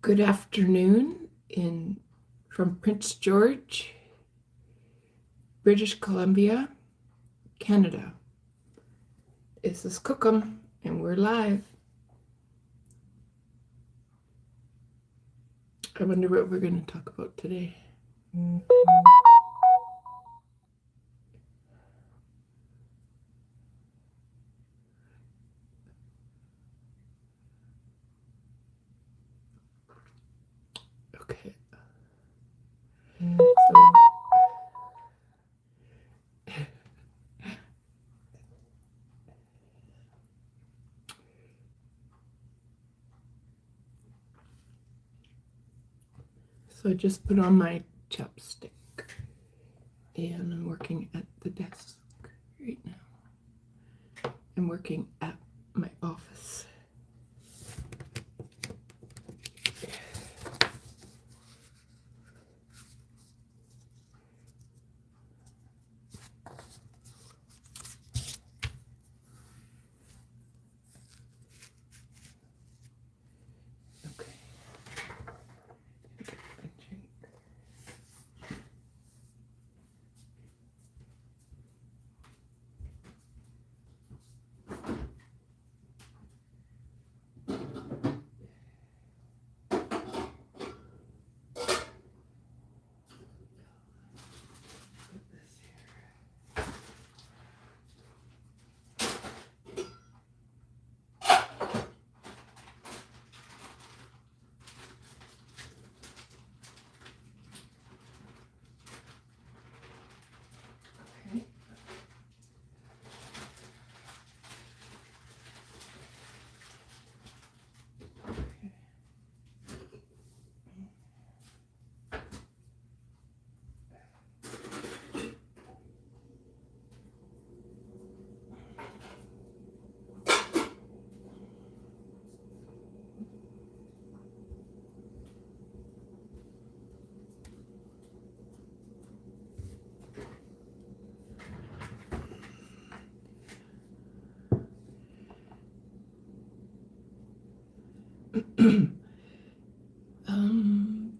Good afternoon from Prince George, British Columbia, Canada. This is Cookum, and we're live. I wonder what we're going to talk about today. Okay. So I just put on my chapstick, and I'm working at the desk right now. I'm working at my office.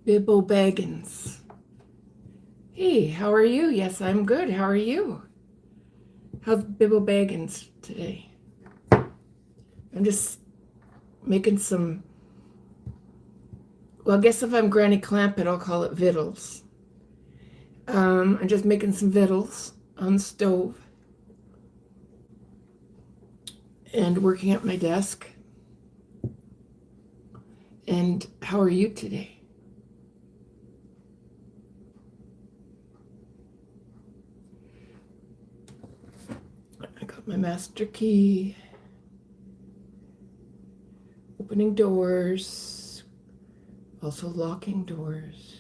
Bibbo Baggins. Hey, how are you? Yes, I'm good. How are you? How's Bibbo Baggins today? I'm just making some, well, I guess if I'm Granny Clampett, I'll call it vittles. I'm just making some vittles on the stove and working at my desk. And how are you today? I got my master key, opening doors, also locking doors.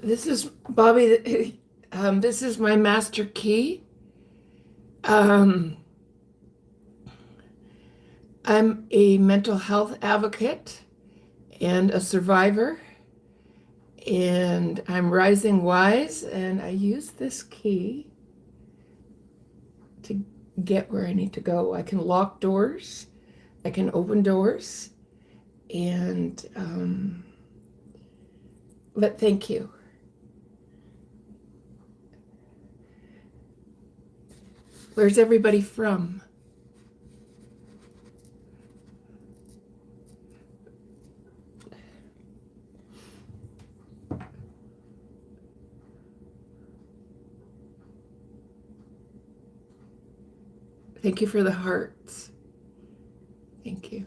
This is Bobby. This is my master key. I'm a mental health advocate and a survivor, and I'm rising wise, and I use this key to get where I need to go. I can lock doors, I can open doors, and but thank you. Where's everybody from? Thank you for the hearts. Thank you.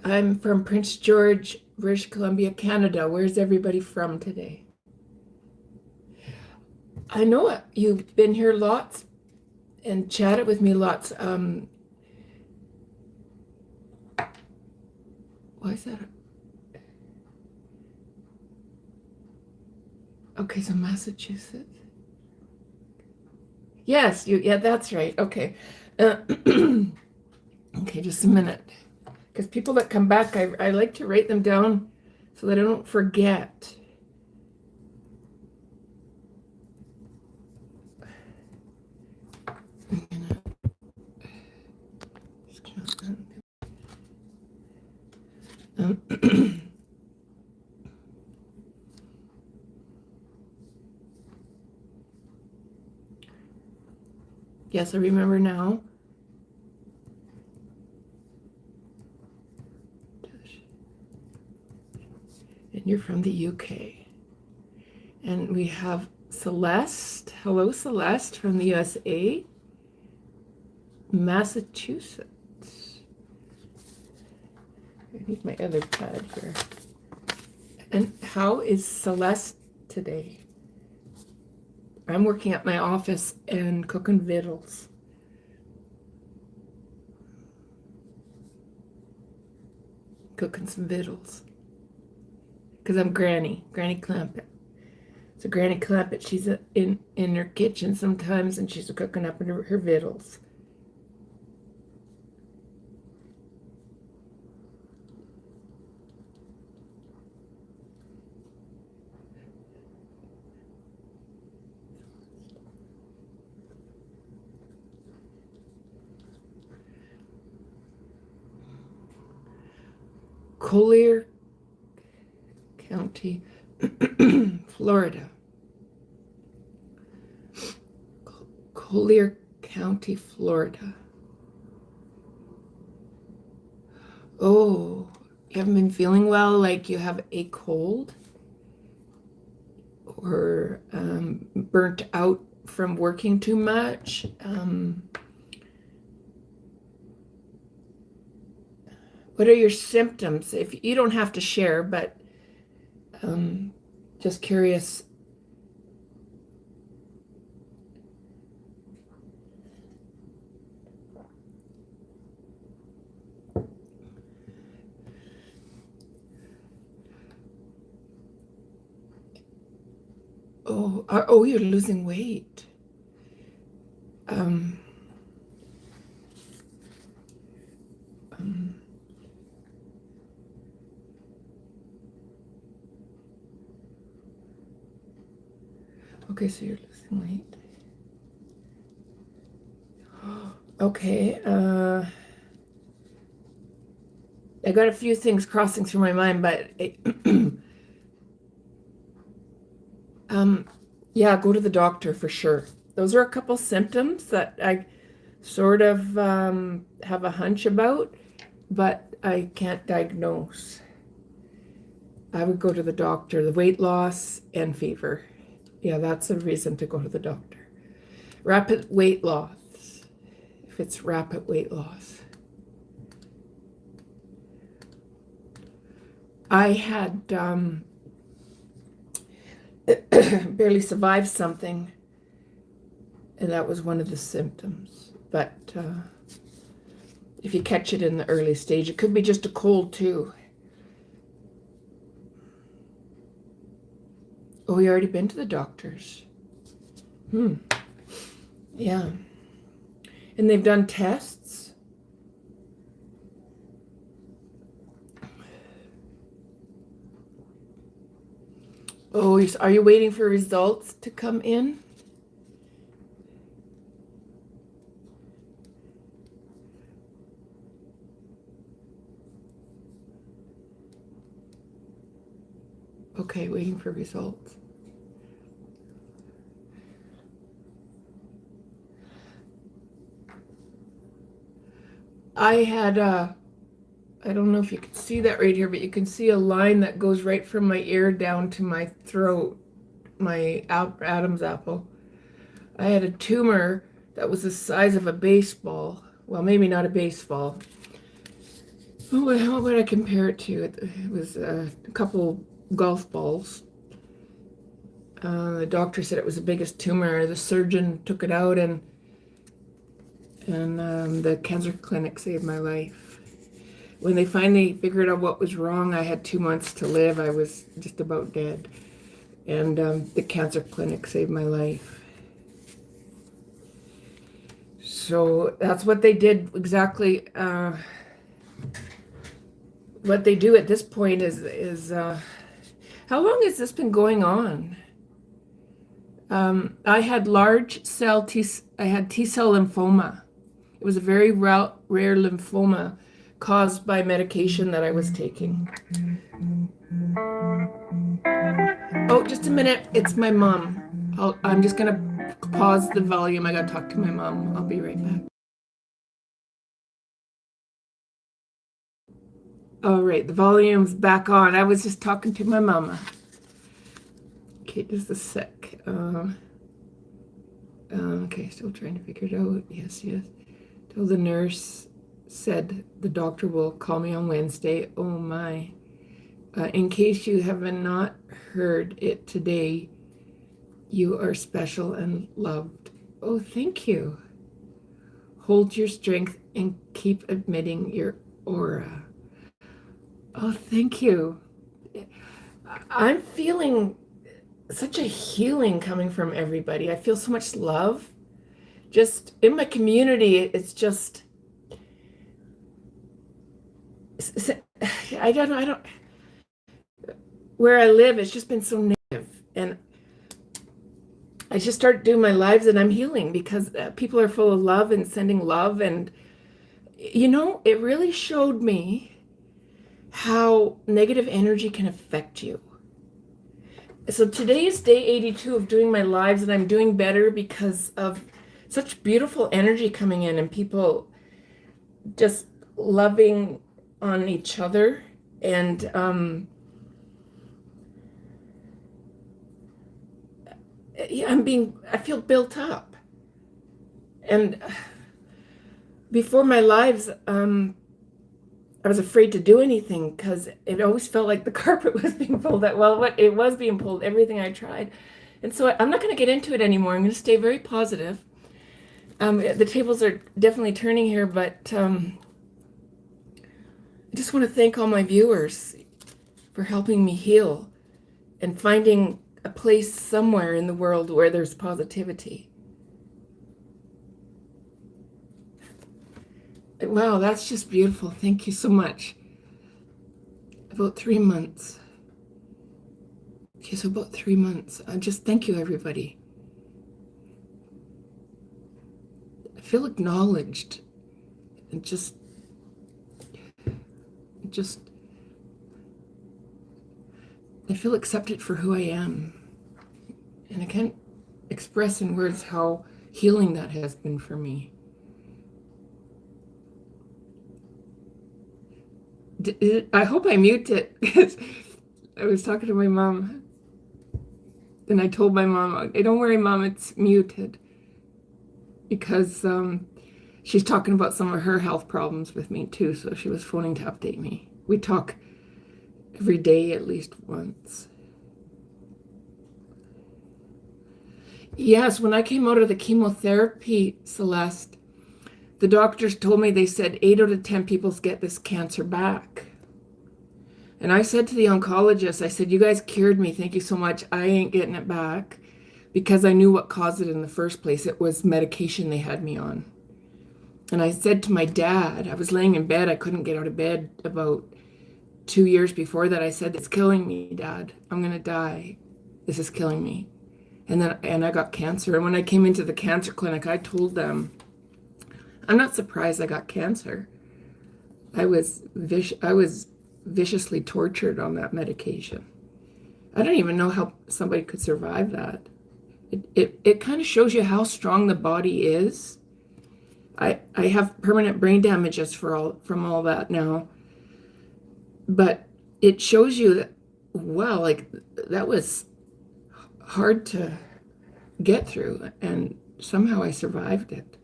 I'm from Prince George, British Columbia, Canada. Where's everybody from today? I know it. You've been here lots and chatted with me lots. Why is that? Okay, so Massachusetts. Yes, yeah, that's right. Okay. Okay, just a minute. Because people that come back, I like to write them down so that I don't forget. Yes, I remember now. And you're from the UK. And we have Celeste. Hello, Celeste from the USA. Massachusetts. I need my other pad here. And how is Celeste today? I'm working at my office and cooking victuals. Cooking some victuals. Because I'm Granny Clampett. So Granny Clampett, she's in her kitchen sometimes, and she's cooking up her victuals. Collier County, Florida. Collier County, Florida. Oh, you haven't been feeling well, like you have a cold? Or burnt out from working too much? What are your symptoms? If you don't have to share, but just curious. Oh, you're losing weight. Okay, so you're losing weight. Okay, I got a few things crossing through my mind, but yeah, go to the doctor for sure. Those are a couple symptoms that I sort of have a hunch about, but I can't diagnose. I would go to the doctor, the weight loss and fever. Yeah, that's a reason to go to the doctor. Rapid weight loss, if it's rapid weight loss. I had barely survived something, and that was one of the symptoms. But if you catch it in the early stage, it could be just a cold too. Oh, you already been to the doctors? Yeah. And they've done tests? Oh, are you waiting for results to come in? Okay, waiting for results. I had I don't know if you can see that right here, but you can see a line that goes right from my ear down to my throat, my Adam's apple. I had a tumor that was the size of a baseball. Well, maybe not a baseball. What would I compare it to? It was a couple golf balls. The doctor said it was the biggest tumor. The surgeon took it out, and the cancer clinic saved my life. When they finally figured out what was wrong, I had 2 months to live. I was just about dead. And the cancer clinic saved my life. So that's what they did exactly. What they do at this point is how long has this been going on? I had I had T-cell lymphoma. It was a very rare lymphoma caused by medication that I was taking. Oh, just a minute. It's my mom. I'm just going to pause the volume. I got to talk to my mom. I'll be right back. All right, the volume's back on. I was just talking to my mama. Okay, just a sec. Okay, still trying to figure it out. Yes. Till the nurse said the doctor will call me on Wednesday. Oh my. In case you have not heard it today, you are special and loved. Oh, thank you. Hold your strength and keep admitting your aura. Oh, thank you. I'm feeling such a healing coming from everybody. I feel so much love. Just in my community, it's just, I don't, where I live, it's just been so negative. And I just started doing my lives and I'm healing because people are full of love and sending love. And, it really showed me how negative energy can affect you. So today is day 82 of doing my lives, and I'm doing better because of such beautiful energy coming in and people just loving on each other. And I feel built up. And before my lives, I was afraid to do anything because it always felt like the carpet was being pulled out. Well, it was being pulled, everything I tried. And so I'm not going to get into it anymore. I'm going to stay very positive. The tables are definitely turning here, but I just want to thank all my viewers for helping me heal and finding a place somewhere in the world where there's positivity. Wow, that's just beautiful. Thank you so much. About 3 months. Okay, so about 3 months. Just thank you, everybody. I feel acknowledged and just I feel accepted for who I am. And I can't express in words how healing that has been for me. I hope I mute it because I was talking to my mom and I told my mom, hey, don't worry, Mom, it's muted, because she's talking about some of her health problems with me too, so she was phoning to update me. We talk every day at least once. Yes, when I came out of the chemotherapy, Celeste, the doctors told me, they said 8 out of 10 people get this cancer back. And I said to the oncologist, I said, you guys cured me. Thank you so much. I ain't getting it back, because I knew what caused it in the first place. It was medication they had me on. And I said to my dad, I was laying in bed. I couldn't get out of bed about 2 years before that. I said, it's killing me, Dad. I'm going to die. This is killing me. And I got cancer. And when I came into the cancer clinic, I told them, I'm not surprised I got cancer. I was viciously tortured on that medication. I don't even know how somebody could survive that. It kind of shows you how strong the body is. I have permanent brain damages from all that now. But it shows you that, wow, like that was hard to get through, and somehow I survived it.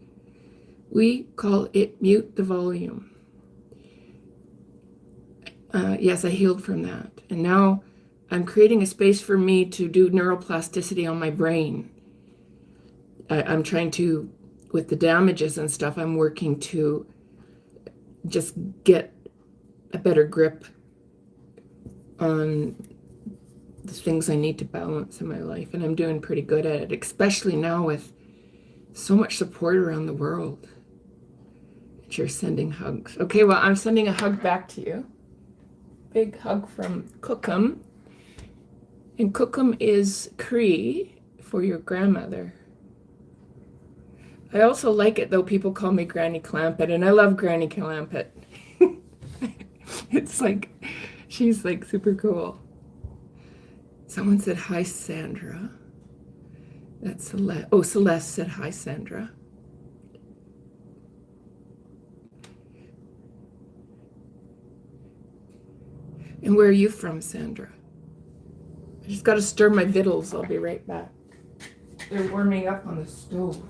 We call it mute the volume. Yes, I healed from that. And now I'm creating a space for me to do neuroplasticity on my brain. I'm trying to, with the damages and stuff, I'm working to just get a better grip on the things I need to balance in my life. And I'm doing pretty good at it, especially now with so much support around the world. That you're sending hugs. Okay, well, I'm sending a hug back to you. Big hug from Cookham. And Cookham is Cree for your grandmother. I also like it, though. People call me Granny Clampett, and I love Granny Clampett. It's like, she's like super cool. Someone said, hi, Sandra. That's Celeste. Oh, Celeste said, hi, Sandra. And where are you from, Sandra? I just got to stir my victuals. I'll be right back. They're warming up on the stove.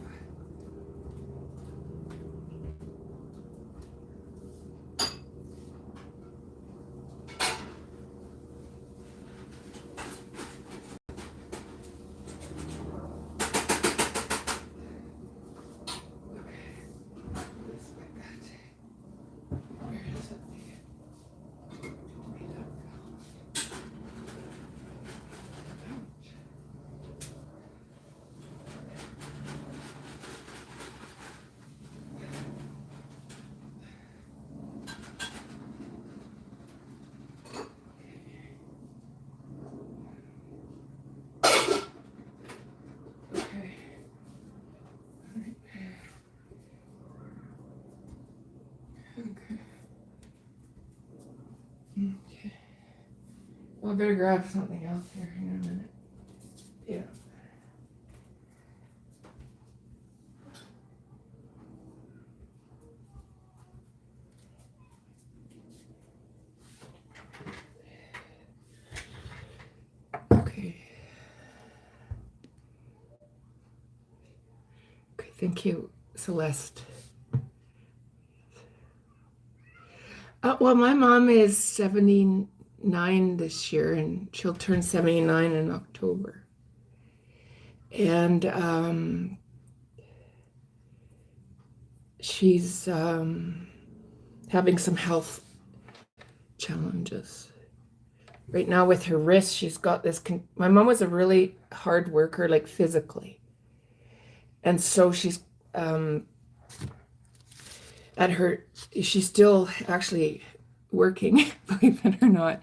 Okay. Well, I better grab something else here in a minute. Yeah. Okay. Okay, thank you, Celeste. Well, my mom is 79 this year, and she'll turn 79 in October. And she's having some health challenges. Right now with her wrist, she's got this. My mom was a really hard worker, like physically. And so she's she's still actually working, believe it or not.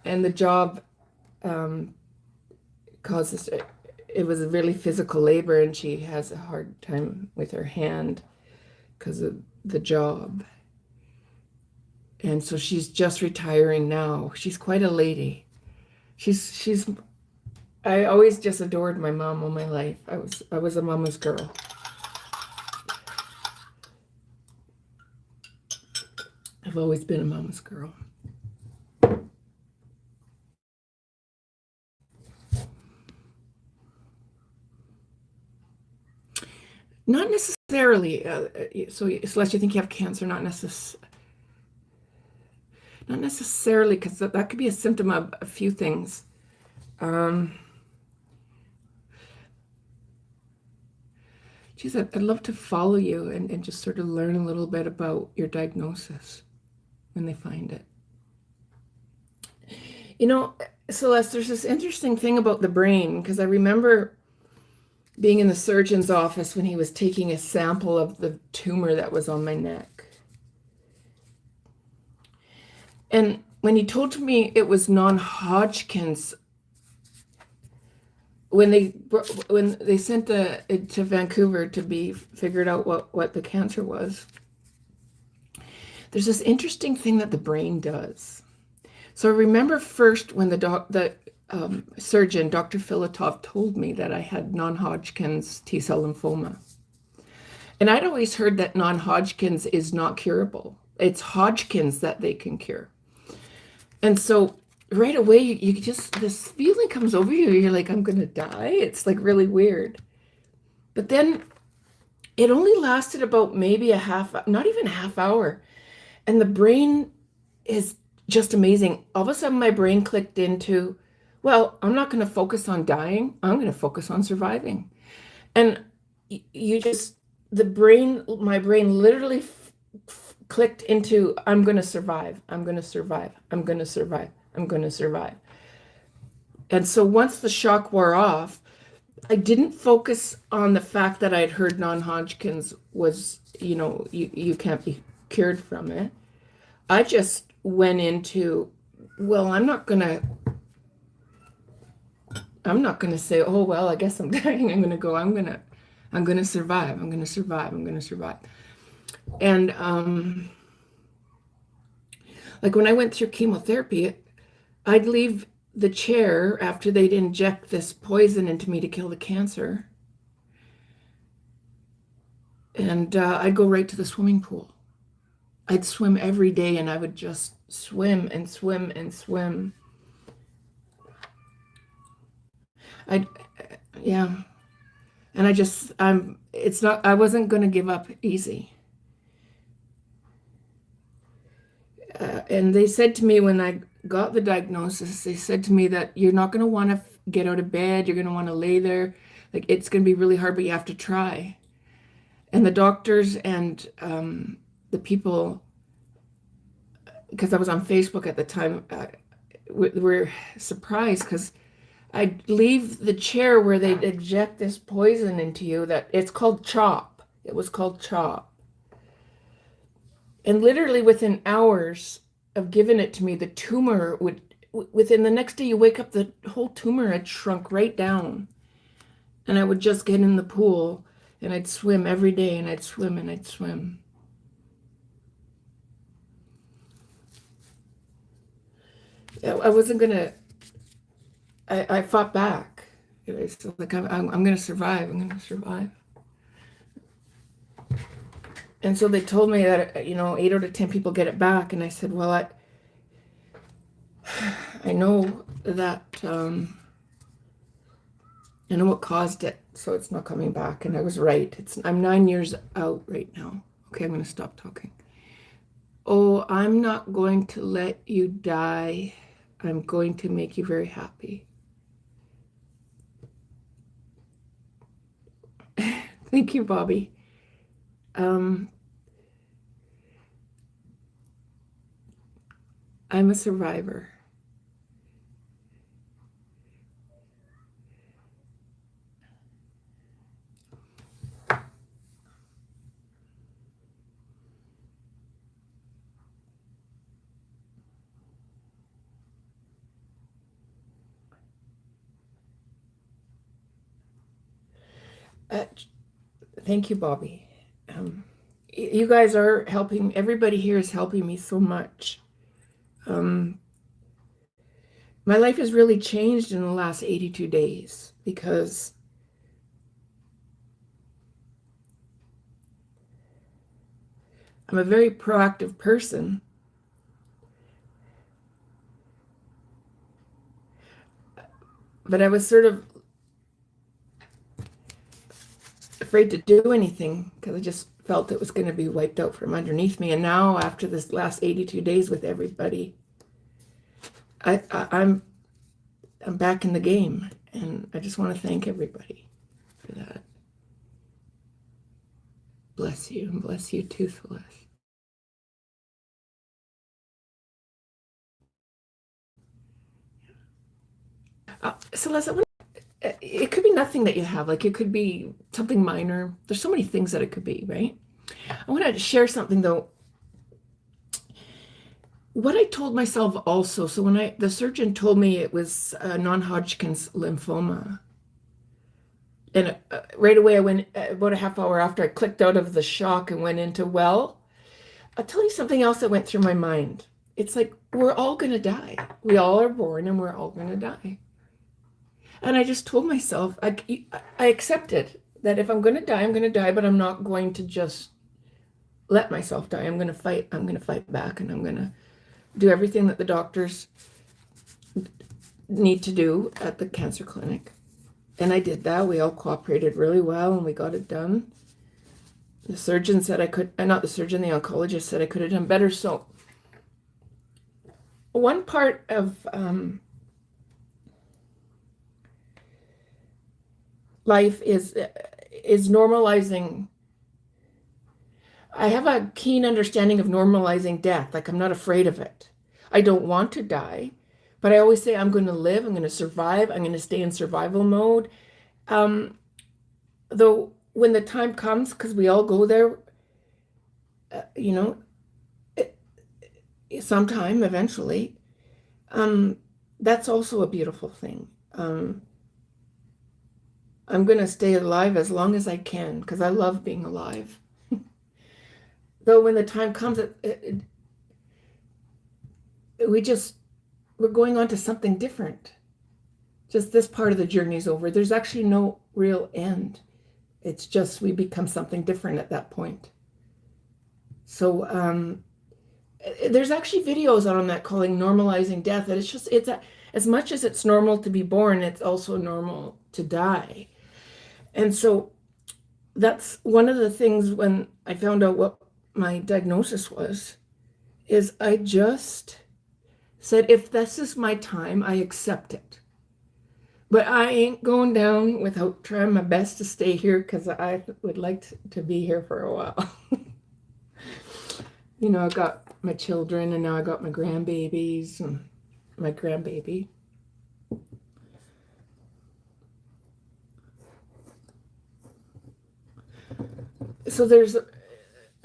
And the job causes, it was a really physical labor, and she has a hard time with her hand because of the job. And so she's just retiring now. She's quite a lady. I always just adored my mom all my life. I was a mama's girl. I've always been a mama's girl. Not necessarily. So Celeste, you think you have cancer? Not necessarily, because that could be a symptom of a few things. Geez, I'd love to follow you and just sort of learn a little bit about your diagnosis when they find it. You know, Celeste, there's this interesting thing about the brain, because I remember being in the surgeon's office when he was taking a sample of the tumor that was on my neck. And when he told me it was non-Hodgkin's, when they sent it to Vancouver to be figured out what the cancer was, there's this interesting thing that the brain does. So I remember first when the surgeon, Dr. Filatov, told me that I had non-Hodgkin's T-cell lymphoma. And I'd always heard that non-Hodgkin's is not curable. It's Hodgkin's that they can cure. And so right away, you just, this feeling comes over you. You're like, I'm going to die. It's like really weird. But then it only lasted about maybe not even a half hour. And the brain is just amazing. All of a sudden, my brain clicked into, well, I'm not going to focus on dying. I'm going to focus on surviving. And my brain literally clicked into, I'm going to survive. I'm going to survive. I'm going to survive. I'm going to survive. And so once the shock wore off, I didn't focus on the fact that I'd heard non-Hodgkin's was, you can't be cured from it. I just went into, well, I'm not gonna say, oh well, I guess I'm dying. I'm gonna survive. I'm gonna survive. I'm gonna survive. And like when I went through chemotherapy, I'd leave the chair after they'd inject this poison into me to kill the cancer. And I'd go right to the swimming pool. I'd swim every day and I would just swim and swim and swim. I, yeah. And I wasn't going to give up easy. And they said to me when I got the diagnosis, they said to me that you're not going to want to get out of bed. You're going to want to lay there. Like it's going to be really hard, but you have to try. And the doctors and the people, because I was on Facebook at the time, were surprised because I'd leave the chair where they'd inject this poison into you that it's called CHOP. It was called CHOP. And literally within hours of giving it to me, the tumor within the next day you wake up, the whole tumor had shrunk right down. And I would just get in the pool and I'd swim every day and I'd swim and I'd swim. I wasn't going to, I fought back. It's like, I'm going to survive. I'm going to survive. And so they told me that, 8 out of 10 people get it back. And I said, well, I know that, I know what caused it. So it's not coming back. And I was right. I'm 9 years out right now. Okay, I'm going to stop talking. Oh, I'm not going to let you die. I'm going to make you very happy. Thank you, Bobby. I'm a survivor. Thank you, Bobby. You guys are helping. Everybody here is helping me so much. My life has really changed in the last 82 days because I'm a very proactive person. But I was sort of afraid to do anything because I just felt it was going to be wiped out from underneath me. And now after this last 82 days with everybody, I'm back in the game, and I just want to thank everybody for that. Bless you, and bless you too, Celeste. Celeste, it could be nothing that you have. Like it could be something minor. There's so many things that it could be, right? I want to share something though. What I told myself also, so when the surgeon told me it was non-Hodgkin's lymphoma, and right away I went, about a half hour after, I clicked out of the shock and went into, well, I'll tell you something else that went through my mind. It's like, we're all going to die. We all are born and we're all going to die. And I just told myself, I accepted that if I'm going to die, I'm going to die, but I'm not going to just let myself die. I'm going to fight. I'm going to fight back, and I'm going to do everything that the doctors need to do at the cancer clinic. And I did that. We all cooperated really well, and we got it done. The surgeon said I could, not the surgeon, the oncologist said I could have done better. So one part of life is normalizing I have a keen understanding of normalizing death. Like I'm not afraid of it. I don't want to die, but I always say I'm going to live, I'm going to survive, I'm going to stay in survival mode. Um, though when the time comes, because we all go there, you know, sometime eventually, um, that's also a beautiful thing. I'm going to stay alive as long as I can because I love being alive. Though when the time comes, we're going on to something different. Just this part of the journey is over. There's actually no real end. It's just we become something different at that point. So there's actually videos on that calling normalizing death. And as much as it's normal to be born, it's also normal to die. And so that's one of the things when I found out what my diagnosis was, is I just said, if this is my time, I accept it. But I ain't going down without trying my best to stay here because I would like to be here for a while. I got my children and now I got my grandbabies and my grandbaby. So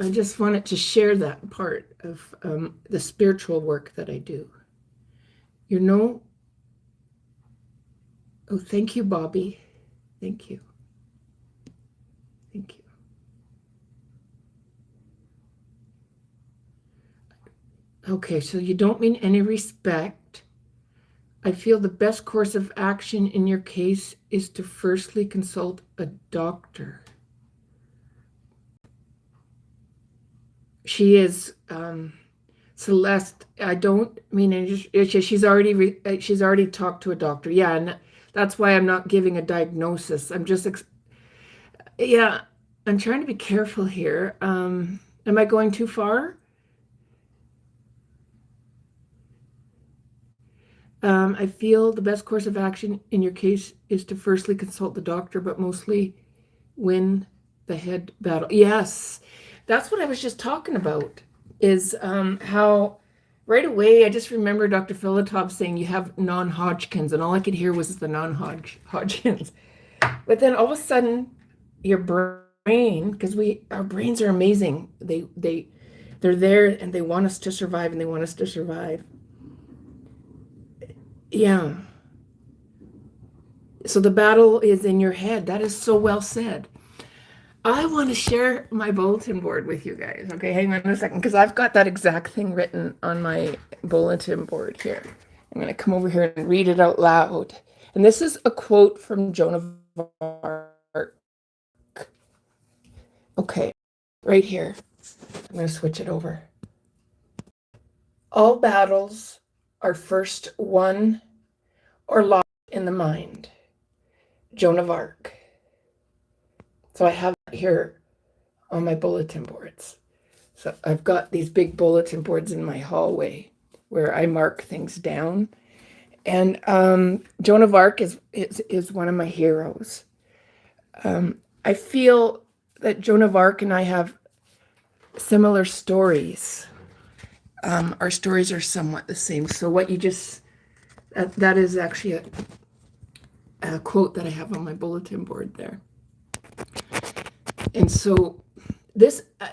I just wanted to share that part of the spiritual work that I do. Oh, thank you, Bobby. Thank you. Thank you. Okay, so you don't mean any respect. I feel the best course of action in your case is to firstly consult a doctor. She is Celeste. I don't mean any. She's already talked to a doctor. Yeah, and that's why I'm not giving a diagnosis. I'm just yeah. I'm trying to be careful here. Am I going too far? I feel the best course of action in your case is to firstly consult the doctor, but mostly win the head battle. Yes, that's what I was just talking about, is how right away I just remember Dr. Filatov saying you have non-Hodgkin's, and all I could hear was the non-Hodgkin's. But then all of a sudden, your brain, because our brains are amazing. They're there and they want us to survive and they want us to survive. Yeah. So the battle is in your head. That is so well said. I want to share my bulletin board with you guys. Okay, hang on a second, because I've got that exact thing written on my bulletin board here. I'm going to come over here and read it out loud. And this is a quote from Joan of Arc. Okay, right here. I'm going to switch it over. All battles are first won or lost in the mind. Joan of Arc. So I have it here on my bulletin boards. So I've got these big bulletin boards in my hallway where I mark things down. And Joan of Arc is one of my heroes. I feel that Joan of Arc and I have similar stories. Our stories are somewhat the same. So what you just, that is actually a quote that I have on my bulletin board there. And so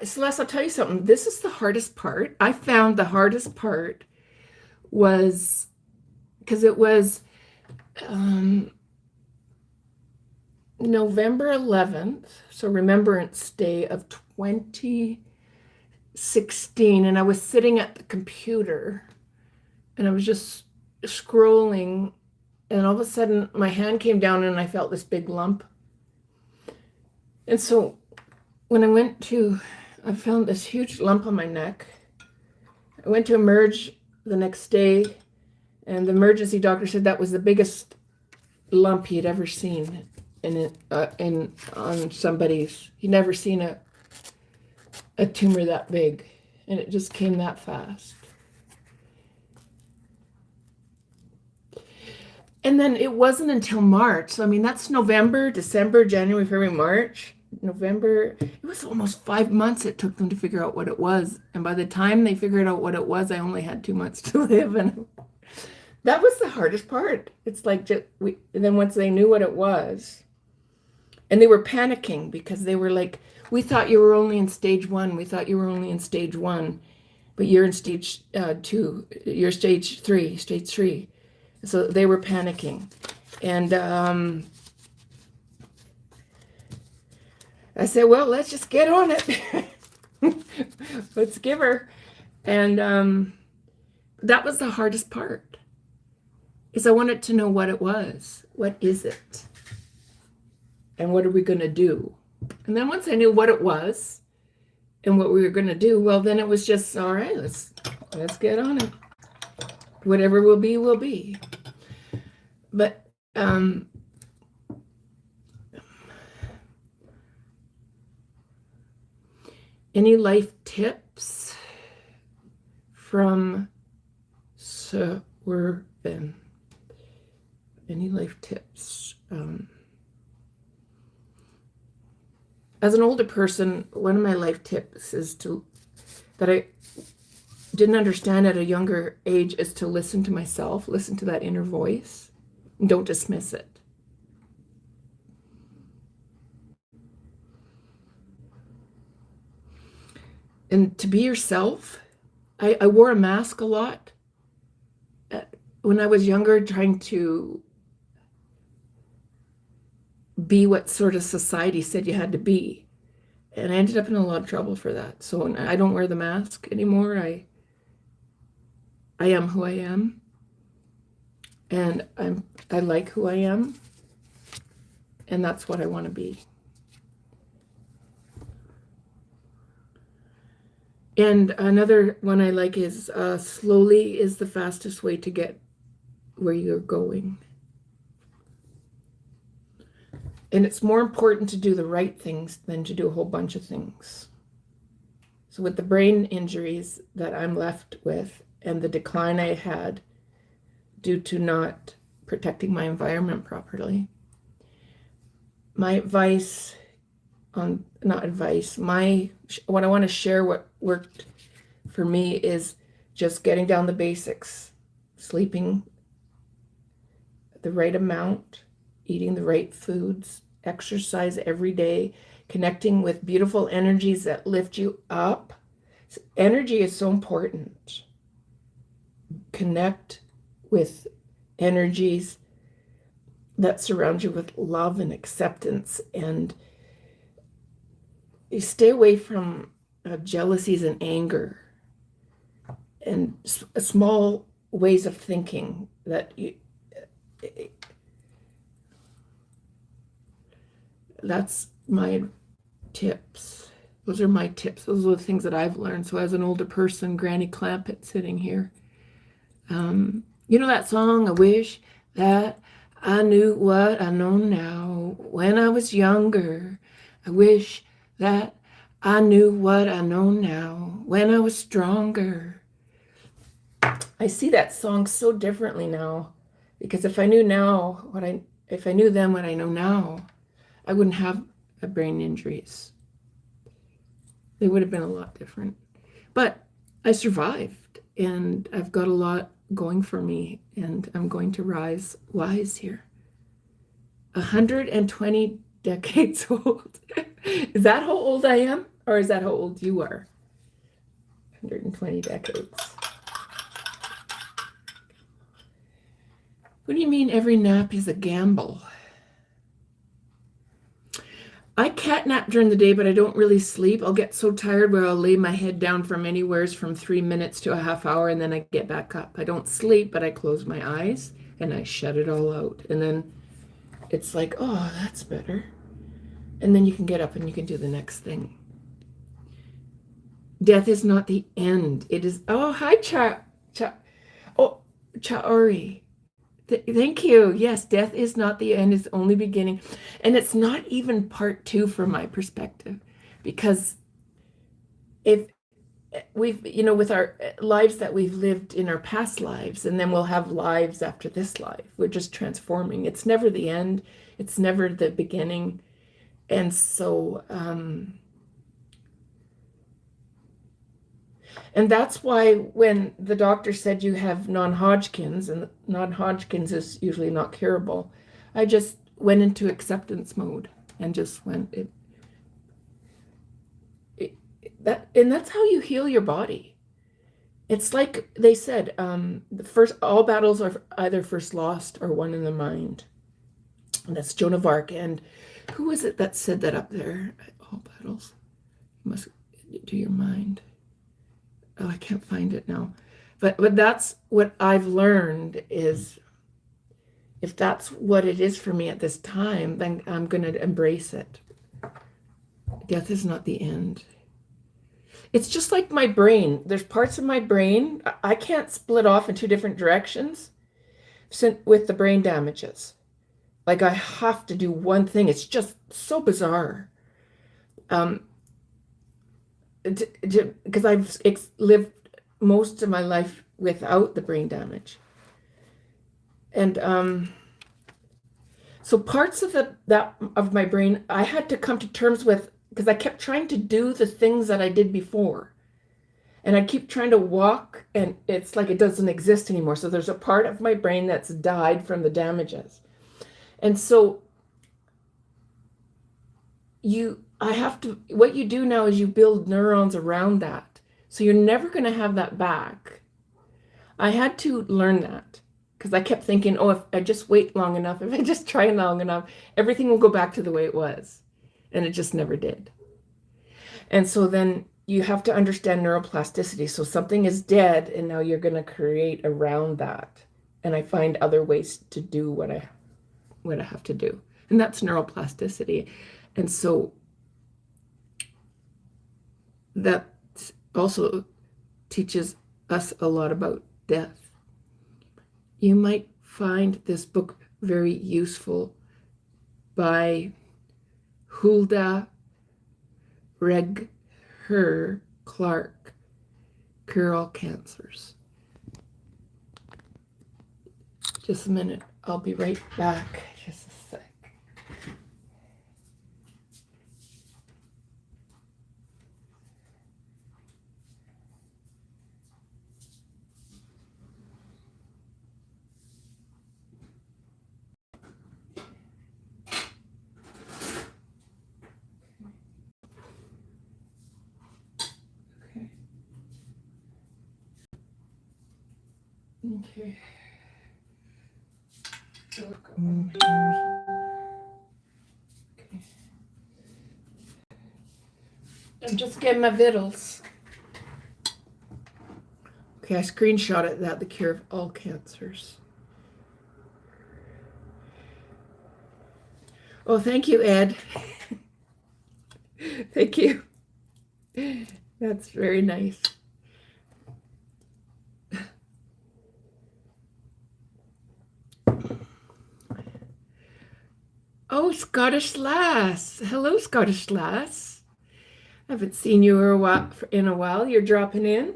Celeste, I'll tell you something. This is the hardest part. I found the hardest part was because it was November 11th, so Remembrance Day of 2016, and I was sitting at the computer and I was just scrolling, and all of a sudden my hand came down and I felt this big lump. And so when I found this huge lump on my neck. I went to emerge the next day, and the emergency doctor said that was the biggest lump he had ever seen on somebody's. He'd never seen a tumor that big, and it just came that fast. And then it wasn't until March. So, I mean, that's November, December, January, February, March. November. It was almost 5 months it took them to figure out what it was. And by the time they figured out what it was, I only had 2 months to live. And that was the hardest part. It's like, and then once they knew what it was, and they were panicking because they were like, we thought you were only in stage 1. We thought you were only in stage 1, but you're in stage 2. You're stage 3, stage 3. So they were panicking. And I said, well, let's just get on it. Let's give her. And that was the hardest part, is I wanted to know what it was. What is it? And what are we going to do? And then once I knew what it was and what we were going to do, well, then it was just, all right, let's get on it. Whatever will be, will be. But any life tips from Suburban? Any life tips? As an older person, one of my life tips is that I didn't understand at a younger age, is to listen to myself, listen to that inner voice, and don't dismiss it. And to be yourself. I wore a mask a lot when I was younger, trying to be what sort of society said you had to be. And I ended up in a lot of trouble for that. So I don't wear the mask anymore. I am who I am. And I like who I am. And that's what I want to be. And another one I like is slowly is the fastest way to get where you're going. And it's more important to do the right things than to do a whole bunch of things. So with the brain injuries that I'm left with and the decline I had due to not protecting my environment properly, my advice what I want to share, what worked for me, is just getting down the basics: sleeping the right amount, eating the right foods, exercise every day, connecting with beautiful energies that lift you up. Energy is so important. Connect with energies that surround you with love and acceptance, and you stay away from jealousies and anger and small ways of thinking that that's my tips. Those are my tips. Those are the things that I've learned. So as an older person, Granny Clampett sitting here, you know that song, I wish that I knew what I know now when I was younger. I wish that I knew what I know now when I was stronger. I see that song so differently now, because if I knew then what I know now, I wouldn't have brain injuries. They would have been a lot different. But I survived, and I've got a lot going for me, and I'm going to rise wise here. 120 decades old. Is that how old I am? Or is that how old you are? 120 decades. What do you mean every nap is a gamble? I cat nap during the day, but I don't really sleep. I'll get so tired where I'll lay my head down from anywhere from 3 minutes to a half hour, and then I get back up. I don't sleep, but I close my eyes and I shut it all out. And then it's like, oh, that's better. And then you can get up and you can do the next thing. Death is not the end. It is, oh, hi, Chaori. Thank you. Yes, death is not the end, it's only beginning. And it's not even part 2 from my perspective, because if we've, with our lives that we've lived in our past lives, and then we'll have lives after this life, we're just transforming. It's never the end. It's never the beginning. And so, and that's why when the doctor said you have non-Hodgkin's, and non-Hodgkin's is usually not curable, I just went into acceptance mode and just went and that's how you heal your body. It's like they said, the first all battles are either first lost or won in the mind. And that's Joan of Arc. And who was it that said that up there? All battles must do your mind. Oh, I can't find it now. But that's what I've learned is if that's what it is for me at this time, then I'm going to embrace it. Death is not the end. It's just like my brain. There's parts of my brain I can't split off in two different directions with the brain damages. Like I have to do one thing. It's just so bizarre. Because I've lived most of my life without the brain damage. And so parts of that of my brain I had to come to terms with because I kept trying to do the things that I did before. And I keep trying to walk and it's like it doesn't exist anymore. So there's a part of my brain that's died from the damages. And so what you do now is you build neurons around that. So you're never going to have that back. I had to learn that because I kept thinking, oh, if I just wait long enough, if I just try long enough, everything will go back to the way it was. And it just never did. And so then you have to understand neuroplasticity. So something is dead and now you're going to create around that. And I find other ways to do what I have to do. And that's neuroplasticity. And so that also teaches us a lot about death. You might find this book very useful by Hulda Regher Clark, Cure All Cancers. Just a minute. I'll be right back. Just a sec. Okay. Okay. I'm just getting my vittles. Okay, I screenshotted that, the cure of all cancers. Oh, thank you, Ed. Thank you. That's very nice. Oh, Scottish Lass. Hello, Scottish Lass. I haven't seen you in a while. You're dropping in.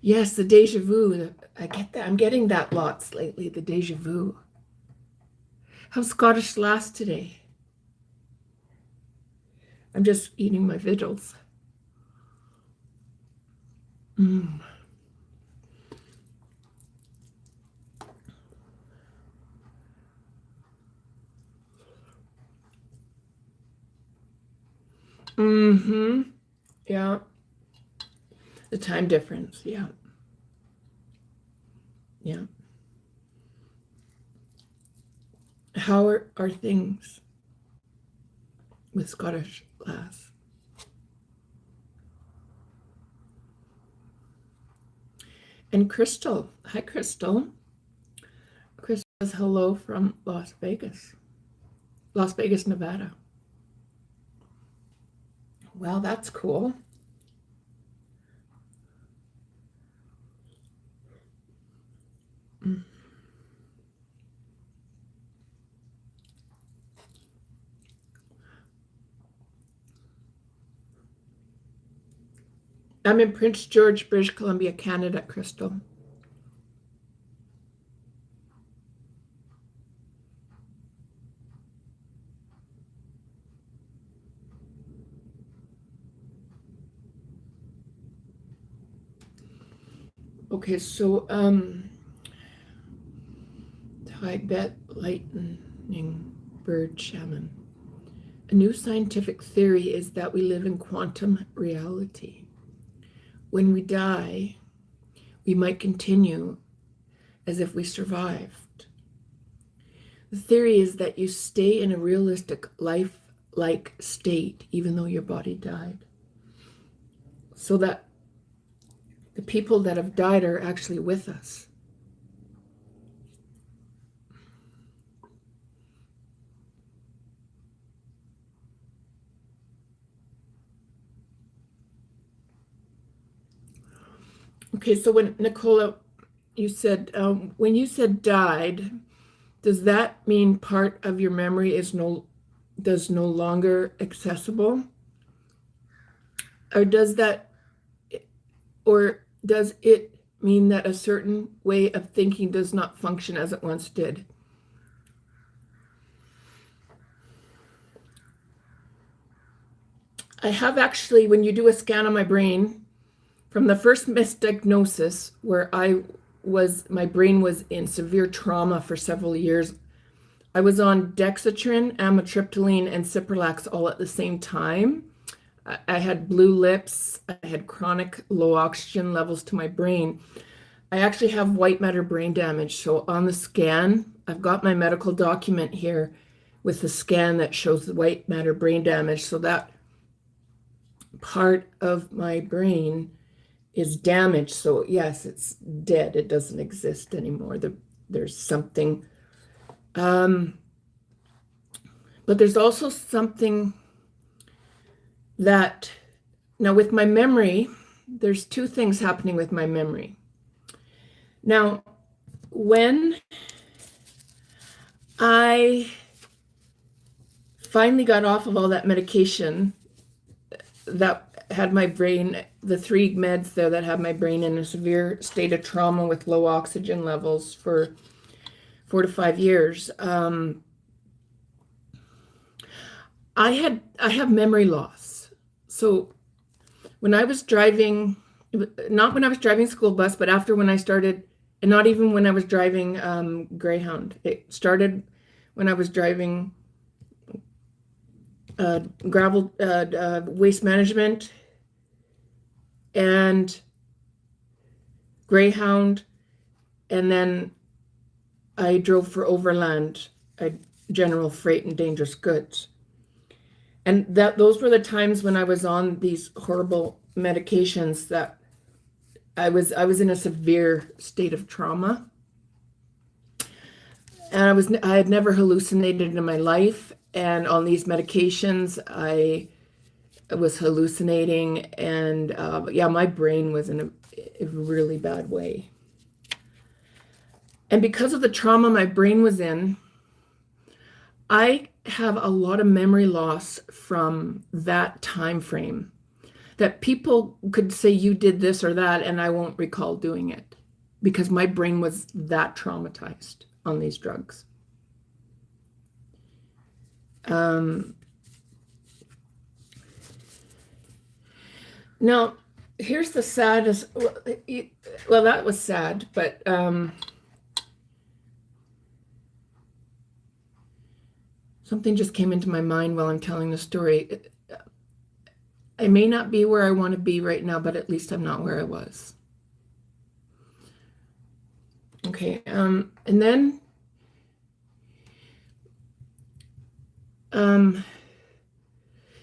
Yes, the deja vu. I get that. I'm getting that lots lately, the deja vu. How's Scottish Lass today? I'm just eating my vigils. Mm. Mm-hmm. Yeah. The time difference. Yeah. Yeah. How are things with Scottish Lass? And Crystal. Hi, Crystal. Crystal says hello from Las Vegas, Nevada. Well, that's cool. Mm. I'm in Prince George, British Columbia, Canada, Crystal. Okay, so Tibet lightning bird shaman. A new scientific theory is that we live in quantum reality. When we die, we might continue as if we survived. The theory is that you stay in a realistic life-like state even though your body died. So that the people that have died are actually with us. Okay, so when Nicola, you said, when you said died, does that mean part of your memory is no longer accessible? Or does it mean that a certain way of thinking does not function as it once did? I have actually, when you do a scan of my brain, from the first misdiagnosis where my brain was in severe trauma for several years, I was on dexatrin, amitriptyline, and cipralax all at the same time. I had blue lips. I had chronic low oxygen levels to my brain. I actually have white matter brain damage. So on the scan, I've got my medical document here with the scan that shows the white matter brain damage. So that part of my brain is damaged. So yes, it's dead. It doesn't exist anymore. There's something. But there's also something that, now with my memory, there's two things happening with my memory. Now, when I finally got off of all that medication that had my brain, the 3 meds there that had my brain in a severe state of trauma with low oxygen levels for 4 to 5 years, I have memory loss. So when I was driving, not when I was driving school bus, but after when I started, and not even when I was driving Greyhound. It started when I was driving gravel waste management and Greyhound, and then I drove for Overland, general freight and dangerous goods. And those were the times when I was on these horrible medications that I was in a severe state of trauma. And I had never hallucinated in my life, and on these medications I was hallucinating, and my brain was in a really bad way. And because of the trauma my brain was in, I have a lot of memory loss from that time frame, that people could say you did this or that and I won't recall doing it because my brain was that traumatized on these drugs. Now, here's the saddest, well, that was sad, but something just came into my mind while I'm telling the story. I may not be where I want to be right now, but at least I'm not where I was. Okay, and then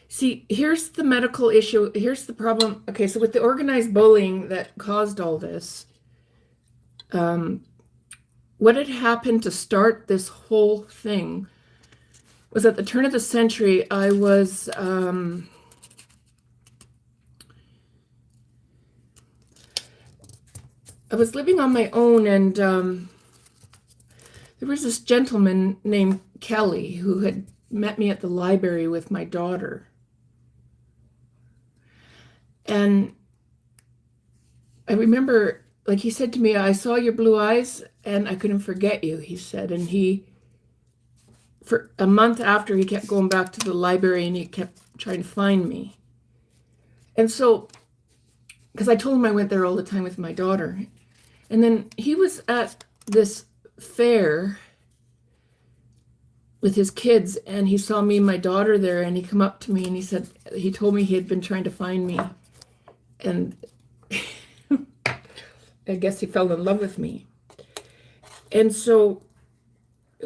see, here's the medical issue. Here's the problem. Okay, so with the organized bullying that caused all this, what had happened to start this whole thing was at the turn of the century, I was living on my own, and there was this gentleman named Kelly who had met me at the library with my daughter. And I remember, like he said to me, I saw your blue eyes and I couldn't forget you, he said. And for a month after, he kept going back to the library and he kept trying to find me. And so, because I told him I went there all the time with my daughter. And then he was at this fair with his kids and he saw me and my daughter there and he come up to me and he told me he had been trying to find me. And I guess he fell in love with me. And so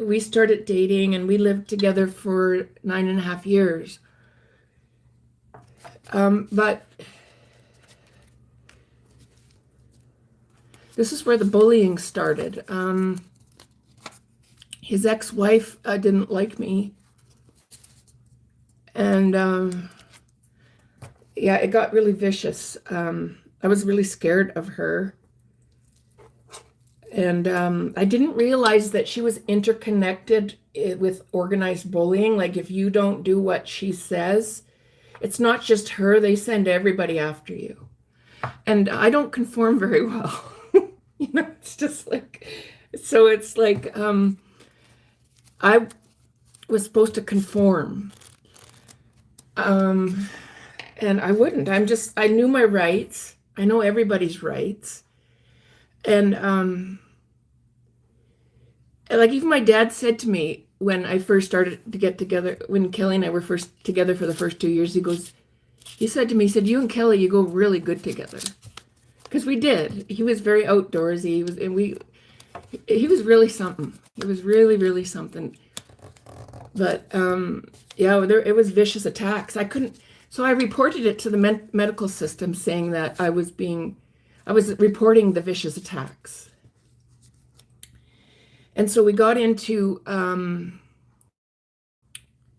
we started dating and we lived together for 9.5 years. But this is where the bullying started. His ex-wife didn't like me. And yeah, it got really vicious. I was really scared of her. And I didn't realize that she was interconnected with organized bullying. Like if you don't do what she says, it's not just her, they send everybody after you. And I don't conform very well. It's just like, so it's like, I was supposed to conform. And I wouldn't. I knew my rights. I know everybody's rights. And like even my dad said to me when I first started to get together, when Kelly and I were first together for the first 2 years, he said to me, you and Kelly, you go really good together. Because we did. He was very outdoorsy. He was really something. He was really, really something. But yeah, it was vicious attacks. So I reported it to the medical system saying that I was reporting the vicious attacks. And so we got into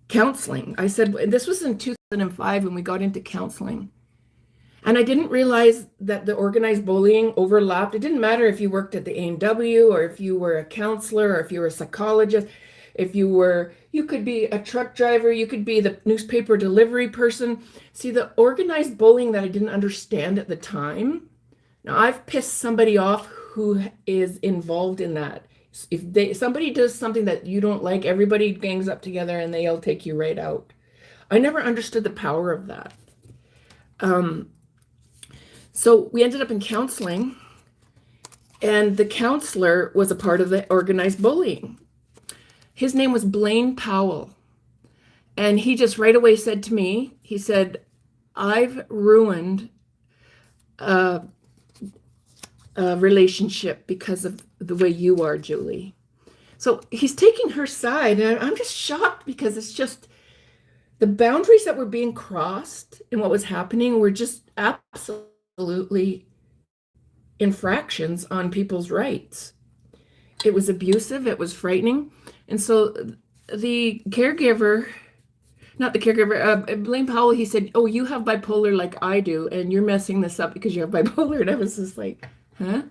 counseling. I said, this was in 2005 when we got into counseling. And I didn't realize that the organized bullying overlapped. It didn't matter if you worked at the A&W or if you were a counselor or if you were a psychologist, you could be a truck driver, you could be the newspaper delivery person. See, the organized bullying that I didn't understand at the time. Now, I've pissed somebody off who is involved in that. If somebody does something that you don't like, everybody gangs up together and they'll take you right out. I never understood the power of that. So we ended up in counseling, and the counselor was a part of the organized bullying. His name was Blaine Powell. And he just right away said to me, he said, I've ruined a relationship because of the way you are, Julie. So he's taking her side, and I'm just shocked because it's just the boundaries that were being crossed and what was happening were just absolutely infractions on people's rights. It was abusive, it was frightening. And so the caregiver, not the caregiver, Blaine Powell, he said, oh, you have bipolar like I do, and you're messing this up because you have bipolar. And I was just like, huh?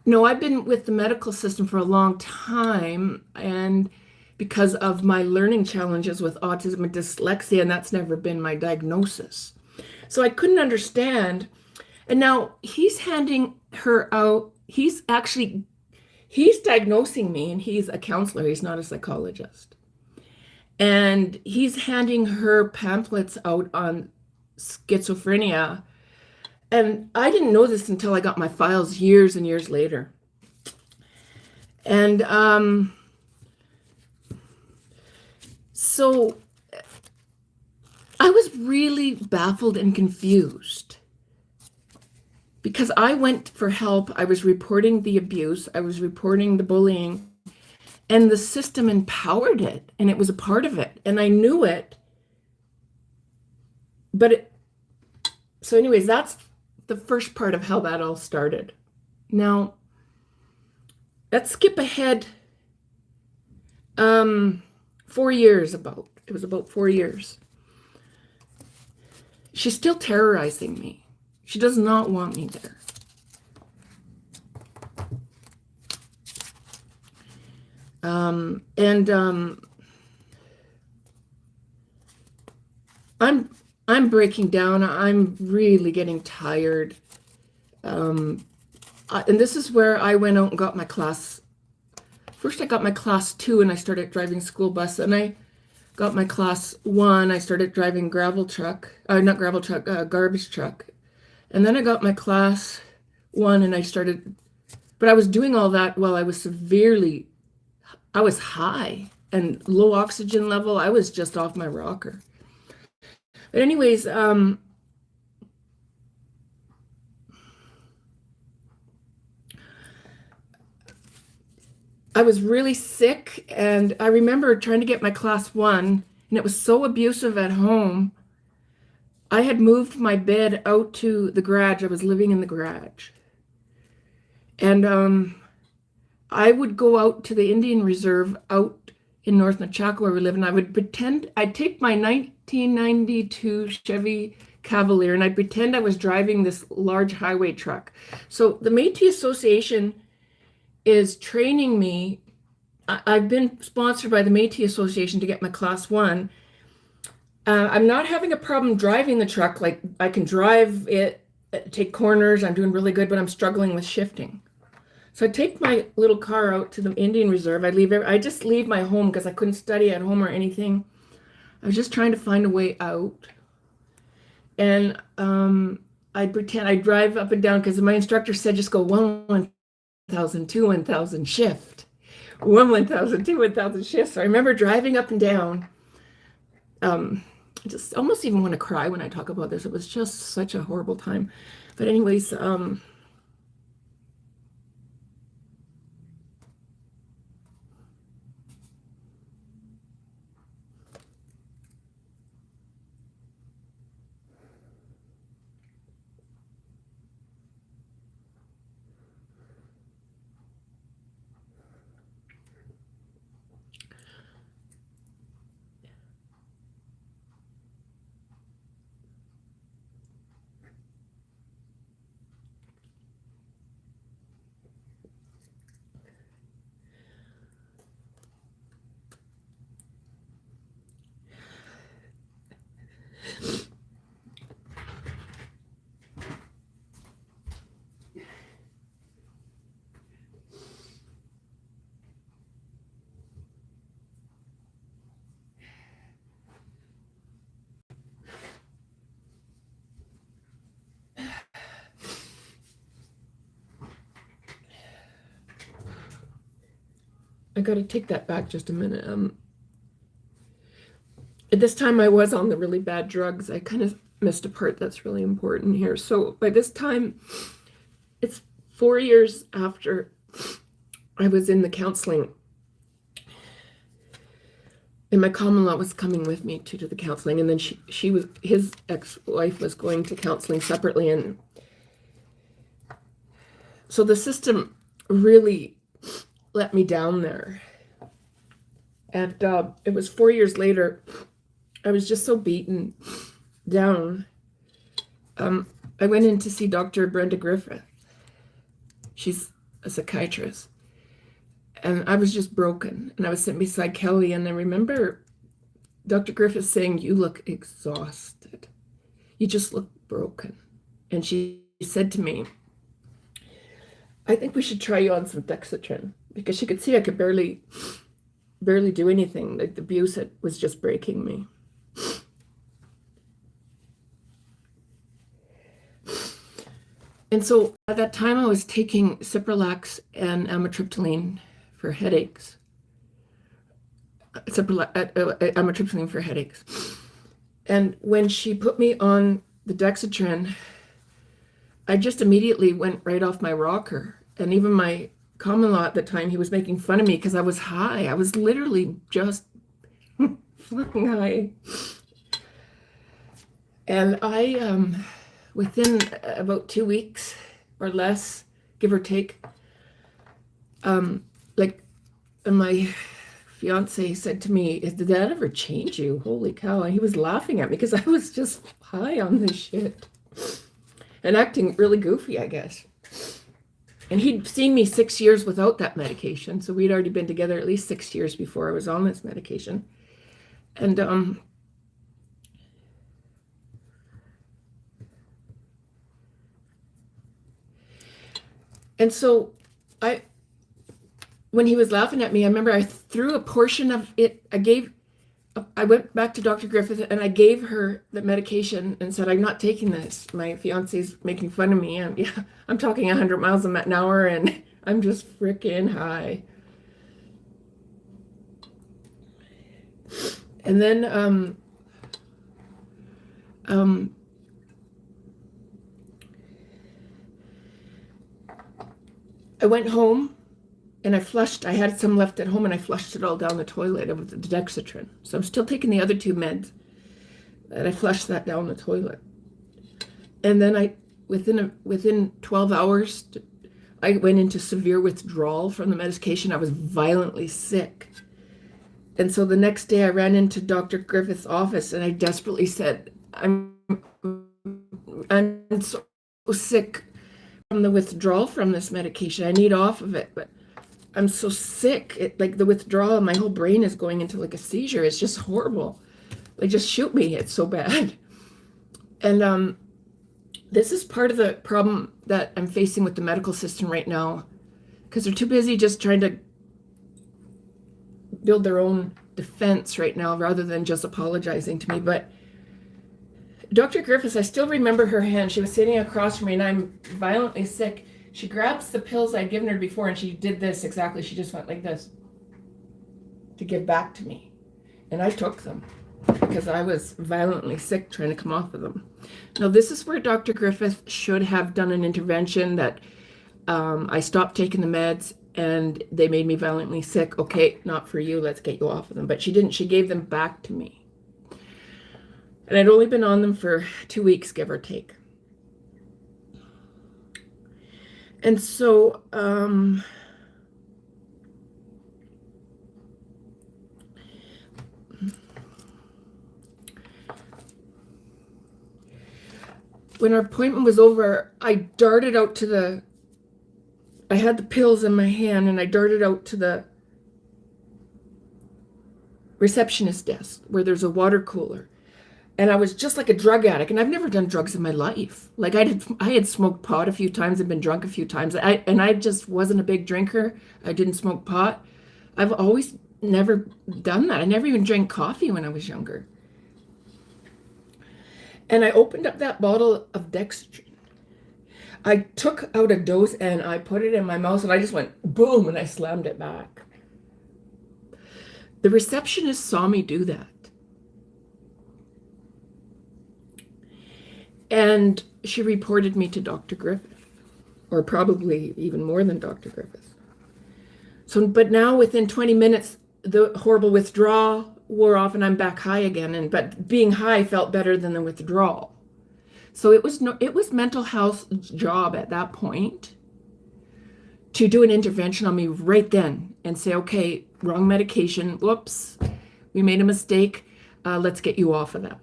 No, I've been with the medical system for a long time, and because of my learning challenges with autism and dyslexia, and that's never been my diagnosis. So I couldn't understand. And now he's handing her out. He's diagnosing me, and he's a counselor. He's not a psychologist. And he's handing her pamphlets out on schizophrenia. And I didn't know this until I got my files years and years later. And so I was really baffled and confused because I went for help. I was reporting the abuse. I was reporting the bullying, and the system empowered it, and it was a part of it, and I knew it. So anyways, that's the first part of how that all started. Now, let's skip ahead 4 years about. It was about 4 years. She's still terrorizing me. She does not want me there. I'm breaking down. I'm really getting tired. And this is where I went out and got my class. First, I got my class 2 and I started driving school bus. And I got my class 1. I started driving gravel truck, not gravel truck, garbage truck. And then I got my class 1 and I started, but I was doing all that while I was high and low oxygen level. I was just off my rocker. But anyways, I was really sick, and I remember trying to get my class 1, and it was so abusive at home. I had moved my bed out to the garage. I was living in the garage. And I would go out to the Indian Reserve out in North Nechako where we live, and I would pretend, I'd take my 1992 Chevy Cavalier, and I'd pretend I was driving this large highway truck. So the Métis Association is training me. I've been sponsored by the Métis Association to get my class 1. I'm not having a problem driving the truck. Like, I can drive it, take corners. I'm doing really good, but I'm struggling with shifting. So I take my little car out to the Indian Reserve. I just leave my home because I couldn't study at home or anything. I was just trying to find a way out. And I'd pretend I drive up and down because my instructor said just go 1,000, 2, 1,000 shift. 1,000, 2, 1,000 shift. So I remember driving up and down. I just almost even want to cry when I talk about this. It was just such a horrible time. But anyways, I got to take that back just a minute. At this time, I was on the really bad drugs. I kind of missed a part that's really important here. So by this time, it's 4 years after I was in the counseling. And my common law was coming with me to the counseling. And then his ex-wife was going to counseling separately. And so the system really let me down there. And it was 4 years later. I was just so beaten down. I went in to see Dr. Brenda Griffith. She's a psychiatrist. And I was just broken. And I was sitting beside Kelly. And I remember Dr. Griffith saying, "You look exhausted. You just look broken." And she said to me, "I think we should try you on some Dexatrin." Because she could see I could barely do anything. Like, the abuse was just breaking me. And so at that time, I was taking Cipralax and amitriptyline for headaches. Amitriptyline for headaches. And when she put me on the Dexatrin, I just immediately went right off my rocker. And even my common law at the time, he was making fun of me because I was high. I was literally just flying high. And I, within about 2 weeks or less, give or take, and my fiance said to me, "Did that ever change you? Holy cow." And he was laughing at me because I was just high on this shit and acting really goofy, I guess. And he'd seen me 6 years without that medication. So we'd already been together at least 6 years before I was on this medication. And And so I, when he was laughing at me, I remember I threw a portion of it. I went back to Dr. Griffith and I gave her the medication and said, I'm not taking this. My fiance's making fun of me. And yeah, I'm talking 100 miles an hour and I'm just freaking high. And then I went home and I had some left at home and I flushed it all down the toilet with the Dexatrin. So I'm still taking the other 2 meds and I flushed that down the toilet. And then within 12 hours, I went into severe withdrawal from the medication. I was violently sick. And so the next day I ran into Dr. Griffith's office and I desperately said, I'm so sick from the withdrawal from this medication. I need off of it, but I'm so sick. Like the withdrawal, my whole brain is going into like a seizure. It's just horrible. Like just shoot me. It's so bad. And this is part of the problem that I'm facing with the medical system right now, because they're too busy just trying to build their own defense right now rather than just apologizing to me. But Dr. Griffiths, I still remember her hand. She was sitting across from me and I'm violently sick. She grabs the pills I'd given her before and she did this exactly. She just went like this to give back to me. And I took them because I was violently sick trying to come off of them. Now, this is where Dr. Griffith should have done an intervention that I stopped taking the meds and they made me violently sick. Okay, not for you. Let's get you off of them. But she didn't. She gave them back to me. And I'd only been on them for 2 weeks, give or take. And so when our appointment was over, I darted out to I had the pills in my hand and I darted out to the receptionist desk where there's a water cooler. And I was just like a drug addict, and I've never done drugs in my life. Like I had smoked pot a few times and been drunk a few times. I just wasn't a big drinker. I didn't smoke pot. I've always never done that. I never even drank coffee when I was younger. And I opened up that bottle of Dexatrin. I took out a dose and I put it in my mouth and I just went boom and I slammed it back. The receptionist saw me do that. And she reported me to Dr. Griffith, or probably even more than Dr. Griffith. So, but now within 20 minutes, the horrible withdrawal wore off and I'm back high again. But being high felt better than the withdrawal. So it was mental health's job at that point to do an intervention on me right then and say, okay, wrong medication. Whoops, we made a mistake. Let's get you off of that.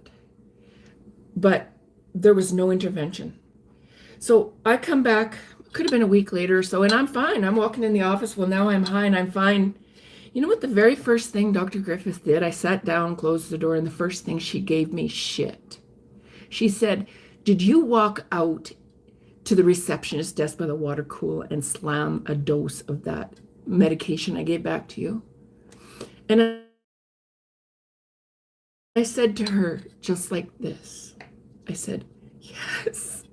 But there was no intervention. So I come back, could have been a week later or so, and I'm fine. I'm walking in the office. Well, now I'm high and I'm fine. You know what the very first thing Dr. Griffith did? I sat down, closed the door, and the first thing she gave me shit. She said, did you walk out to the receptionist desk by the water cooler and slam a dose of that medication I gave back to you? And I said to her just like this. I said, yes.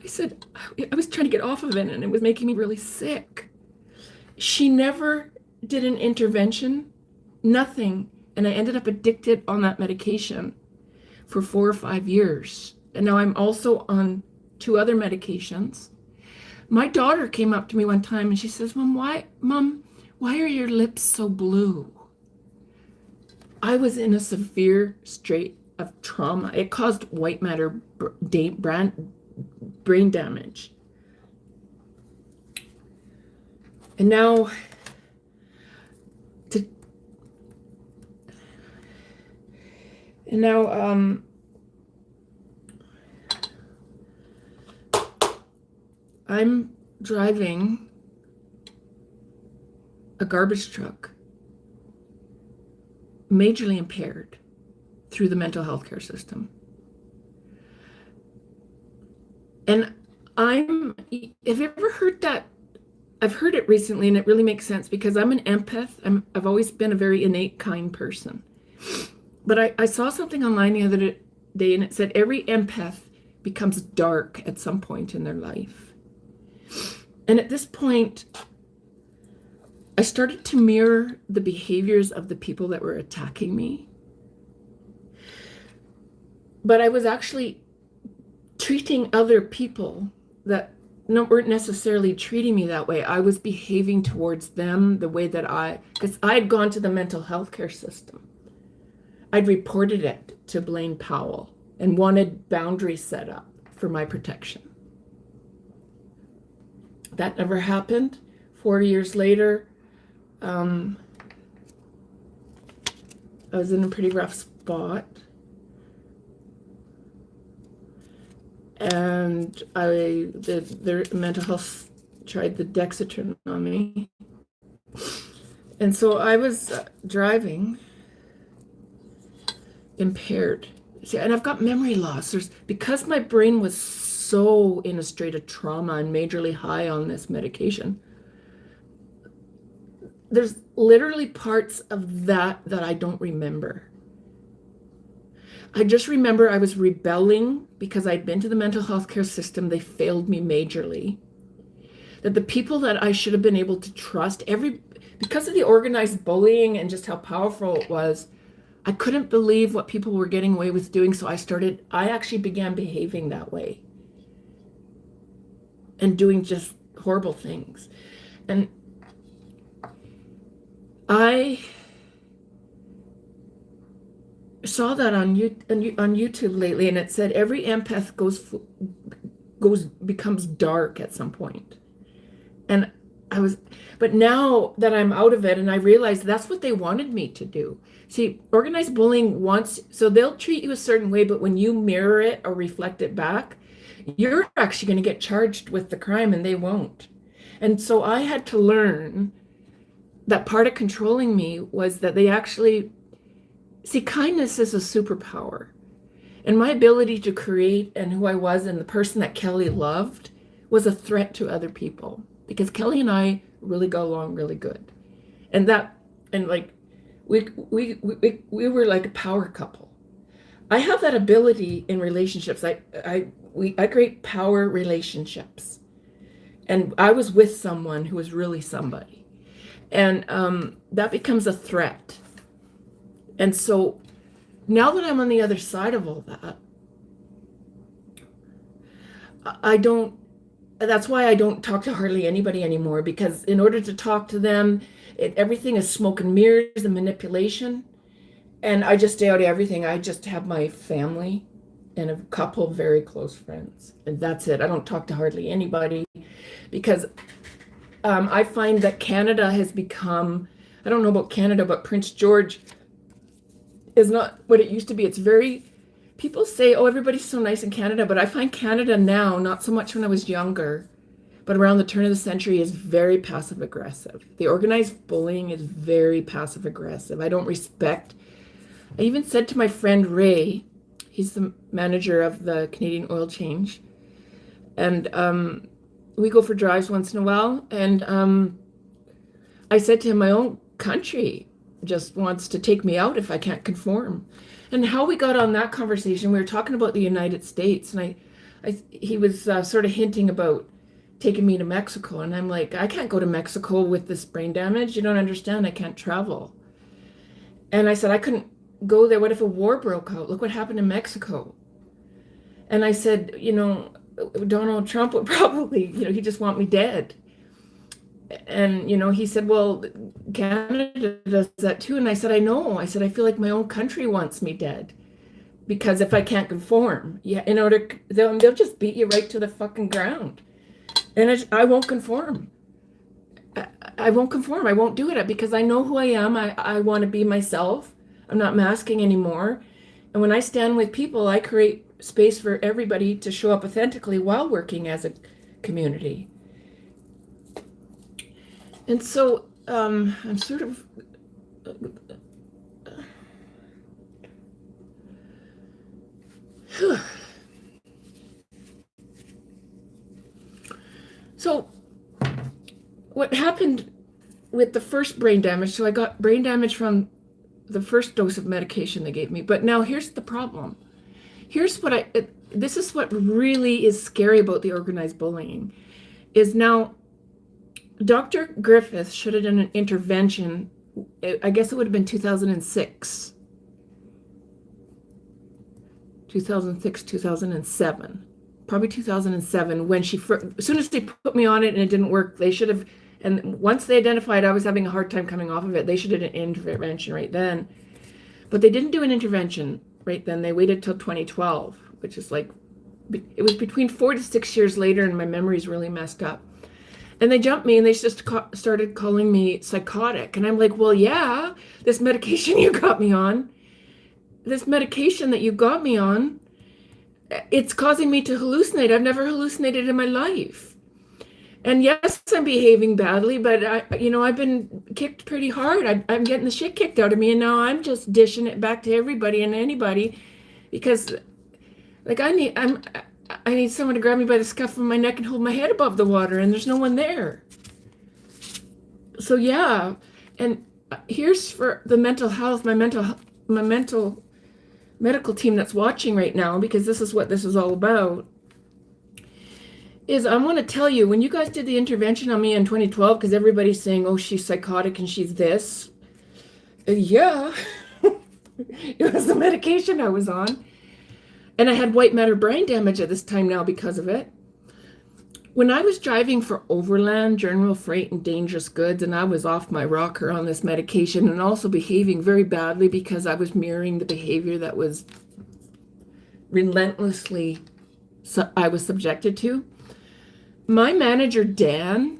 I said, I was trying to get off of it and it was making me really sick. She never did an intervention, nothing. And I ended up addicted on that medication for 4 or 5 years. And now I'm also on 2 other medications. My daughter came up to me one time and she says, Mom, why are your lips so blue? I was in a severe state of trauma. It caused white matter brain damage. And now I'm driving a garbage truck, majorly impaired through the mental health care system. And have you ever heard that I've heard it recently and it really makes sense because I'm an empath. I've always been a very innate, kind person. But I saw something online the other day and it said every empath becomes dark at some point in their life. And at this point, I started to mirror the behaviors of the people that were attacking me. But I was actually treating other people that weren't necessarily treating me that way. I was behaving towards them the way that because I had gone to the mental health care system. I'd reported it to Blaine Powell and wanted boundaries set up for my protection. That never happened. 40 years later, I was in a pretty rough spot. And the mental health tried the Dexatrin on me. And so I was driving impaired. See, and I've got memory loss. Because my brain was so in a state of trauma and majorly high on this medication, there's literally parts of that I don't remember. I just remember I was rebelling because I'd been to the mental health care system. They failed me majorly. That the people that I should have been able to trust, because of the organized bullying and just how powerful it was, I couldn't believe what people were getting away with doing. So I actually began behaving that way and doing just horrible things. And I saw that on YouTube lately, and it said every empath becomes dark at some point. And but now that I'm out of it and I realize that's what they wanted me to do. See, organized bullying so they'll treat you a certain way, but when you mirror it or reflect it back, you're actually going to get charged with the crime and they won't. And so I had to learn that part of controlling me was that they actually, see, kindness is a superpower. And my ability to create and who I was and the person that Kelly loved was a threat to other people because Kelly and I really got along really good. And like we were like a power couple. I have that ability in relationships. I create power relationships. And I was with someone who was really somebody. And that becomes a threat. And so now that I'm on the other side of all that, that's why I don't talk to hardly anybody anymore, because in order to talk to them, everything is smoke and mirrors and manipulation. And I just stay out of everything. I just have my family and a couple of very close friends. And that's it. I don't talk to hardly anybody because I find that Canada has become, I don't know about Canada, but Prince George is not what it used to be. People say, oh, everybody's so nice in Canada, but I find Canada now, not so much when I was younger, but around the turn of the century, is very passive aggressive. The organized bullying is very passive aggressive. I don't respect. I even said to my friend Ray, he's the manager of the Canadian Oil Change, and we go for drives once in a while, and I said to him, my own country just wants to take me out if I can't conform. And how we got on that conversation, we were talking about the United States, and he was sort of hinting about taking me to Mexico, and I'm like, I can't go to Mexico with this brain damage. You don't understand. I can't travel. And I said, I couldn't go there. What if a war broke out? Look what happened in Mexico. And I said, Donald Trump would probably, he'd just want me dead. And, he said, well, Canada does that too. And I said, I know. I said, I feel like my own country wants me dead because if I can't conform, they'll just beat you right to the fucking ground. And I won't conform. I won't conform. I won't do it because I know who I am. I want to be myself. I'm not masking anymore. And when I stand with people, I create space for everybody to show up authentically while working as a community. And so I'm sort of so happened with the first brain damage. So I got brain damage from the first dose of medication they gave me. But now here's the problem. Here's what this is what really is scary about the organized bullying is now Dr. Griffith should have done an intervention. I guess it would have been 2006, 2007, probably 2007 when as soon as they put me on it and it didn't work, they should have, and once they identified I was having a hard time coming off of it, they should have done an intervention right then. But they didn't do an intervention right then. They waited till 2012, which is like, it was between 4 to 6 years later, and my memory's really messed up. And they jumped me and they just started calling me psychotic. And I'm like, well, yeah, this medication you got me on, this medication that you got me on, it's causing me to hallucinate. I've never hallucinated in my life. And yes, I'm behaving badly, but I've been kicked pretty hard. I'm getting the shit kicked out of me, and now I'm just dishing it back to everybody and anybody, because like I need someone to grab me by the scruff of my neck and hold my head above the water, and there's no one there. So yeah, and here's for the mental health, my mental medical team that's watching right now, because this is what this is all about. Is I want to tell you, when you guys did the intervention on me in 2012, because everybody's saying, oh, she's psychotic and she's this. Yeah, it was the medication I was on. And I had white matter brain damage at this time now because of it. When I was driving for overland, general freight, and dangerous goods, and I was off my rocker on this medication and also behaving very badly because I was mirroring the behavior that was relentlessly I was subjected to. My manager, Dan,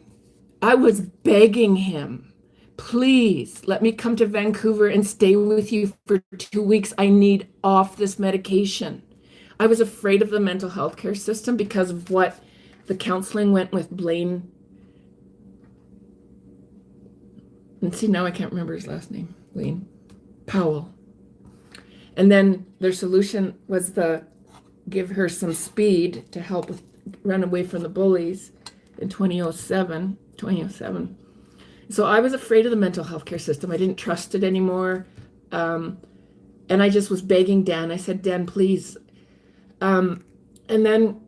I was begging him, please let me come to Vancouver and stay with you for 2 weeks. I need off this medication. I was afraid of the mental health care system because of what the counseling went with Blaine. And see, now I can't remember his last name, Blaine Powell. And then their solution was to give her some speed to help with run away from the bullies in 2007. So I was afraid of the mental health care system. I didn't trust it anymore. And I just was begging Dan. I said, Dan, please. And then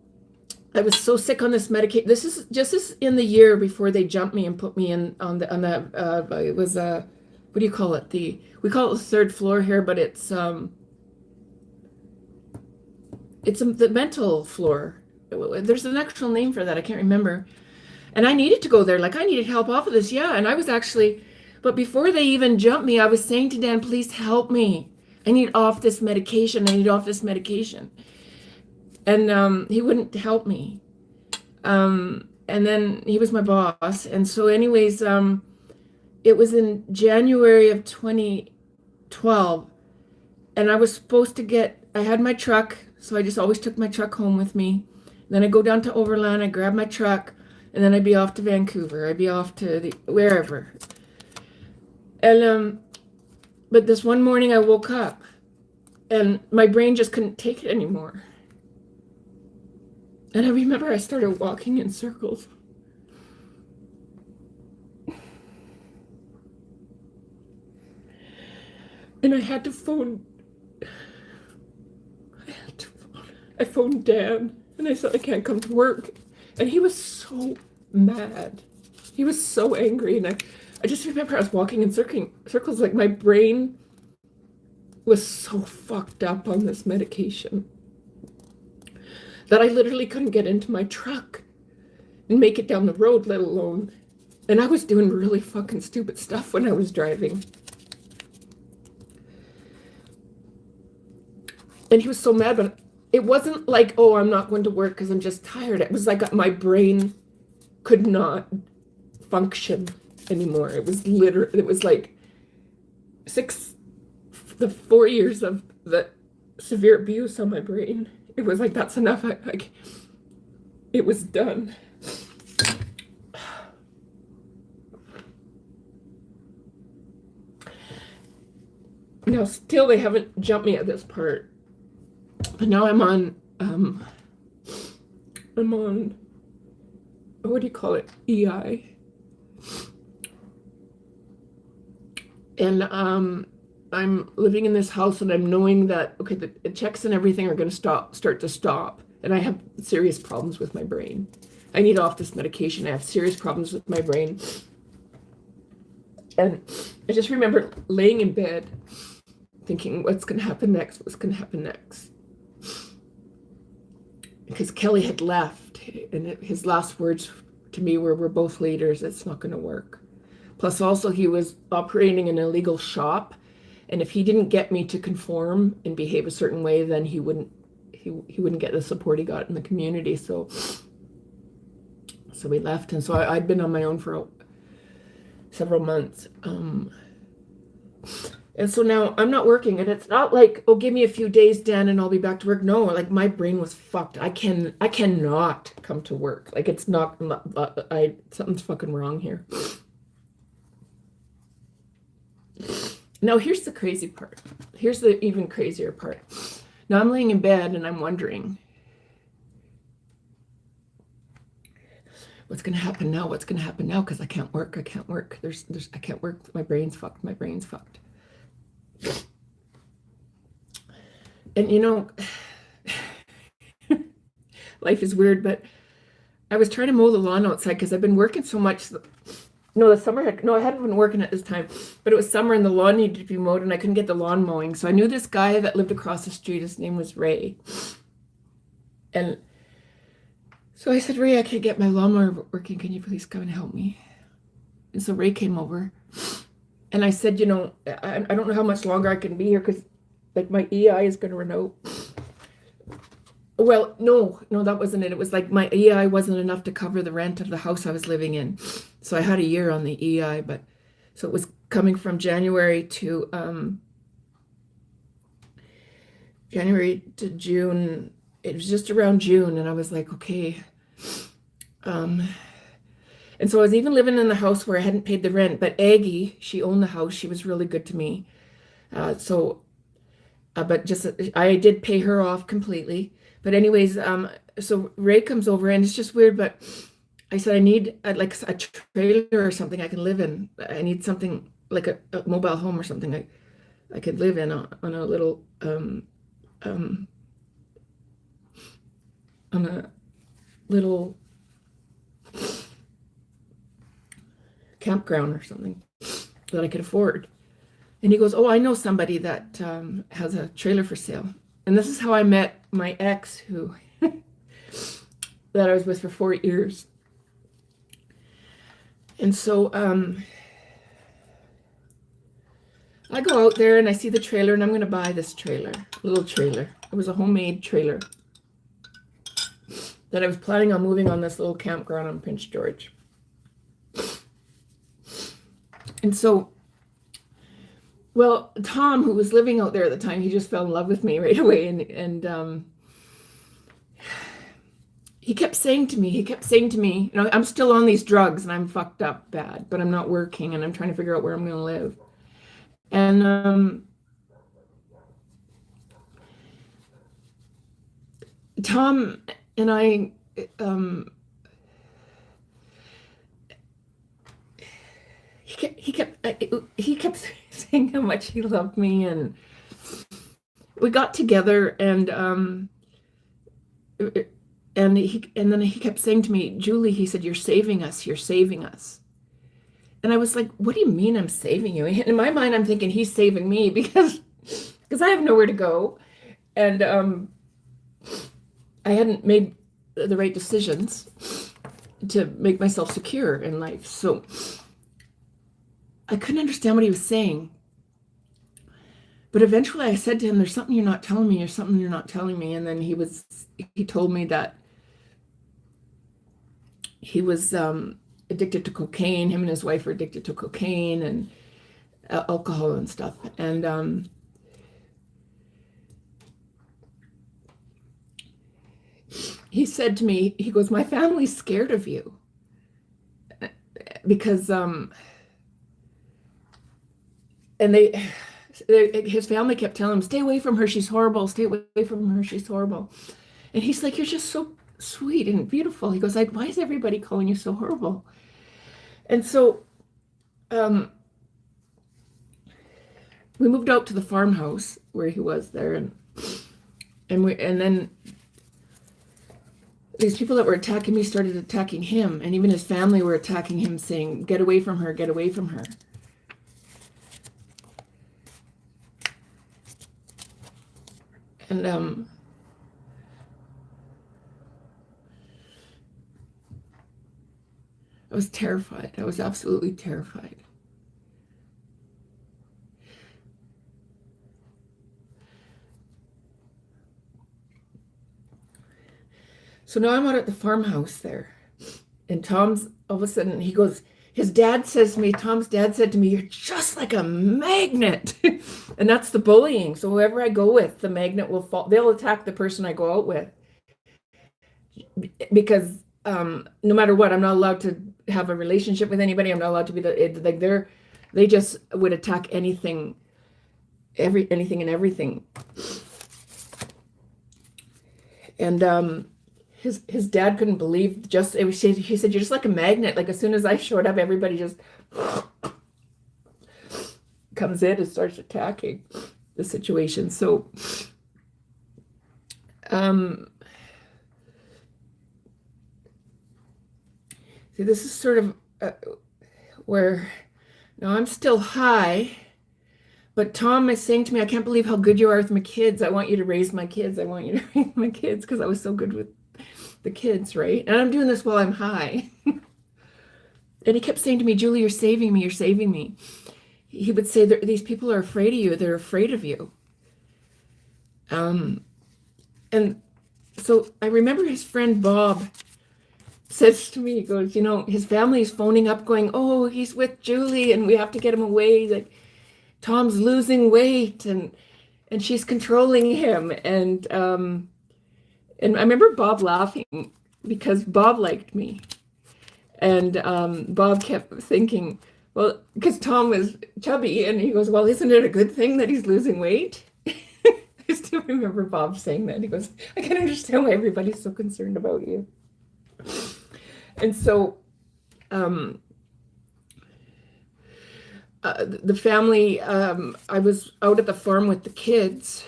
I was so sick on this medication. This is just in the year before they jumped me and put me in it was what do you call it? We call it the third floor here, but it's the mental floor. There's an actual name for that. I can't remember. And I needed to go there. Like, I needed help off of this. Yeah. And I was actually, but before they even jumped me, I was saying to Dan, please help me. I need off this medication. And he wouldn't help me. And then he was my boss. And so anyways, it was in January of 2012. And I was supposed to I had my truck. So I just always took my truck home with me. Then I go down to Overland, I grab my truck, and then I'd be off to Vancouver. I'd be off to wherever. And but this one morning I woke up and my brain just couldn't take it anymore. And I remember I started walking in circles. And I had to phone. I phoned Dan. And I said, I can't come to work. And he was so mad. He was so angry. And I just remember I was walking in circles, like my brain was so fucked up on this medication that I literally couldn't get into my truck and make it down the road, let alone. And I was doing really fucking stupid stuff when I was driving. And he was so mad, but it wasn't like, oh, I'm not going to work because I'm just tired. It was like my brain could not function anymore. It was like 4 years of the severe abuse on my brain. It was like, that's enough. It was done. Now, still, they haven't jumped me at this part. But now I'm on, what do you call it? EI. And I'm living in this house and I'm knowing that, okay, the checks and everything are going to start to stop. And I have serious problems with my brain. I need off this medication. I have serious problems with my brain. And I just remember laying in bed thinking, what's going to happen next? What's going to happen next? Because Kelly had left, and his last words to me were, we're both leaders. It's not going to work. Plus, also, he was operating an illegal shop. And if he didn't get me to conform and behave a certain way, then he wouldn't get the support he got in the community. So we left. And so I'd been on my own for several months. And so now I'm not working, and it's not like, oh, give me a few days, Dan, and I'll be back to work. No, like my brain was fucked. I cannot come to work. Like it's not, something's fucking wrong here. Now here's the crazy part. Here's the even crazier part. Now I'm laying in bed and I'm wondering, what's going to happen now? What's going to happen now? Because I can't work. I can't work. I can't work. My brain's fucked. My brain's fucked. And you know, life is weird, but I was trying to mow the lawn outside because I've been working so much. No, I hadn't been working at this time, but it was summer and the lawn needed to be mowed and I couldn't get the lawn mowing. So I knew this guy that lived across the street. His name was Ray. And so I said, Ray, I can't get my lawnmower working. Can you please come and help me? And so Ray came over and I said, you know, I don't know how much longer I can be here because like my EI is going to run out. Well, no, that wasn't it. It was like my EI wasn't enough to cover the rent of the house I was living in. So I had a year on the EI, but so it was coming from January to June. It was just around June, and I was like, okay. And so I was even living in the house where I hadn't paid the rent, but Aggie, she owned the house. She was really good to me. But just I did pay her off completely. But anyways, so Ray comes over and it's just weird, but I said, I need like a trailer or something I can live in. I need something like a mobile home or something I could live in on a little, on a little campground or something that I could afford. And he goes, oh, I know somebody that has a trailer for sale. And this is how I met my ex, who that I was with for 4 years. And so I go out there and I see the trailer and I'm going to buy this trailer, little trailer. It was a homemade trailer that I was planning on moving on this little campground on Prince George. And so, well, Tom, who was living out there at the time, he just fell in love with me right away. And he kept saying to me, you know, I'm still on these drugs and I'm fucked up bad, but I'm not working and I'm trying to figure out where I'm going to live. And Tom and I, he kept saying how much he loved me, and we got together, and then he kept saying to me, Julie, he said, you're saving us. And I was like, what do you mean I'm saving you? In my mind, I'm thinking he's saving me because I have nowhere to go. And I hadn't made the right decisions to make myself secure in life. So I couldn't understand what he was saying. But eventually I said to him, there's something you're not telling me, And then he told me that he was addicted to cocaine. Him and his wife were addicted to cocaine and alcohol and stuff. And he said to me, he goes, my family's scared of you because and his family kept telling him, stay away from her, she's horrible, and he's like, you're just so sweet and beautiful. He goes, why is everybody calling you so horrible? And so we moved out to the farmhouse where he was there, and then these people that were attacking me started attacking him, and even his family were attacking him, saying, "Get away from her, get away from her." And I was terrified. I was absolutely terrified. So now I'm out at the farmhouse there, and Tom's all of a sudden he goes, his dad says to me, Tom's dad said to me, "You're just like a magnet." And that's the bullying. So whoever I go with, the magnet will fall. They'll attack the person I go out with, because no matter what, I'm not allowed to have a relationship with anybody. I'm not allowed to be like they just would attack anything, anything and everything. And his dad couldn't believe, he said, "You're just like a magnet. Like as soon as I showed up, everybody just comes in and starts attacking the situation." So see, this is sort of where now I'm still high, but Tom is saying to me, "I can't believe how good you are with my kids. I want you to raise my kids. I want you to raise my kids," because I was so good with the kids, right? And I'm doing this while I'm high. And he kept saying to me, "Julie, you're saving me. You're saving me." He would say, "These people are afraid of you. They're afraid of you." And so I remember his friend Bob says to me, he goes, his family is phoning up going, "Oh, he's with Julie and we have to get him away. Like Tom's losing weight and she's controlling him." And I remember Bob laughing because Bob liked me. And Bob kept thinking, well, because Tom was chubby, and he goes, "Well, isn't it a good thing that he's losing weight?" I still remember Bob saying that. He goes, "I can understand why everybody's so concerned about you." And so the family, I was out at the farm with the kids,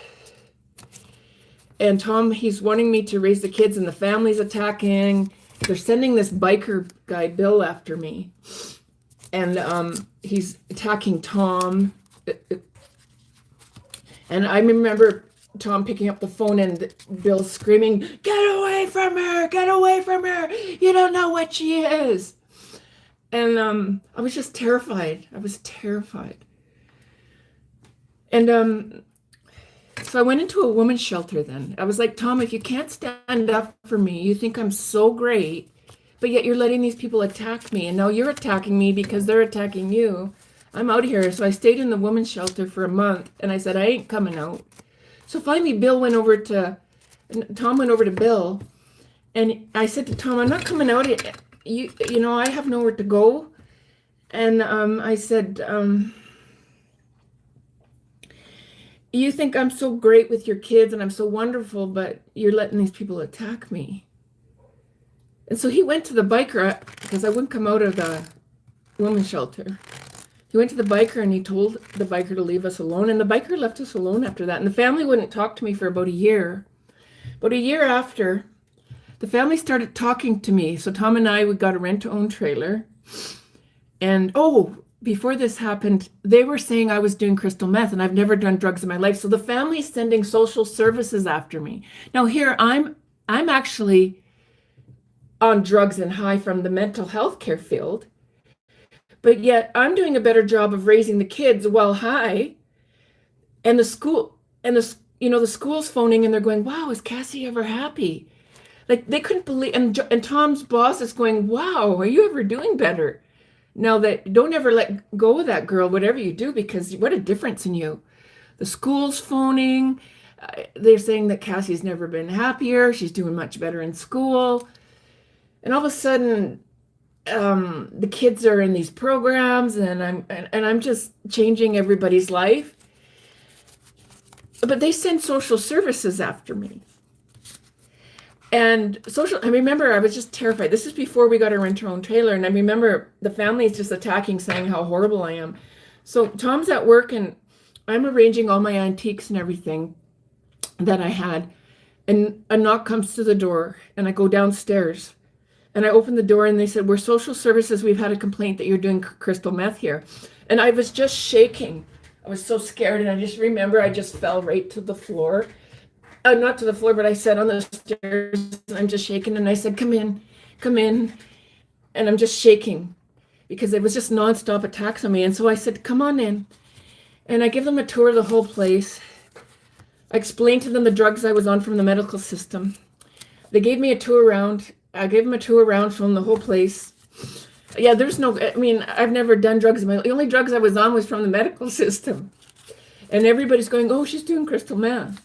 and Tom, he's wanting me to raise the kids, and the family's attacking. They're sending this biker guy, Bill, after me. And he's attacking Tom. And I remember Tom picking up the phone and Bill screaming, "Get away from her! Get away from her! You don't know what she is!" And I was just terrified. I was terrified. And so I went into a women's shelter then. I was like, "Tom, if you can't stand up for me, you think I'm so great, but yet you're letting these people attack me. And now you're attacking me because they're attacking you. I'm out of here." So I stayed in the women's shelter for a month, and I said, "I ain't coming out." So finally, Tom went over to Bill, and I said to Tom, "I'm not coming out. I have nowhere to go." And I said, "You think I'm so great with your kids and I'm so wonderful, but you're letting these people attack me." And so he went to the biker, because I wouldn't come out of the women's shelter. He went to the biker and he told the biker to leave us alone. And the biker left us alone after that. And the family wouldn't talk to me for about a year. About a year after, the family started talking to me. So Tom and I, we got a rent-to-own trailer. And before this happened, they were saying I was doing crystal meth, and I've never done drugs in my life. So the family's sending social services after me. Now here I'm actually on drugs and high from the mental health care field, but yet I'm doing a better job of raising the kids while high. And the school's phoning and they're going, "Wow, is Cassie ever happy?" Like they couldn't believe. And Tom's boss is going, "Wow, are you ever doing better? Now that don't ever let go of that girl, whatever you do, because what a difference in you." The school's phoning. They're saying that Cassie's never been happier. She's doing much better in school. And all of a sudden, the kids are in these programs, and I'm just changing everybody's life. But they send social services after me. And I remember I was just terrified. This is before we got a rent-our-own trailer, and I remember the family is just attacking, saying how horrible I am. So Tom's at work, and I'm arranging all my antiques and everything that I had, and a knock comes to the door, and I go downstairs, and I open the door, and they said, "We're social services. We've had a complaint that you're doing crystal meth here." And I was just shaking. I was so scared, and I just remember I just fell right to the floor. Not to the floor, but I sat on the stairs, and I'm just shaking, and I said, "Come in, come in." And I'm just shaking because it was just nonstop attacks on me. And so I said, "Come on in." And I give them a tour of the whole place. I explained to them the drugs I was on from the medical system. They gave me a tour around. I gave them a tour around from the whole place. Yeah, I've never done drugs. The only drugs I was on was from the medical system. And everybody's going, "Oh, she's doing crystal meth."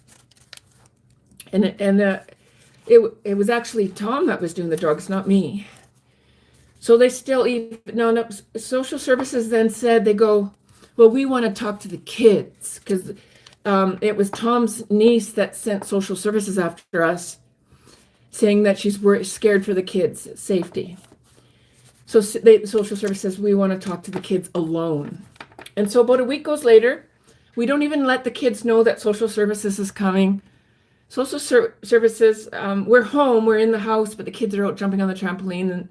And it was actually Tom that was doing the drugs, not me. So they still no, social services then said, they go, "Well, we want to talk to the kids," because it was Tom's niece that sent social services after us, saying that she's scared for the kids' safety. So social service says, "We want to talk to the kids alone." And so about a week goes later, we don't even let the kids know that social services is coming. Social services, we're home, we're in the house, but the kids are out jumping on the trampoline,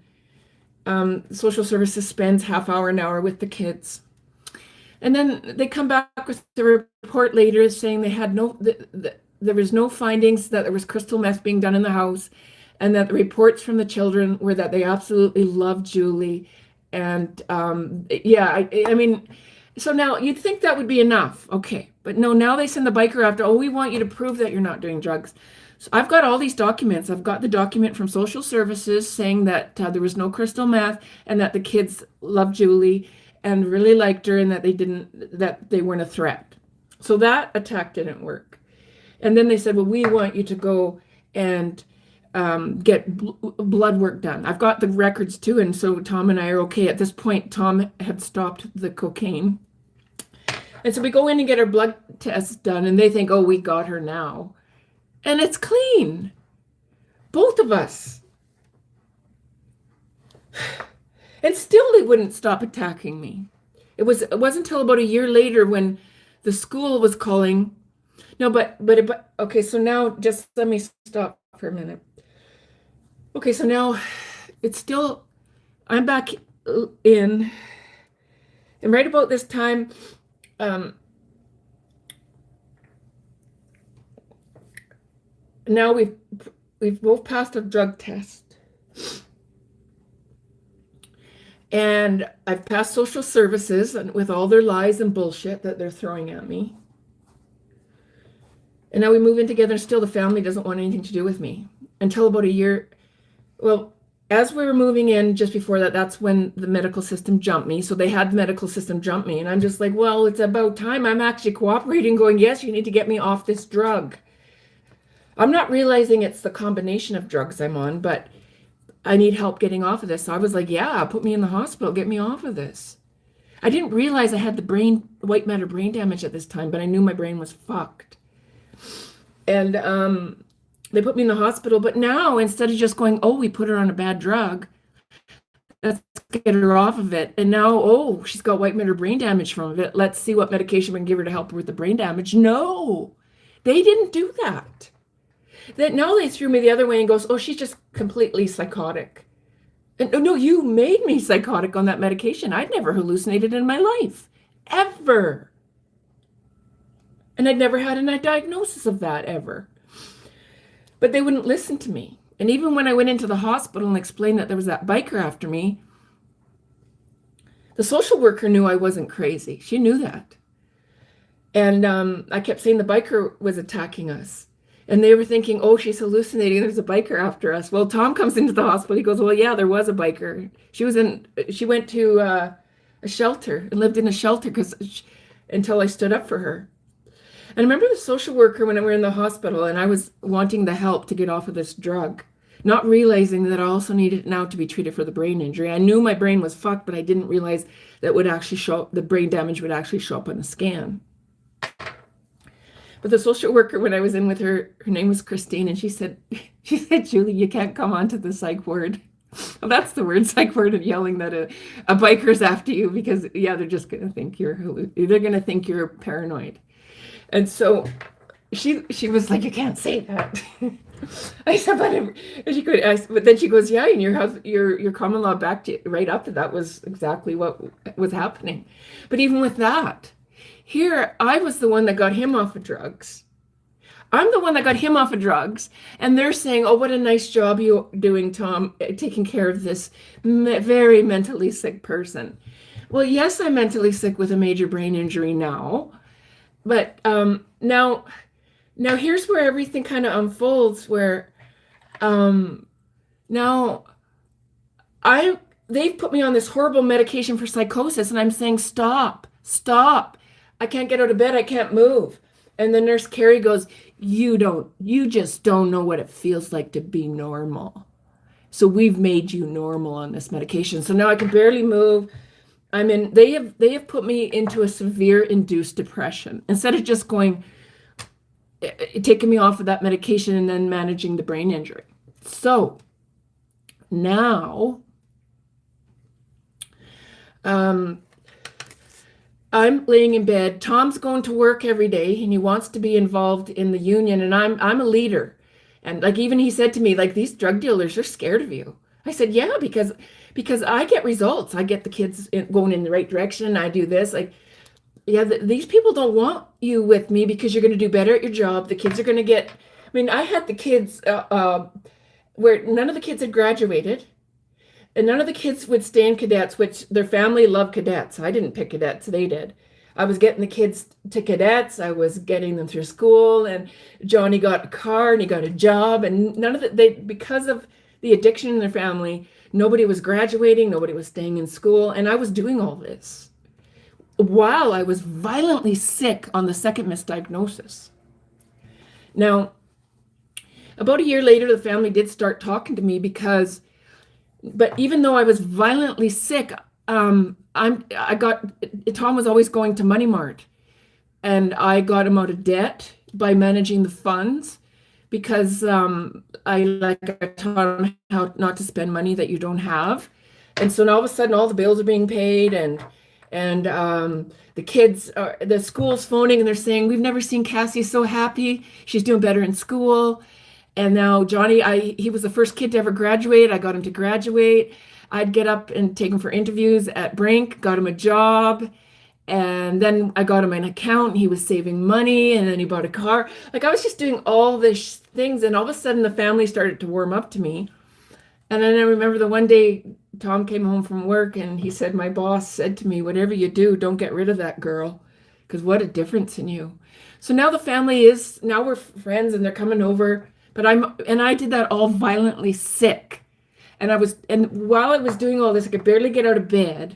and social services spends half hour, an hour with the kids. And then they come back with the report later saying they had there was no findings that there was crystal meth being done in the house, and that the reports from the children were that they absolutely loved Julie. And so now you'd think that would be enough. Okay. But no, now they send the biker after, "Oh, we want you to prove that you're not doing drugs." So I've got all these documents. I've got the document from social services saying that there was no crystal meth, and that the kids loved Julie and really liked her, and that they weren't a threat. So that attack didn't work. And then they said, "Well, we want you to go and get blood work done." I've got the records too. And so Tom and I are okay. At this point, Tom had stopped the cocaine. And so we go in and get our blood tests done, and they think, "Oh, we got her now." And it's clean. Both of us. And still they wouldn't stop attacking me. It wasn't until about a year later when the school was calling. No, but okay, so now just let me stop for a minute. Okay, so now it's still, I'm back in, and right about this time, now we've both passed a drug test, and I've passed social services, and with all their lies and bullshit that they're throwing at me. And now we move in together, and still the family doesn't want anything to do with me until about a year. Well, as we were moving in just before that, that's when the medical system jumped me. So they had the medical system jump me, and I'm just like, well, it's about time. I'm actually cooperating, going, "Yes, you need to get me off this drug." I'm not realizing it's the combination of drugs I'm on, but I need help getting off of this. So I was like, "Yeah, put me in the hospital, get me off of this." I didn't realize I had the white matter brain damage at this time, but I knew my brain was fucked. And they put me in the hospital. But now, instead of just going, "Oh, we put her on a bad drug, let's get her off of it," and now, "Oh, she's got white matter brain damage from it, let's see what medication we can give her to help her with the brain damage." No, they didn't do that. That now they threw me the other way and goes, "Oh, she's just completely psychotic." And no, you made me psychotic on that medication. I'd never hallucinated in my life, ever. And I'd never had a diagnosis of that ever. But they wouldn't listen to me. And even when I went into the hospital and explained that there was that biker after me, the social worker knew I wasn't crazy. She knew that. And I kept saying the biker was attacking us. And they were thinking, "Oh, she's hallucinating. There's a biker after us." Well, Tom comes into the hospital. He goes, "Well, yeah, there was a biker. She went to a shelter and lived in a shelter until I stood up for her." And I remember the social worker when we were in the hospital, and I was wanting the help to get off of this drug, not realizing that I also needed now to be treated for the brain injury. I knew my brain was fucked, but I didn't realize that would actually show up, the brain damage would actually show up on the scan. But the social worker, when I was in with her, her name was Christine, and she said, "Julie, you can't come onto the psych ward." Well, that's the word, psych ward, and yelling that a biker's after you, because they're just going to think you're paranoid. And so she was like, you can't say that. I said, but then she goes, yeah, and your common law backed you right up. That was exactly what was happening. But even with that, here I was the one that got him off of drugs. I'm the one that got him off of drugs, and they're saying, "Oh, what a nice job you're doing, Tom, taking care of this very mentally sick person." Well, yes, I'm mentally sick with a major brain injury now, but now here's where everything kind of unfolds. Where um, now I they've put me on this horrible medication for psychosis, and I'm saying, "Stop, stop! I can't get out of bed. I can't move." And the nurse Carrie goes, you just don't know what it feels like to be normal. So we've made you normal on this medication. So now I can barely move. They have put me into a severe induced depression instead of just taking me off of that medication and then managing the brain injury. So now I'm laying in bed. Tom's going to work every day and he wants to be involved in the union, and I'm a leader. And like even he said to me, like, these drug dealers are scared of you. I said, yeah, because I get results. I get the kids going in the right direction. I do this. Like, yeah, these people don't want you with me because you're going to do better at your job. The kids are going to get, I mean, I had the kids where none of the kids had graduated. And none of the kids would stay in cadets, which their family loved cadets. I didn't pick cadets, they did. I was getting the kids to cadets. I was getting them through school, and Johnny got a car and he got a job, and none of because of the addiction in their family, nobody was graduating, nobody was staying in school, and I was doing all this while I was violently sick on the second misdiagnosis. Now, about a year later, the family did start talking to me but even though I was violently sick, Tom was always going to Money Mart, and I got him out of debt by managing the funds because I taught him how not to spend money that you don't have. And so now all of a sudden all the bills are being paid, and the school's phoning and they're saying, we've never seen Cassie so happy. She's doing better in school. And now Johnny, he was the first kid to ever graduate. I got him to graduate. I'd get up and take him for interviews at Brink, got him a job. And then I got him an account. He was saving money, and then he bought a car. Like, I was just doing all these things. And all of a sudden the family started to warm up to me. And then I remember the one day Tom came home from work and he said, my boss said to me, whatever you do, don't get rid of that girl, because what a difference in you. So now now we're friends and they're coming over. But I did that all violently sick. And while I was doing all this, I could barely get out of bed.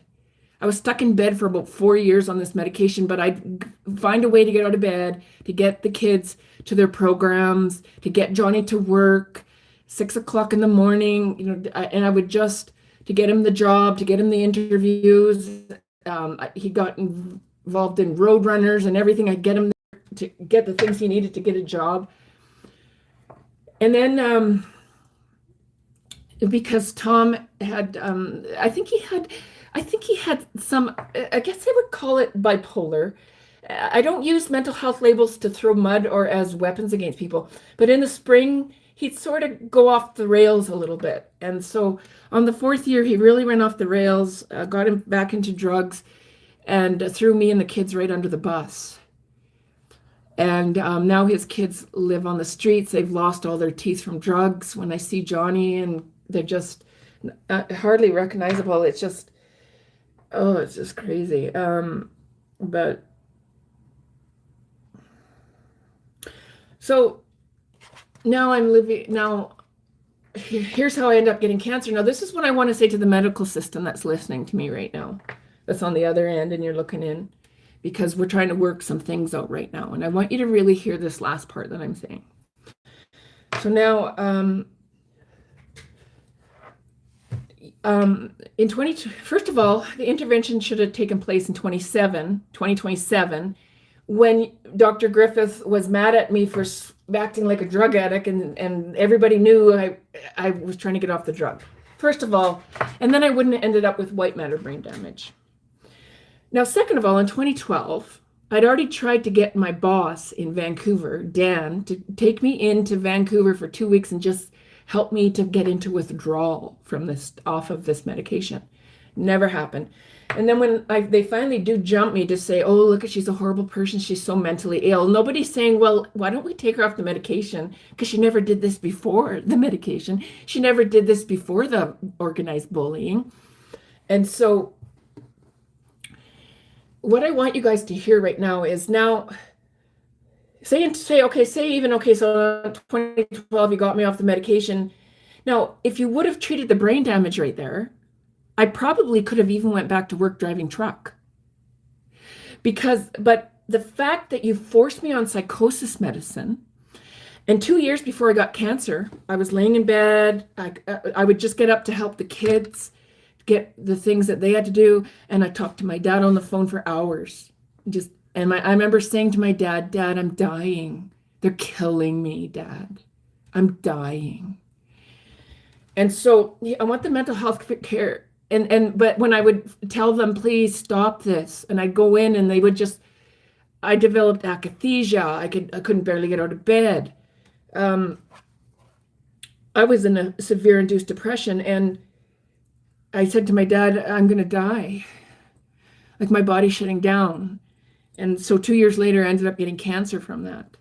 I was stuck in bed for about 4 years on this medication, but I'd find a way to get out of bed, to get the kids to their programs, to get Johnny to work, 6 o'clock in the morning, and I would just, to get him the job, to get him the interviews. He got involved in road runners and everything. I'd get him to get the things he needed to get a job. And then because Tom had, I think he had some, I guess I would call it bipolar. I don't use mental health labels to throw mud or as weapons against people, but in the spring, he'd sort of go off the rails a little bit. And so on the 4th year, he really went off the rails, got him back into drugs, and threw me and the kids right under the bus. And now his kids live on the streets. They've lost all their teeth from drugs. When I see Johnny, and they're just hardly recognizable. It's just crazy. But so now here's how I end up getting cancer. Now, this is what I want to say to the medical system that's listening to me right now, that's on the other end and you're looking in. Because we're trying to work some things out right now. And I want you to really hear this last part that I'm saying. So now, first of all, the intervention should have taken place in 2027, when Dr. Griffith was mad at me for acting like a drug addict, and everybody knew I was trying to get off the drug. First of all, and then I wouldn't have ended up with white matter brain damage. Now, second of all, in 2012, I'd already tried to get my boss in Vancouver, Dan, to take me into Vancouver for 2 weeks and just help me to get into withdrawal from this, off of this medication. Never happened. And then when they finally do jump me to say, oh, look, she's a horrible person. She's so mentally ill. Nobody's saying, well, why don't we take her off the medication? Because she never did this before the medication. She never did this before the organized bullying. And so what I want you guys to hear right now is now, say, so in 2012, you got me off the medication. Now, if you would have treated the brain damage right there, I probably could have even went back to work driving truck. But the fact that you forced me on psychosis medicine, and 2 years before I got cancer, I was laying in bed. I would just get up to help the kids get the things that they had to do. And I talked to my dad on the phone for hours. I remember saying to my dad, Dad, I'm dying. They're killing me, Dad. I'm dying. And so I want the mental health care. But when I would tell them, please stop this, and I'd go in and they would I developed akathisia. I couldn't barely get out of bed. I was in a severe induced depression, and I said to my dad, I'm going to die. Like, my body's shutting down. And so 2 years later, I ended up getting cancer from that.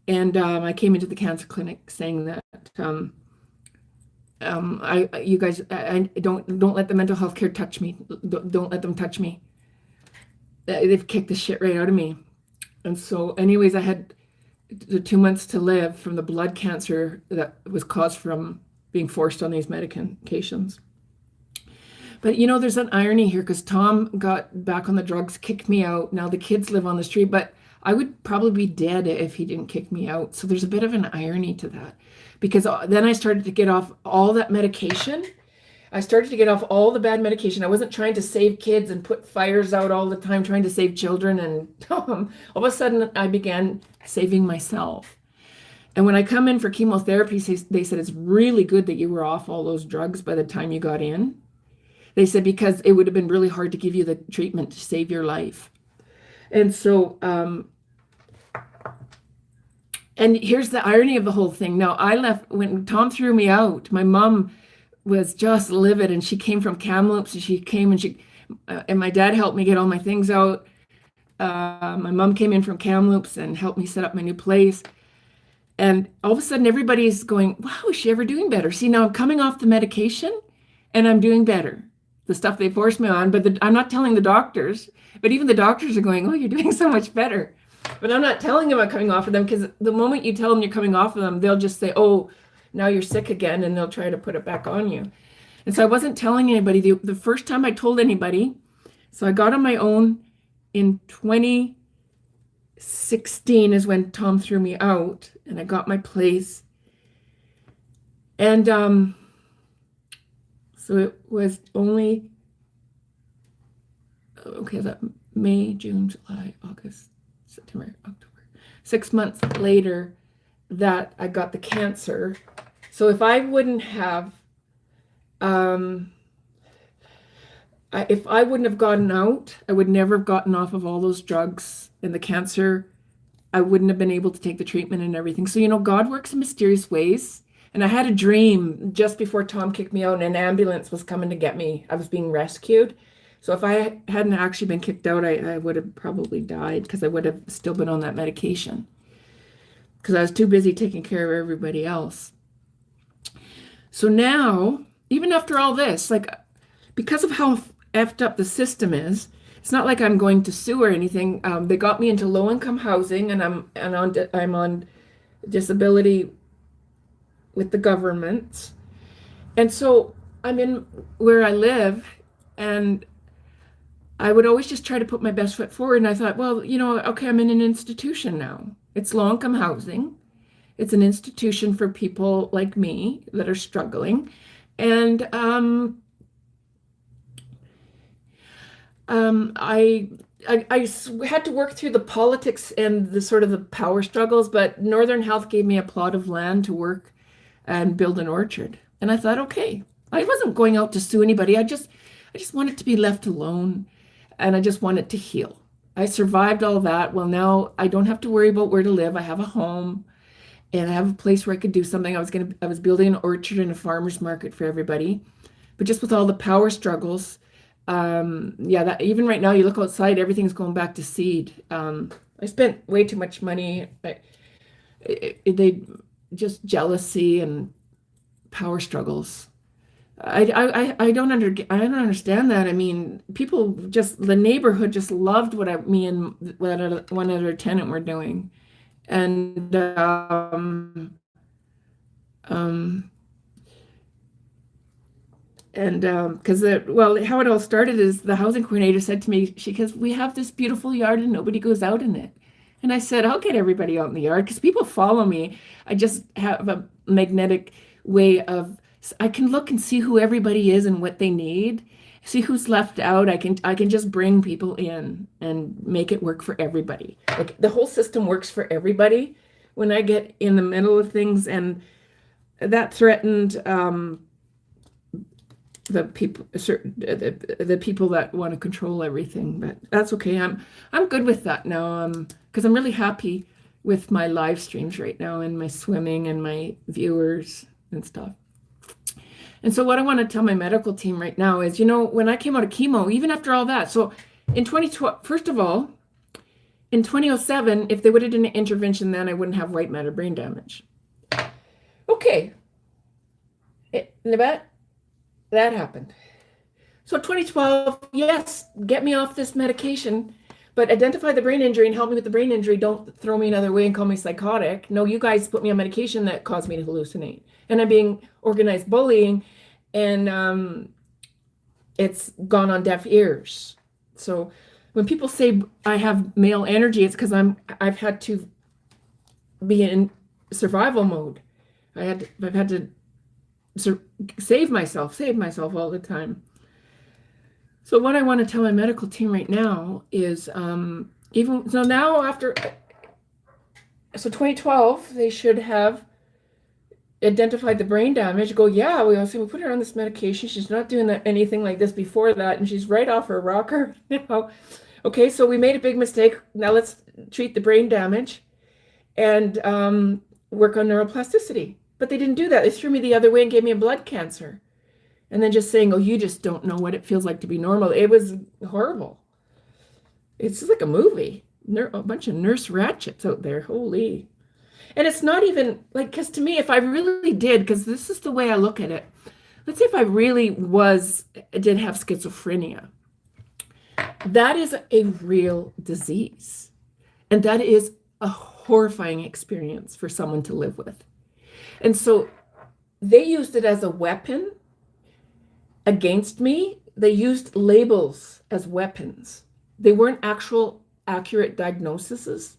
And I came into the cancer clinic saying that, you guys, I don't let the mental health care touch me. Don't let them touch me. They've kicked the shit right out of me. And so anyways, I had the 2 months to live from the blood cancer that was caused from being forced on these medications. But there's an irony here, because Tom got back on the drugs, kicked me out. Now the kids live on the street, but I would probably be dead if he didn't kick me out. So there's a bit of an irony to that, because then I started to get off all that medication. I started to get off all the bad medication. I wasn't trying to save kids and put fires out all the time, trying to save children. And all of a sudden I began saving myself. And when I come in for chemotherapy, they said, it's really good that you were off all those drugs by the time you got in. They said, because it would have been really hard to give you the treatment to save your life. And so, and here's the irony of the whole thing. Now, I left when Tom threw me out. My mom was just livid, and she came from Kamloops, and she came and my dad helped me get all my things out. My mom came in from Kamloops and helped me set up my new place. And all of a sudden, everybody's going, wow, is she ever doing better? See, now I'm coming off the medication and I'm doing better. The stuff they forced me on, but I'm not telling the doctors, but even the doctors are going, oh, you're doing so much better. But I'm not telling them I'm coming off of them, because the moment you tell them you're coming off of them, they'll just say, oh, now you're sick again, and they'll try to put it back on you. And so I wasn't telling anybody. The first time I told anybody, so I got on my own in 2016 is when Tom threw me out, and I got my place. And so it was only, that May, June, July, August, September, October, 6 months later that I got the cancer. So if I wouldn't have, if I wouldn't have gotten out, I would never have gotten off of all those drugs and the cancer. I wouldn't have been able to take the treatment and everything. So, God works in mysterious ways. And I had a dream just before Tom kicked me out, and an ambulance was coming to get me. I was being rescued. So if I hadn't actually been kicked out, I would have probably died, because I would have still been on that medication, because I was too busy taking care of everybody else. So now, even after all this, because of how effed up the system is, it's not like I'm going to sue or anything. They got me into low-income housing, and I'm on disability with the government. And so I'm in where I live, and I would always just try to put my best foot forward. And I thought, well, okay, I'm in an institution now. It's low-income housing. It's an institution for people like me that are struggling. And I had to work through the politics and the sort of the power struggles, but Northern Health gave me a plot of land to work and build an orchard. And I thought, okay, I wasn't going out to sue anybody. I just wanted to be left alone, and I just wanted to heal. I survived all that. Well, now I don't have to worry about where to live. I have a home and I have a place where I could do something. I was building an orchard and a farmer's market for everybody. But just with all the power struggles, yeah, that even right now, you look outside, everything's going back to seed. I spent way too much money. They just jealousy and power struggles. I don't understand that. I mean, people just the neighborhood just loved me and one other tenant were doing, and um, and because well, how it all started is the housing coordinator said to me, she goes, "We have this beautiful yard and nobody goes out in it." And I said, "I'll get everybody out in the yard because people follow me. I just have a magnetic way of I can look and see who everybody is and what they need, see who's left out. I can just bring people in and make it work for everybody. Like the whole system works for everybody. When I get in the middle of things, and that threatened the people, the people that want to control everything. But that's okay. I'm good with that now. Because I'm really happy with my live streams right now and my swimming and my viewers and stuff. And so what I want to tell my medical team right now is, when I came out of chemo, even after all that, so in 2012, first of all, in 2007, if they would have done an intervention then, I wouldn't have white matter brain damage. Okay. That happened. So 2012, yes, get me off this medication, but identify the brain injury and help me with the brain injury. Don't throw me another way and call me psychotic. No, you guys put me on medication that caused me to hallucinate. And I'm being organized bullying, and it's gone on deaf ears. So when people say I have male energy, it's because I've had to be in survival mode. I've had to save myself all the time. So what I want to tell my medical team right now is, even so now so 2012, they should have identified the brain damage, go, yeah, we put her on this medication. She's not doing anything like this before that, and she's right off her rocker now. Okay, so we made a big mistake. Now let's treat the brain damage and work on neuroplasticity. But they didn't do that. They threw me the other way and gave me a blood cancer. And then just saying, oh, you just don't know what it feels like to be normal. It was horrible. It's just like a movie. A bunch of nurse ratchets out there. Holy. And it's not even like, because to me, if I really did, because this is the way I look at it, let's say if I really did have schizophrenia, that is a real disease. And that is a horrifying experience for someone to live with. And so they used it as a weapon against me. They used labels as weapons. They weren't actual accurate diagnoses.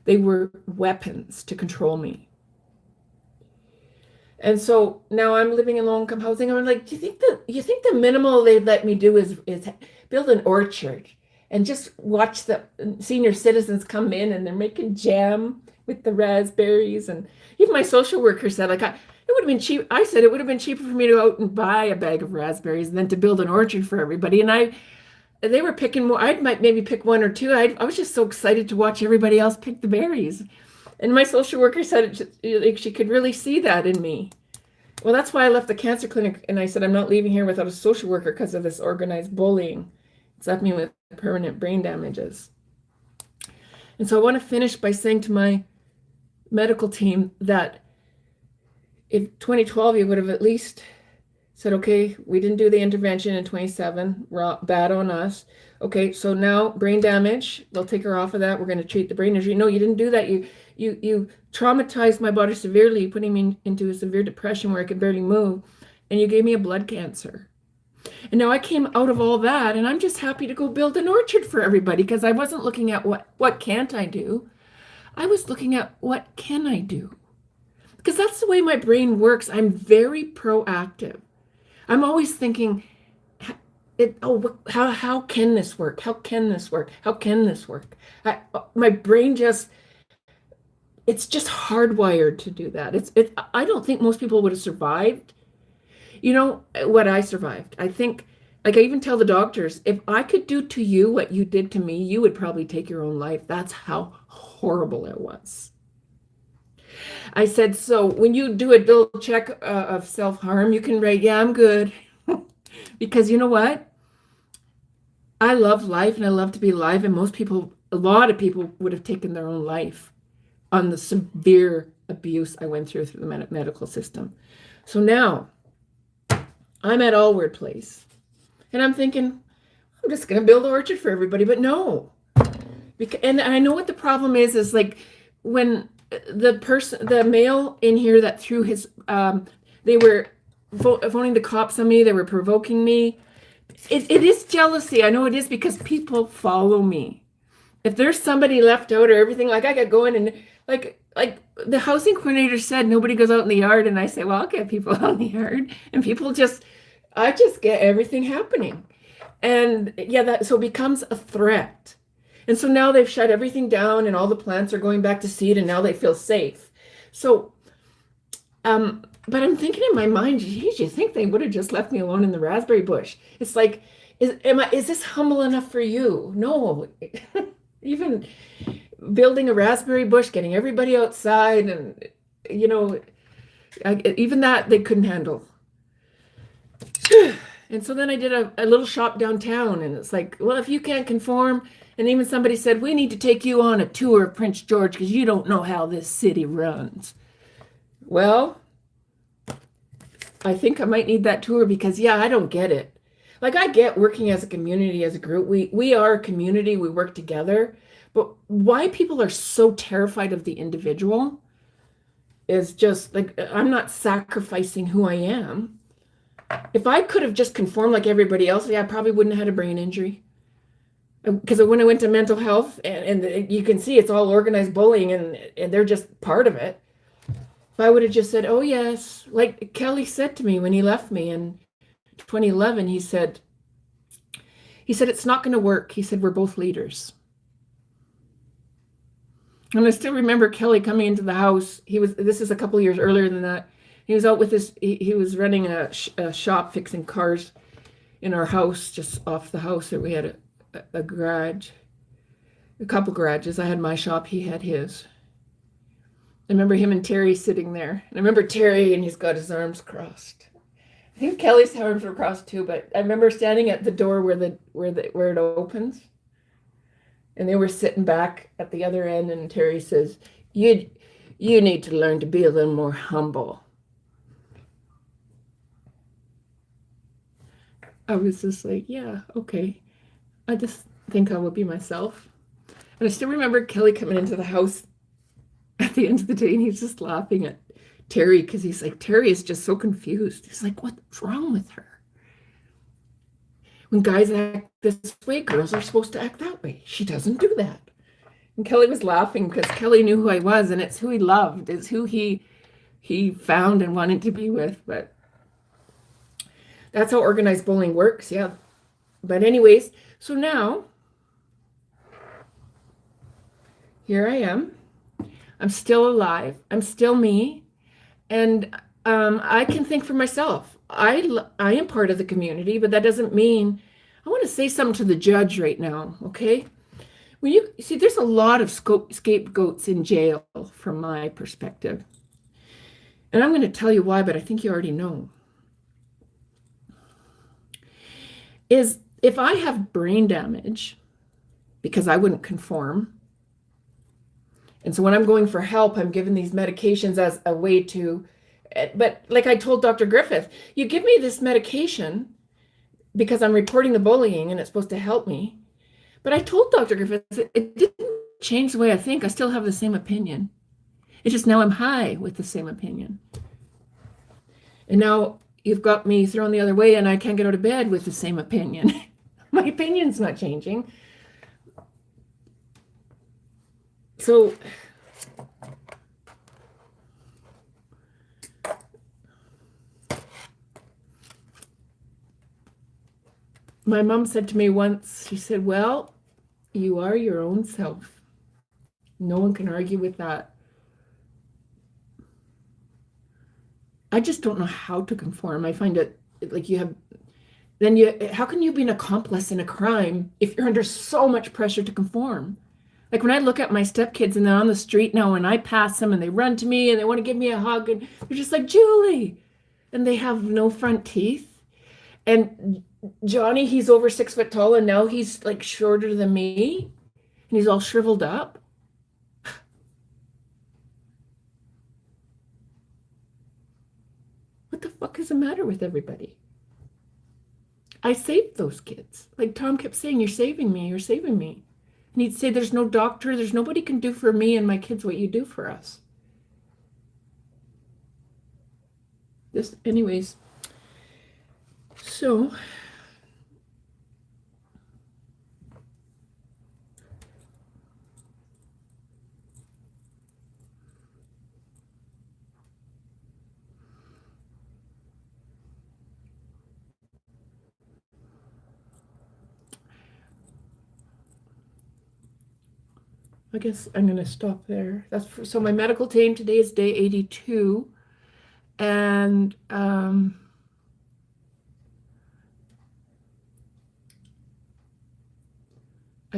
They were weapons to control me. And so now I'm living in low-income housing. I'm like, do you think the minimal they'd let me do is build an orchard and just watch the senior citizens come in and they're making jam with the raspberries? And even my social worker said, like, it would have been cheap. I said it would have been cheaper for me to go out and buy a bag of raspberries than to build an orchard for everybody. And they were picking more. I might maybe pick one or two. I was just so excited to watch everybody else pick the berries. And my social worker said she could really see that in me. Well, that's why I left the cancer clinic. And I said, I'm not leaving here without a social worker because of this organized bullying. It's left me with permanent brain damages. And so I want to finish by saying to my medical team that if 2012, you would have at least said, okay, we didn't do the intervention in 27, bad on us. Okay, so now brain damage, they'll take her off of that. We're going to treat the brain injury. No, you didn't do that. You traumatized my body severely, putting me into a severe depression where I could barely move, and you gave me a blood cancer. And now I came out of all that, and I'm just happy to go build an orchard for everybody, because I wasn't looking at what can't I do. I was looking at what can I do, because that's the way my brain works. I'm very proactive. I'm always thinking, how can this work? How can this work? How can this work? My brain it's just hardwired to do that. I don't think most people would have survived, what I survived. I think Like I even tell the doctors, if I could do to you what you did to me, you would probably take your own life. That's how horrible it was. I said, so when you do a little check of self-harm, you can write, yeah, I'm good. Because you know what? I love life and I love to be alive. And most people, a lot of people would have taken their own life on the severe abuse I went through the medical system. So now I'm at Allward Place and I'm thinking, I'm just going to build an orchard for everybody. But no, and I know what the problem is like when the male in here that threw his, they were phoning the cops on me. They were provoking me. It is jealousy. I know it is because people follow me. If there's somebody left out or everything, like I get going and like the housing coordinator said, nobody goes out in the yard. And I say, well, I'll get people out in the yard. And people I just get everything happening. And yeah, so it becomes a threat. And so now they've shut everything down and all the plants are going back to seed and now they feel safe. So, but I'm thinking in my mind, geez, you think they would have just left me alone in the raspberry bush? It's like, is this humble enough for you? No. Even building a raspberry bush, getting everybody outside and, even that they couldn't handle. And so then I did a little shop downtown and it's like, well, if you can't conform, and even somebody said, we need to take you on a tour of Prince George because you don't know how this city runs. Well, I think I might need that tour because, yeah, I don't get it. Like I get working as a community, as a group. We are a community. We work together. But why people are so terrified of the individual is just like, I'm not sacrificing who I am. If I could have just conformed like everybody else, yeah, I probably wouldn't have had a brain injury. Because when I went to mental health, and you can see it's all organized bullying, and they're just part of it. If I would have just said, oh, yes, like Kelly said to me when he left me in 2011, he said, it's not going to work. He said, we're both leaders. And I still remember Kelly coming into the house. This is a couple of years earlier than that. He was out with he was running a shop fixing cars in our house, just off the house. That we had a garage, a couple garages. I had my shop, he had his. I remember him and Terry sitting there. And I remember Terry, and he's got his arms crossed. I think Kelly's arms were crossed too, but I remember standing at the door where it opens. And they were sitting back at the other end, and Terry says, you need to learn to be a little more humble. I was just like, yeah, okay. I just think I will be myself. And I still remember Kelly coming into the house at the end of the day, and he's just laughing at Terry because he's like, Terry is just so confused. He's like, what's wrong with her? When guys act this way, girls are supposed to act that way. She doesn't do that. And Kelly was laughing because Kelly knew who I was, and it's who he loved. It's who he found and wanted to be with. But that's how organized bullying works, yeah. But anyways, so now, here I am. I'm still alive. I'm still me. And I can think for myself. I am part of the community, but that doesn't mean, I want to say something to the judge right now, okay? When you see, there's a lot of scapegoats in jail from my perspective. And I'm going to tell you why, but I think you already know. Is if I have brain damage because I wouldn't conform, and so when I'm going for help, I'm given these medications as a way to, but like I told Dr. Griffith, you give me this medication because I'm reporting the bullying and it's supposed to help me. But I told Dr. Griffith, it didn't change the way I think. I still have the same opinion. It's just now I'm high with the same opinion. And now you've got me thrown the other way and I can't get out of bed with the same opinion. My opinion's not changing. So my mom said to me once, she said, well, you are your own self. No one can argue with that. I just don't know how to conform. I find it like you have, then how can you be an accomplice in a crime if you're under so much pressure to conform? Like when I look at my stepkids and they're on the street now and I pass them and they run to me and they want to give me a hug and they're just like, Julie, and they have no front teeth. And Johnny, he's over 6 foot tall and now he's like shorter than me and he's all shriveled up. What the fuck is the matter with everybody? I saved those kids. Like Tom kept saying, you're saving me, you're saving me. And he'd say, there's no doctor, there's nobody can do for me and my kids what you do for us. Just, anyways. So, I guess I'm going to stop there. So my medical team today is day 82. And I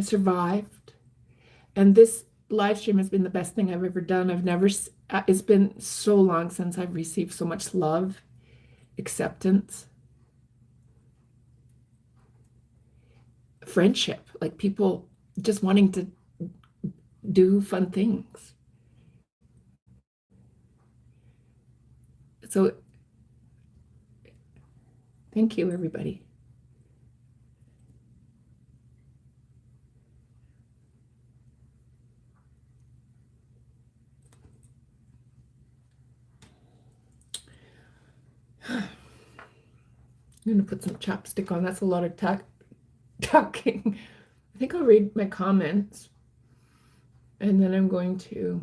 survived. And this live stream has been the best thing I've ever done. It's been so long since I've received so much love, acceptance, friendship, like people just wanting to do fun things. So thank you, everybody. I'm going to put some chapstick on. That's a lot of talking. I think I'll read my comments. And then I'm going to,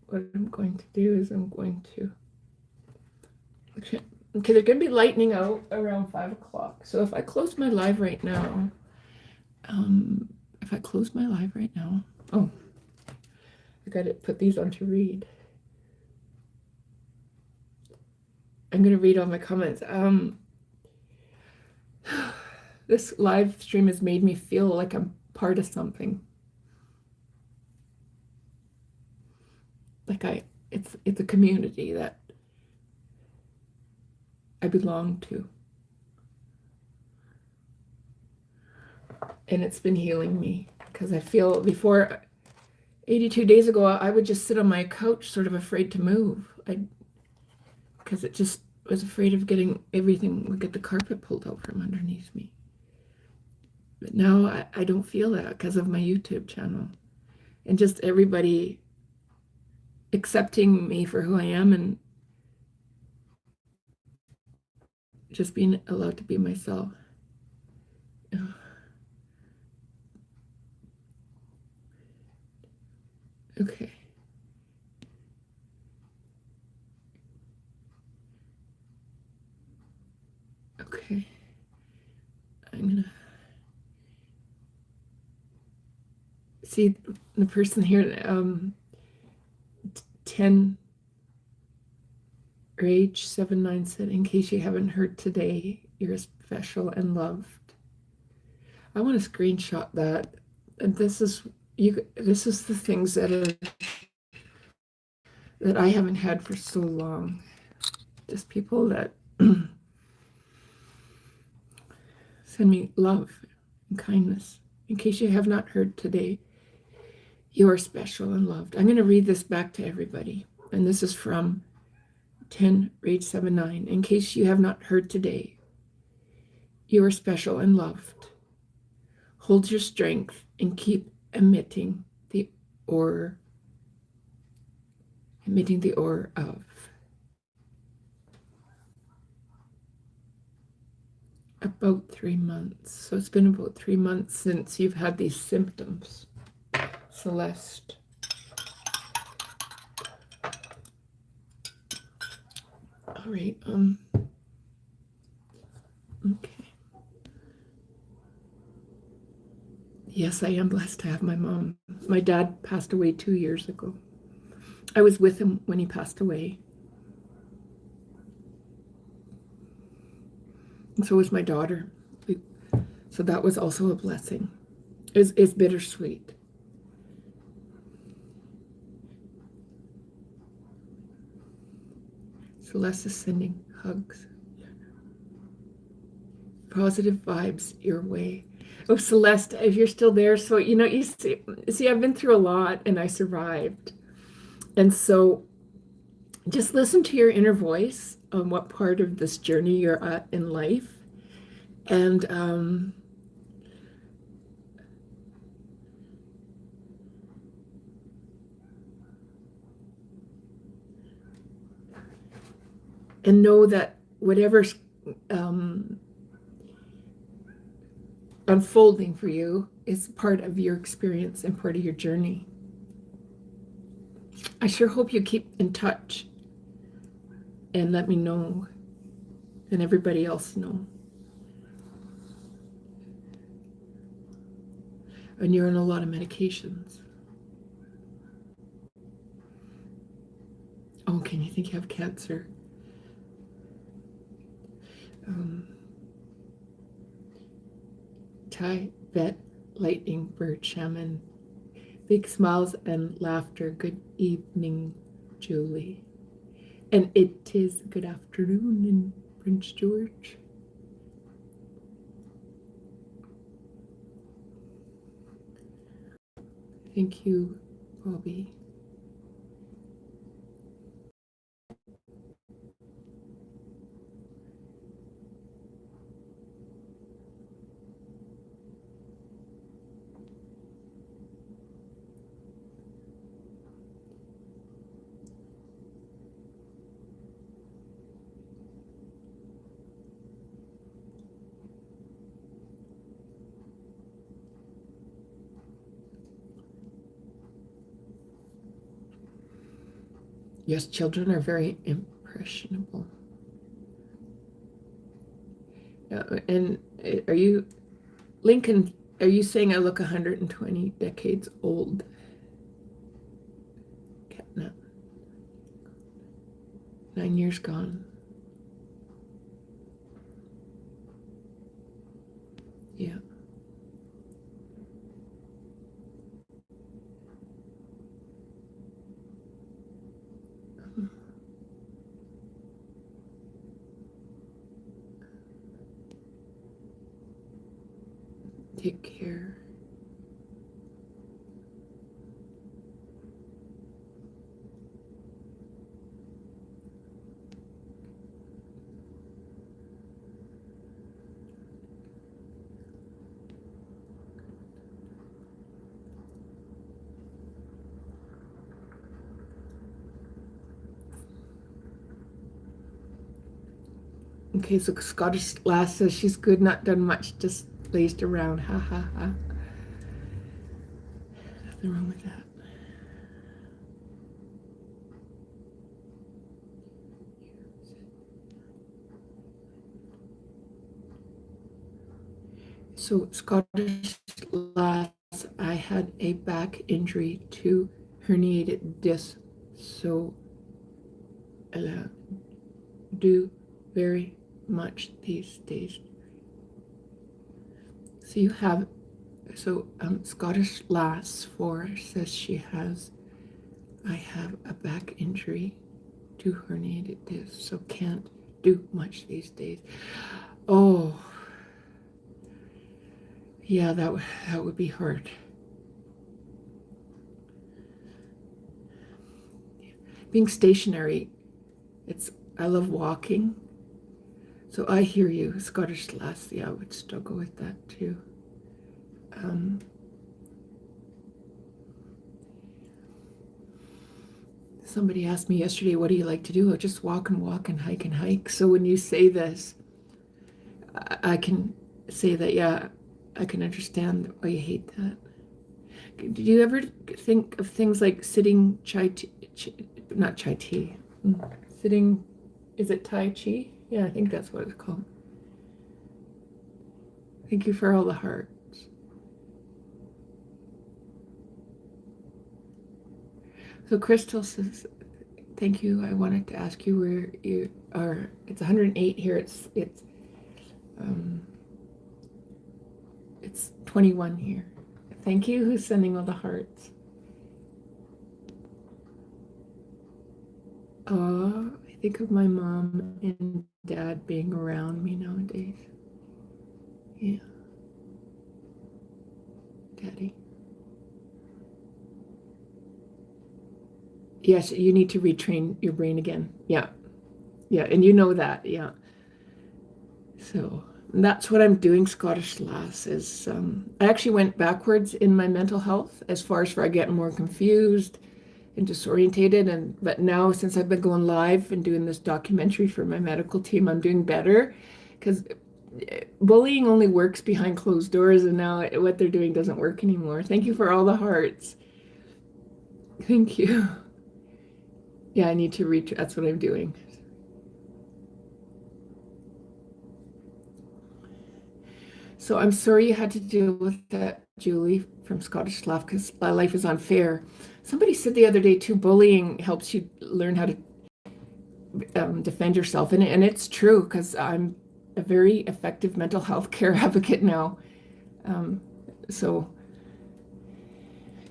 what I'm going to do is okay, they're going to be lightning out around 5 o'clock. So if I close my live right now, oh, I got to put these on to read. I'm going to read all my comments. This live stream has made me feel like I'm part of something. Like it's a community that I belong to. And it's been healing me because I feel before 82 days ago, I would just sit on my couch, sort of afraid to move. Because it just was afraid of getting everything, would get the carpet pulled out from underneath me. But now I don't feel that because of my YouTube channel and just everybody accepting me for who I am and just being allowed to be myself. Okay. Okay. I'm gonna see the person here, 10 Rage 79 said, in case you haven't heard today, you're special and loved. I want to screenshot that. And this is the things that I haven't had for so long. Just people that send me love and kindness. In case you have not heard today, you are special and loved. I'm going to read this back to everybody. And this is from 10 Rage 79. In case you have not heard today, you are special and loved. Hold your strength and keep emitting the aura of. About 3 months. So it's been about 3 months since you've had these symptoms. Celeste. All right. Okay. Yes, I am blessed to have my mom. My dad passed away 2 years ago. I was with him when he passed away. And so was my daughter. So that was also a blessing. It's bittersweet. Celeste is sending hugs. Positive vibes your way. Oh, Celeste, if you're still there, so you see, I've been through a lot and I survived. And so just listen to your inner voice on what part of this journey you're at in life. And know that whatever's unfolding for you is part of your experience and part of your journey. I sure hope you keep in touch and let me know and everybody else know. And you're on a lot of medications. Oh, can you think you have cancer? Tibet lightning bird shaman. Big smiles and laughter. Good evening, Julie. And it is good afternoon in Prince George. Thank you, Bobby. Yes, children are very impressionable. And are you, Lincoln, are you saying I look 120 decades old? Catnap. 9 years gone. Yeah. Take care. Okay, so Scottish Lass says she's good, not done much, just lazed around. Ha ha ha. Nothing wrong with that. So Scottish Lass, I had a back injury to herniated disc, so do very much these days. So you have, so Scottish Lass 4 says she has, I have a back injury to herniated disc, so can't do much these days. Oh, yeah, that would be hard. Being stationary, I love walking. So I hear you, Scottish Lass. Yeah, I would struggle with that too. Somebody asked me yesterday, what do you like to do? I just walk and walk and hike and hike. So when you say this, I can say that, yeah, I can understand why you hate that. Did you ever think of things like sitting not chai tea, sitting, is it Tai Chi? Yeah, I think that's what it's called. Thank you for all the hearts. So Crystal says, thank you. I wanted to ask you where you are. It's 108 here. It's It's 21 here. Thank you. Who's sending all the hearts? I think of my mom and dad being around me nowadays. Yeah. Daddy. Yes, you need to retrain your brain again. Yeah. Yeah. And you know that. Yeah. So that's what I'm doing, Scottish Lass, is I actually went backwards in my mental health as far as for I get more confused and disorientated. But now since I've been going live and doing this documentary for my medical team, I'm doing better because bullying only works behind closed doors, and now what they're doing doesn't work anymore. Thank you for all the hearts. Thank you. Yeah, I need to reach. That's what I'm doing. So I'm sorry you had to deal with that, Julie from Scottish Laugh, because life is unfair. Somebody said the other day too, bullying helps you learn how to defend yourself, and it's true because I'm a very effective mental health care advocate now. So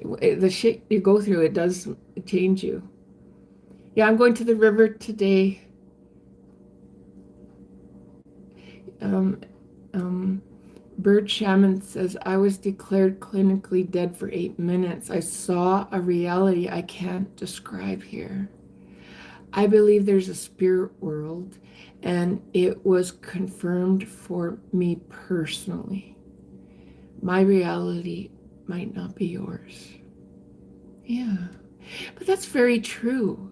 the shit you go through, it does change you. Yeah, I'm going to the river today. Bird Shaman says, I was declared clinically dead for 8 minutes. I saw a reality I can't describe here. I believe there's a spirit world, and it was confirmed for me personally. My reality might not be yours. Yeah, but that's very true.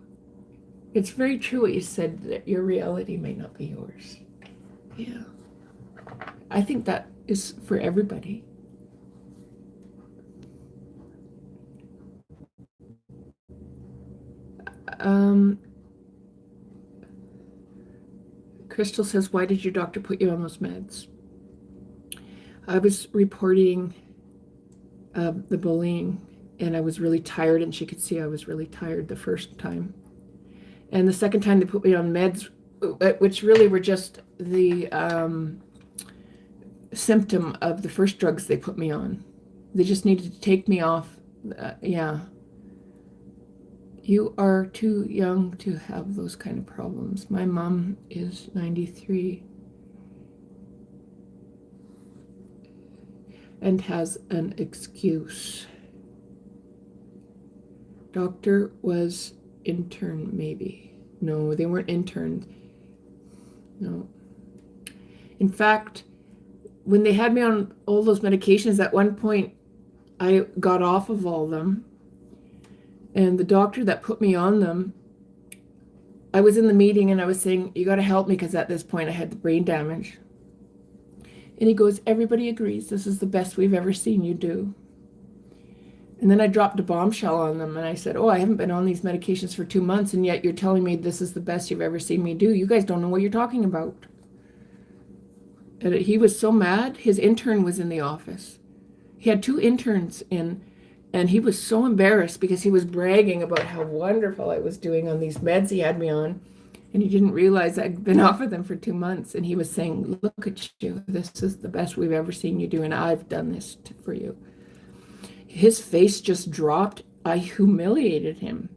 It's very true what you said, that your reality may not be yours. Yeah. I think that is for everybody. Crystal says, why did your doctor put you on those meds? I was reporting the bullying, and I was really tired, and she could see I was really tired the first time. And the second time they put me on meds, which really were just the symptom of the first drugs they put me on. They just needed to take me off. Yeah. You are too young to have those kind of problems. My mom is 93 and has an excuse. Doctor was intern, maybe. No, they weren't interns. No. In fact, when they had me on all those medications, at one point I got off of all of them. And the doctor that put me on them, I was in the meeting and I was saying, you got to help me because at this point I had the brain damage. And he goes, everybody agrees this is the best we've ever seen you do. And then I dropped a bombshell on them and I said, oh, I haven't been on these medications for 2 months and yet you're telling me this is the best you've ever seen me do. You guys don't know what you're talking about. And he was so mad. His intern was in the office. He had 2 interns in, and he was so embarrassed because he was bragging about how wonderful I was doing on these meds he had me on. And he didn't realize I'd been off of them for 2 months. And he was saying, look at you. This is the best we've ever seen you do. And I've done this for you. His face just dropped. I humiliated him.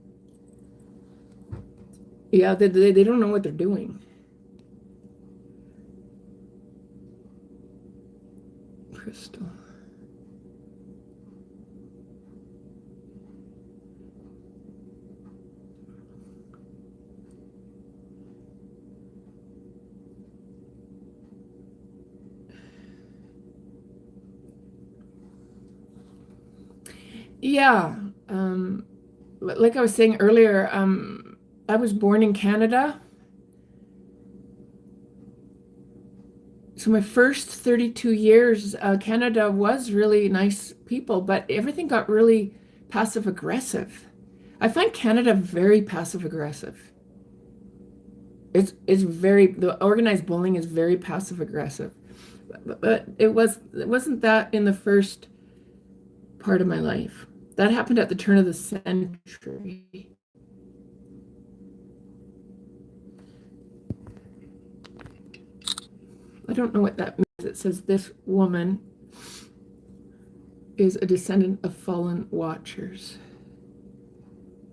Yeah, they don't know what they're doing. Crystal. Yeah, like I was saying earlier, I was born in Canada. So my first 32 years, Canada was really nice people, but everything got really passive aggressive. I find Canada very passive aggressive. The organized bullying is very passive aggressive. But it wasn't that in the first part of my life. That happened at the turn of the century. I don't know what that means. It says this woman is a descendant of fallen watchers.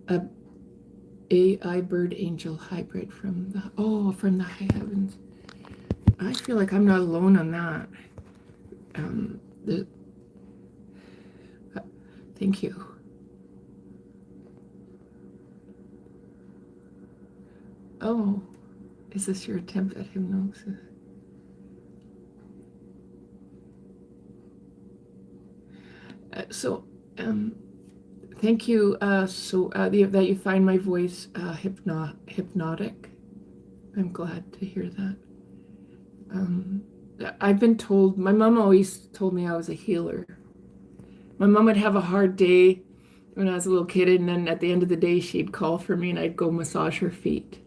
A AI bird angel hybrid from the high heavens. I feel like I'm not alone on that. The, thank you. Oh, is this your attempt at hypnosis? Thank you. That you find my voice hypnotic. I'm glad to hear that. I've been told, my mom always told me I was a healer. My mom would have a hard day when I was a little kid, and then at the end of the day, she'd call for me and I'd go massage her feet.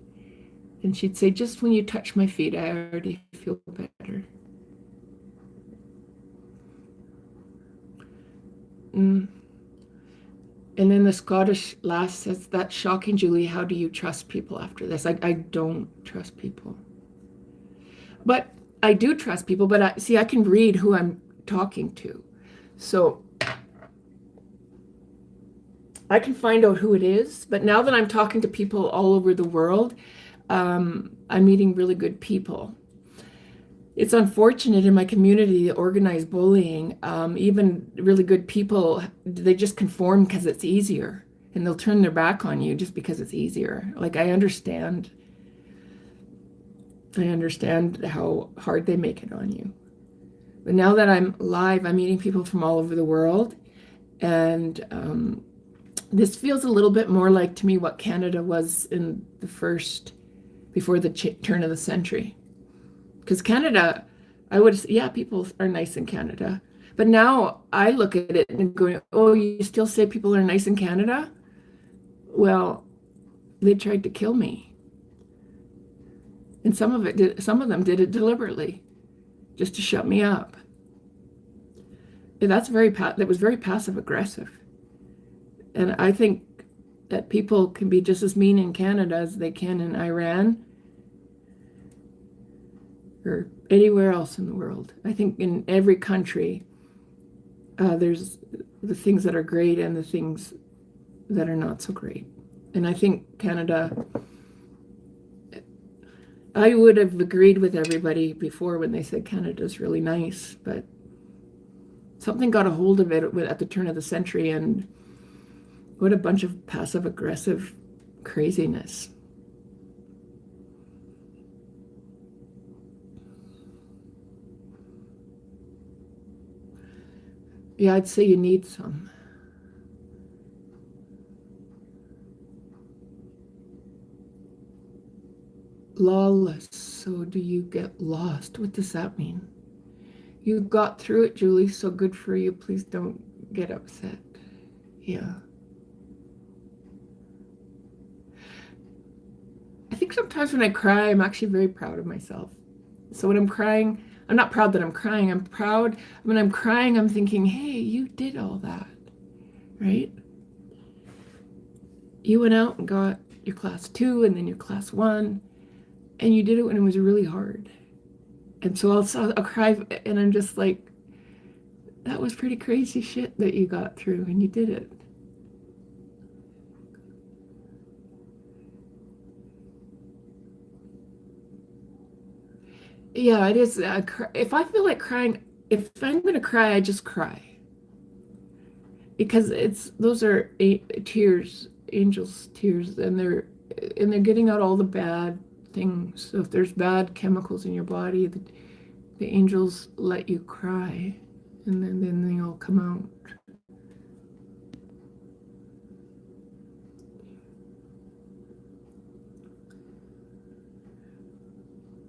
And she'd say, just when you touch my feet, I already feel better. And then the Scottish lass says, that's shocking, Julie. How do you trust people after this? I don't trust people. But I do trust people, but I can read who I'm talking to. So I can find out who it is. But now that I'm talking to people all over the world, I'm meeting really good people. It's unfortunate in my community, the organized bullying, even really good people, they just conform because it's easier, and they'll turn their back on you just because it's easier. Like, I understand how hard they make it on you. But now that I'm live, I'm meeting people from all over the world, and this feels a little bit more like, to me, what Canada was in the first, before the turn of the century. Because Canada, people are nice in Canada. But now I look at it and go, oh, you still say people are nice in Canada? Well, they tried to kill me. And some of them did it deliberately, just to shut me up. And that was very passive aggressive. And I think that people can be just as mean in Canada as they can in Iran or anywhere else in the world. I think in every country, there's the things that are great and the things that are not so great. And I think Canada, I would have agreed with everybody before when they said Canada's really nice, but something got a hold of it at the turn of the century, and what a bunch of passive aggressive craziness. Yeah, I'd say you need some. Lawless. So do you get lost? What does that mean? You got through it, Julie, so good for you. Please don't get upset. Yeah. I think sometimes when I cry, I'm actually very proud of myself. So when I'm crying, I'm not proud that I'm crying. I'm proud when I'm crying, I'm thinking, hey, you did all that, right? You went out and got your class 2 and then your class 1, and you did it when it was really hard. And so I'll cry, and I'm just like, that was pretty crazy shit that you got through, and you did it. Yeah, it is. If I feel like crying, if I'm going to cry, I just cry. Because those are tears, angels' tears, and they're getting out all the bad things. So if there's bad chemicals in your body, the angels let you cry, and then they all come out.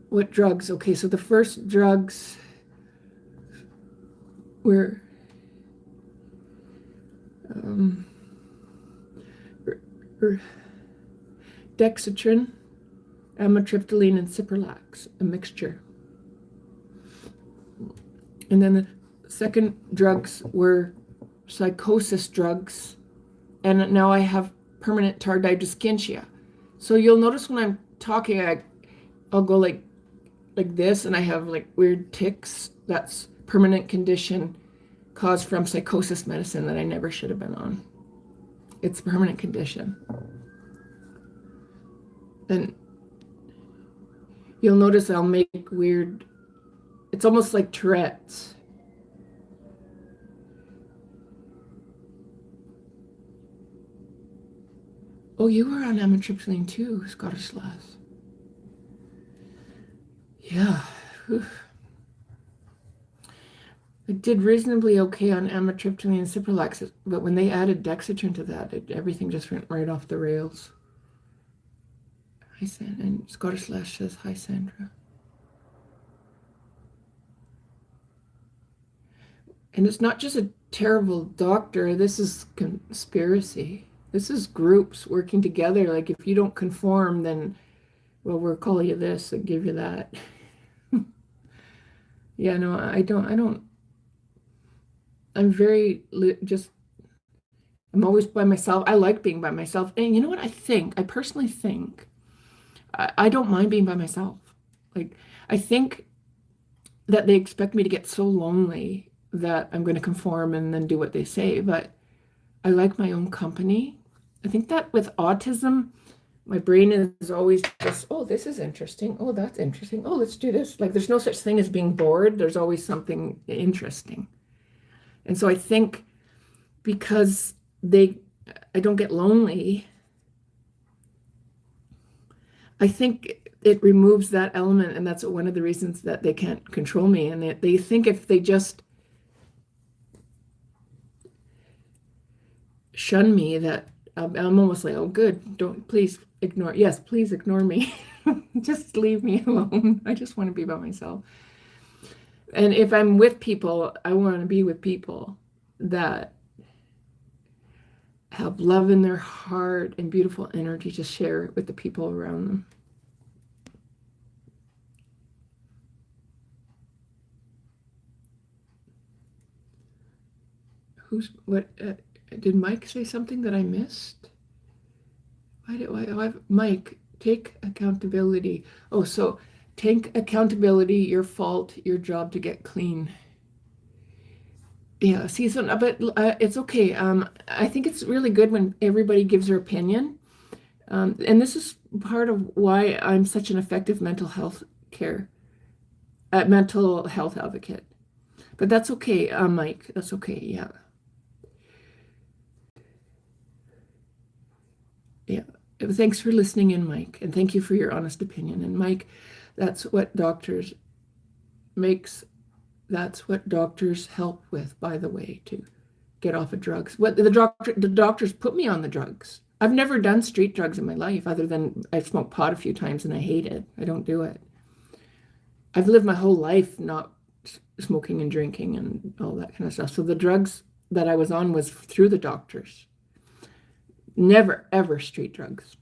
What drugs? Okay, so the first drugs were dexatrin, amitriptyline, and cipralax, a mixture. And then the second drugs were psychosis drugs, and now I have permanent tardive dyskinesia. So you'll notice when I'm talking, I'll go like like this, and I have like weird tics. That's permanent condition caused from psychosis medicine that I never should have been on. It's a permanent condition. And you'll notice I'll make weird, it's almost like Tourette's. Oh, you were on amitriptyline too, Scottish Lass. Yeah. Whew. I did reasonably okay on amitriptyline and cipralex, but when they added Dexatrin to that, everything just went right off the rails. Hi, Sandra. And Scottish Lash says, hi, Sandra. And it's not just a terrible doctor. This is conspiracy. This is groups working together. Like, if you don't conform, then, well, we'll call you this and give you that. Yeah, no, I don't. I'm very just, I'm always by myself. I like being by myself. And you know what I personally think, I don't mind being by myself. Like, I think that they expect me to get so lonely that I'm going to conform and then do what they say. But I like my own company. I think that with autism, my brain is always just, oh, this is interesting. Oh, that's interesting. Oh, let's do this. Like, there's no such thing as being bored. There's always something interesting. And so I think because I don't get lonely, I think it removes that element, and that's one of the reasons that they can't control me. And they think if they just shun me, that I'm almost like, oh, good, don't, please ignore. Yes, please ignore me. Just leave me alone. I just want to be by myself. And if I'm with people, I want to be with people that have love in their heart and beautiful energy to share with the people around them. Did Mike say something that I missed? Mike, take accountability. Oh, so take accountability, your fault, your job to get clean. Yeah, see, so, but it's okay. I think it's really good when everybody gives their opinion. And this is part of why I'm such an effective mental health advocate. But that's okay, Mike. That's okay. Yeah. Yeah. Thanks for listening in, Mike. And thank you for your honest opinion. And Mike, that's what doctors help with, by the way, to get off of drugs. What the doctors put me on the drugs. I've never done street drugs in my life, other than I smoked pot a few times and I hate it. I don't do it. I've lived my whole life not smoking and drinking and all that kind of stuff. So the drugs that I was on was through the doctors. Never, ever street drugs.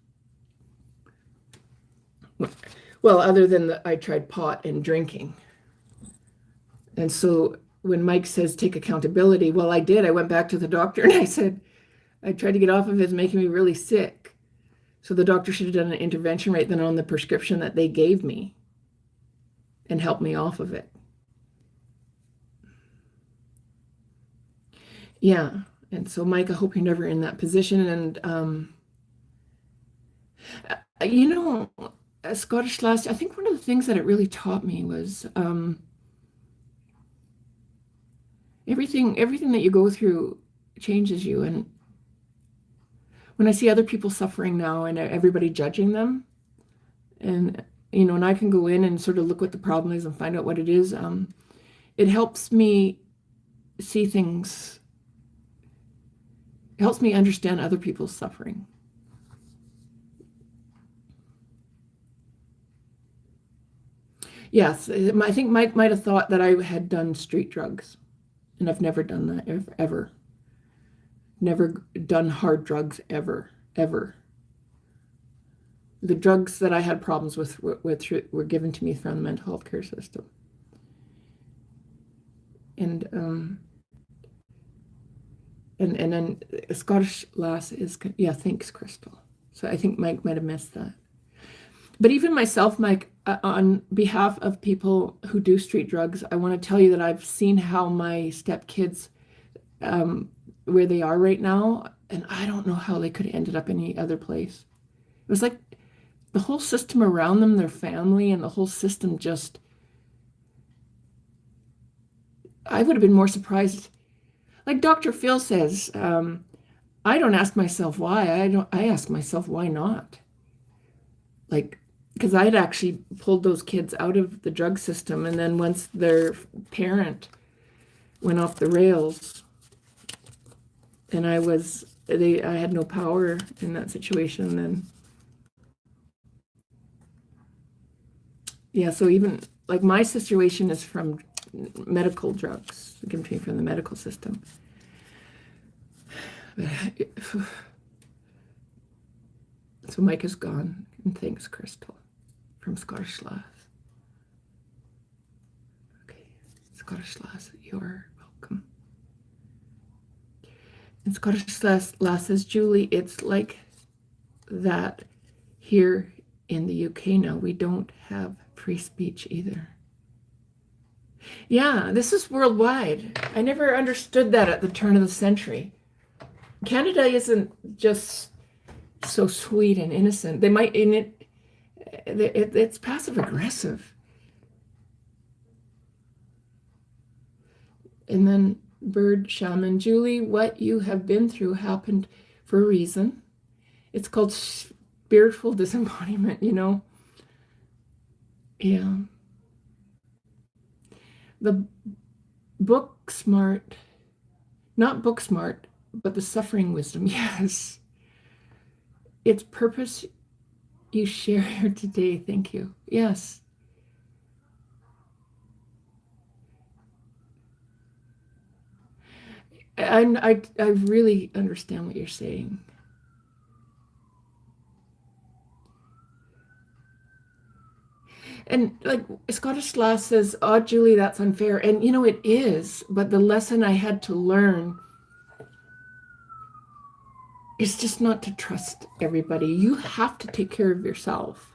Well, other than I tried pot and drinking. And so when Mike says take accountability, well, I did. I went back to the doctor and I said, I tried to get off of it. It's making me really sick. So the doctor should have done an intervention right then on the prescription that they gave me and helped me off of it. Yeah. And so, Mike, I hope you're never in that position. And, Scottish Last, I think one of the things that it really taught me was everything that you go through changes you. And when I see other people suffering now and everybody judging them, and and I can go in and sort of look what the problem is and find out what it is, it helps me see things. It helps me understand other people's suffering. Yes, I think Mike might have thought that I had done street drugs, and I've never done that ever. Never done hard drugs ever. The drugs that I had problems with were given to me from the mental health care system. And then Scottish Lass is, yeah, thanks, Crystal. So I think Mike might have missed that. But even myself, Mike, on behalf of people who do street drugs, I want to tell you that I've seen how my stepkids, um, where they are right now, and I don't know how they could have ended up any other place. It was like the whole system around them, their family, and the whole system just, I would have been more surprised. Like Dr. Phil says, I don't ask myself why. I ask myself why not. Like, because I had actually pulled those kids out of the drug system, and then once their parent went off the rails, and I had no power in that situation. Then, yeah. So even like my situation is from medical drugs, given to me from the medical system. So Mike is gone, and thanks, Crystal, from Scottish Lass. Okay, Scottish Lass, you're welcome. And Scottish Lass says, Julie, it's like that here in the UK now. We don't have free speech either. Yeah, this is worldwide. I never understood that at the turn of the century. Canada isn't just so sweet and innocent. They might, it's passive aggressive. And then Bird Shaman, Julie, what you have been through happened for a reason. It's called spiritual disembodiment, Yeah. The book smart, not book smart, but the suffering wisdom. Yes. It's purpose you share here today. Thank you. Yes. And I really understand what you're saying. And like Scottish Lass says, oh, Julie, that's unfair. And it is, but the lesson I had to learn is just not to trust everybody. You have to take care of yourself.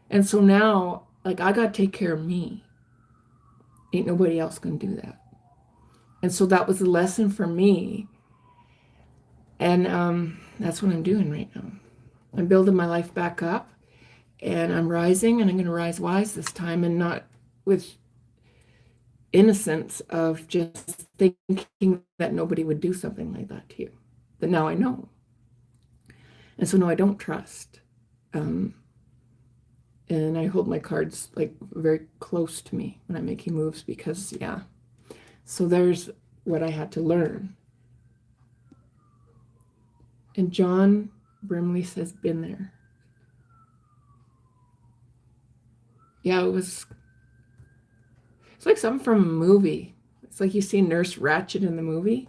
And so now, like, I got to take care of me. Ain't nobody else gonna do that. And so that was a lesson for me. And that's what I'm doing right now. I'm building my life back up, and I'm rising, and I'm going to rise wise this time, and not with innocence of just thinking that nobody would do something like that to you. But now I know. And so no, I don't trust. And I hold my cards like very close to me when I'm making moves because, yeah. So there's what I had to learn. And John Brimley says, been there. Yeah, it's like something from a movie. It's like you see Nurse Ratched in the movie.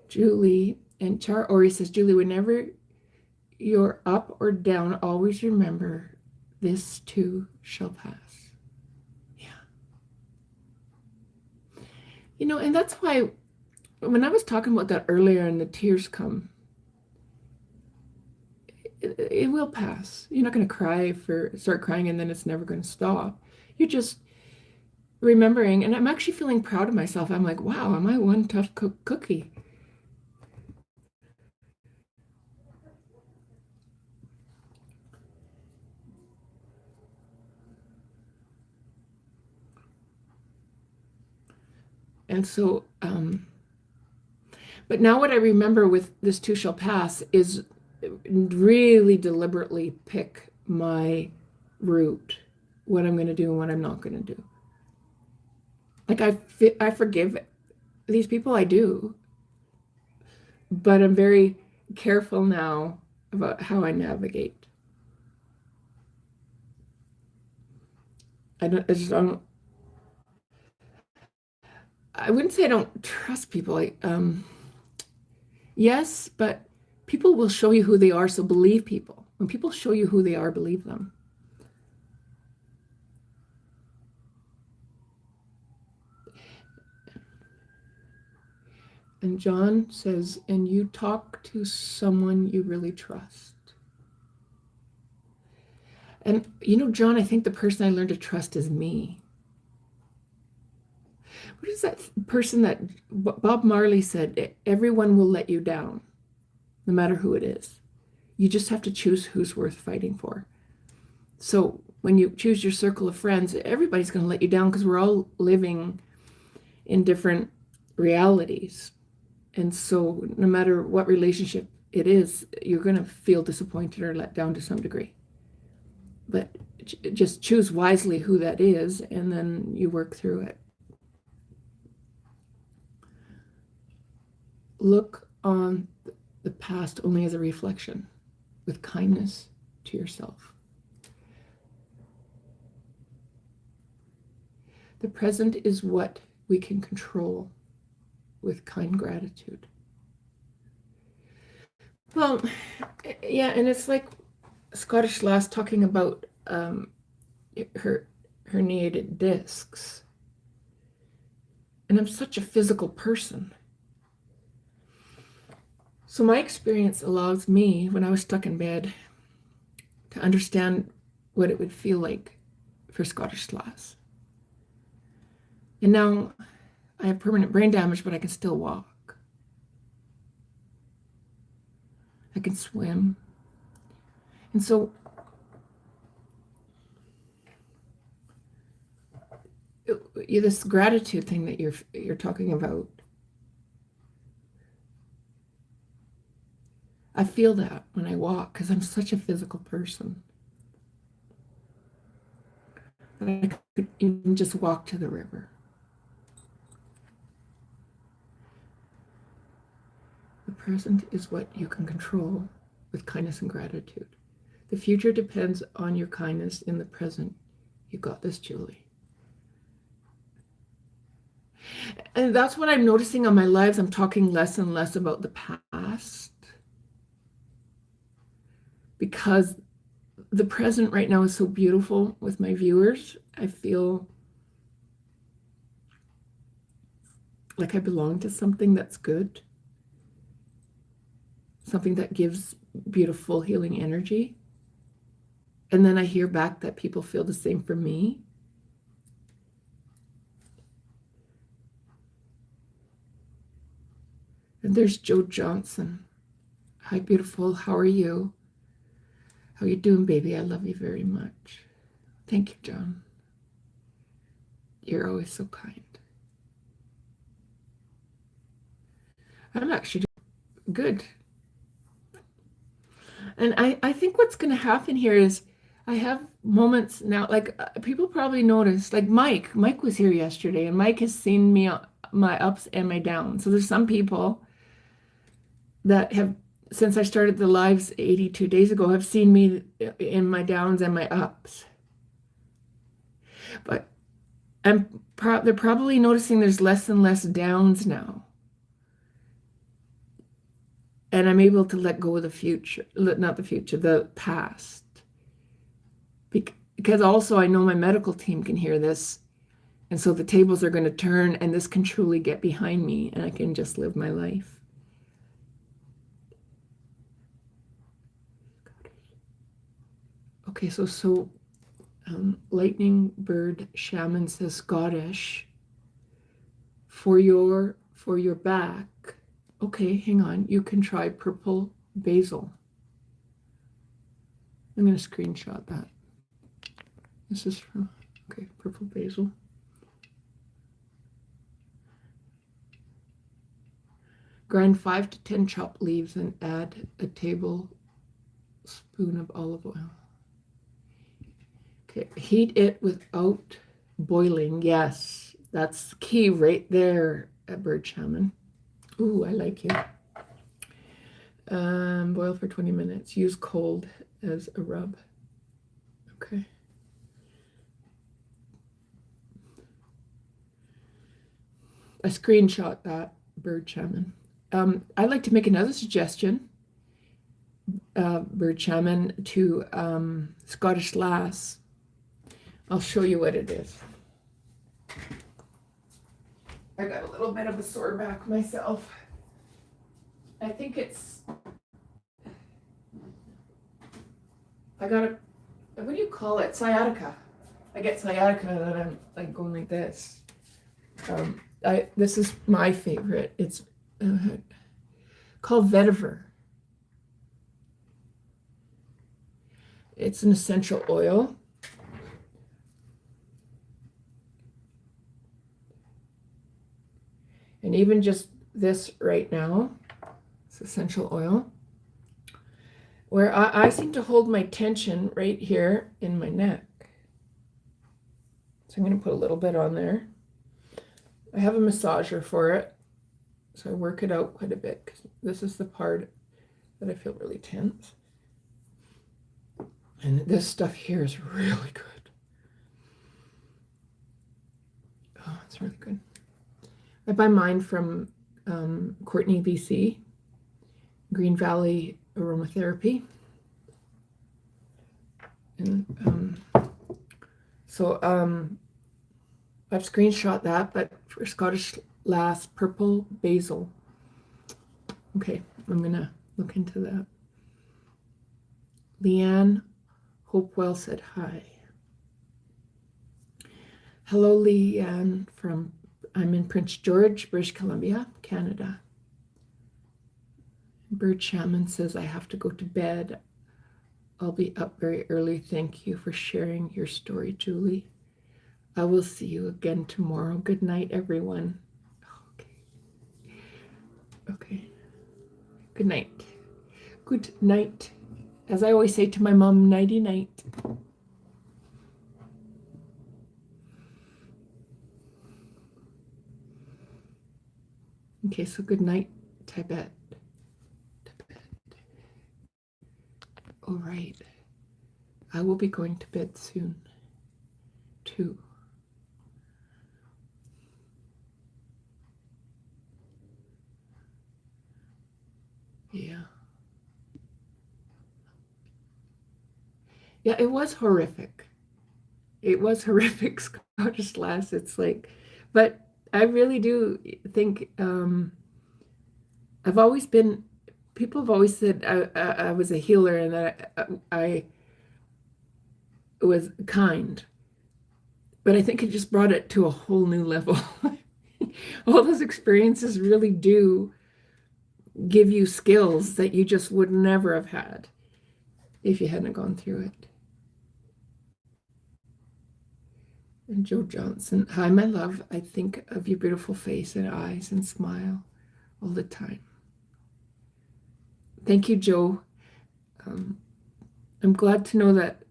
Julie, and Ori says, Julie, whenever you're up or down, always remember this too shall pass. Yeah. And that's why when I was talking about that earlier and the tears come, it will pass. You're not going to start crying and then it's never going to stop. You're just remembering, and I'm actually feeling proud of myself. I'm like, wow, am I one tough cookie? And so, but now what I remember with this too shall pass is really deliberately pick my route, what I'm going to do and what I'm not going to do. Like I forgive these people, I do, but I'm very careful now about how I navigate. I wouldn't say I don't trust people. Yes, but people will show you who they are, so believe people. When people show you who they are, believe them. And John says, and you talk to someone you really trust. And John, I think the person I learned to trust is me. What is that person that Bob Marley said? Everyone will let you down, no matter who it is. You just have to choose who's worth fighting for. So when you choose your circle of friends, everybody's going to let you down because we're all living in different realities. And so no matter what relationship it is, you're going to feel disappointed or let down to some degree. But just choose wisely who that is, and then you work through it. Look on the past only as a reflection, with kindness to yourself. The present is what we can control with kind gratitude. Well, yeah, and it's like Scottish lass talking about her herniated discs. And I'm such a physical person. So my experience allows me, when I was stuck in bed, to understand what it would feel like for Scottish lass. And now I have permanent brain damage, but I can still walk. I can swim. And so this gratitude thing that you're talking about, I feel that when I walk because I'm such a physical person. I could even just walk to the river. The present is what you can control with kindness and gratitude. The future depends on your kindness in the present. You got this, Julie. And that's what I'm noticing on my lives. I'm talking less and less about the past because the present right now is so beautiful with my viewers. I feel like I belong to something that's good, something that gives beautiful healing energy. And then I hear back that people feel the same for me. And there's Joe Johnson. Hi, beautiful. How are you? How you doing, baby? I love you very much. Thank you, John. You're always so kind. I'm actually good. And I think what's going to happen here is I have moments now, like people probably noticed, like Mike was here yesterday, and Mike has seen me, my ups and my downs. So there's some people that have, since I started the lives 82 days ago, have seen me in my downs and my ups. But they're probably noticing there's less and less downs now. And I'm able to let go of the future, not the future, the past. Because also I know my medical team can hear this. And so the tables are going to turn and this can truly get behind me and I can just live my life. Okay, so Lightning Bird Shaman says Scottish for your back. Okay, hang on. You can try purple basil. I'm going to screenshot that. This is from, okay, purple basil. Grind 5 to 10 chopped leaves and add a tablespoon of olive oil. Okay, heat it without boiling. Yes, that's key right there at Bird Shaman. Ooh, I like it. Boil for 20 minutes. Use cold as a rub. Okay. I screenshot that, Bird Shaman. I'd like to make another suggestion, Bird Shaman, to Scottish Lass. I'll show you what it is. I got a little bit of a sore back myself. I think it's, I got what do you call it? Sciatica. I get sciatica and then I'm like going like this. This is my favorite. It's called vetiver. It's an essential oil. And even just this right now, it's essential oil, where I seem to hold my tension right here in my neck. So I'm going to put a little bit on there. I have a massager for it, so I work it out quite a bit because this is the part that I feel really tense. And this stuff here is really good. Oh, it's really good. I buy mine from Courtney, BC, Green Valley Aromatherapy. And I've screenshot that, but for Scottish Lass Purple Basil. Okay, I'm gonna look into that. Leanne Hopewell said hi. Hello, Leanne I'm in Prince George, British Columbia, Canada. Bird Shaman says, I have to go to bed. I'll be up very early. Thank you for sharing your story, Julie. I will see you again tomorrow. Good night, everyone. Okay. Good night. Good night. As I always say to my mom, nighty night. Okay, so good night, Tibet. All right. I will be going to bed soon, too. Yeah. Yeah, it was horrific. It was horrific, Scottish Lass. It's like, but I really do think I've always been, people have always said I was a healer and that I was kind, but I think it just brought it to a whole new level. All those experiences really do give you skills that you just would never have had if you hadn't gone through it. And Joe Johnson, hi, my love. I think of your beautiful face and eyes and smile all the time. Thank you, Joe. I'm glad to know that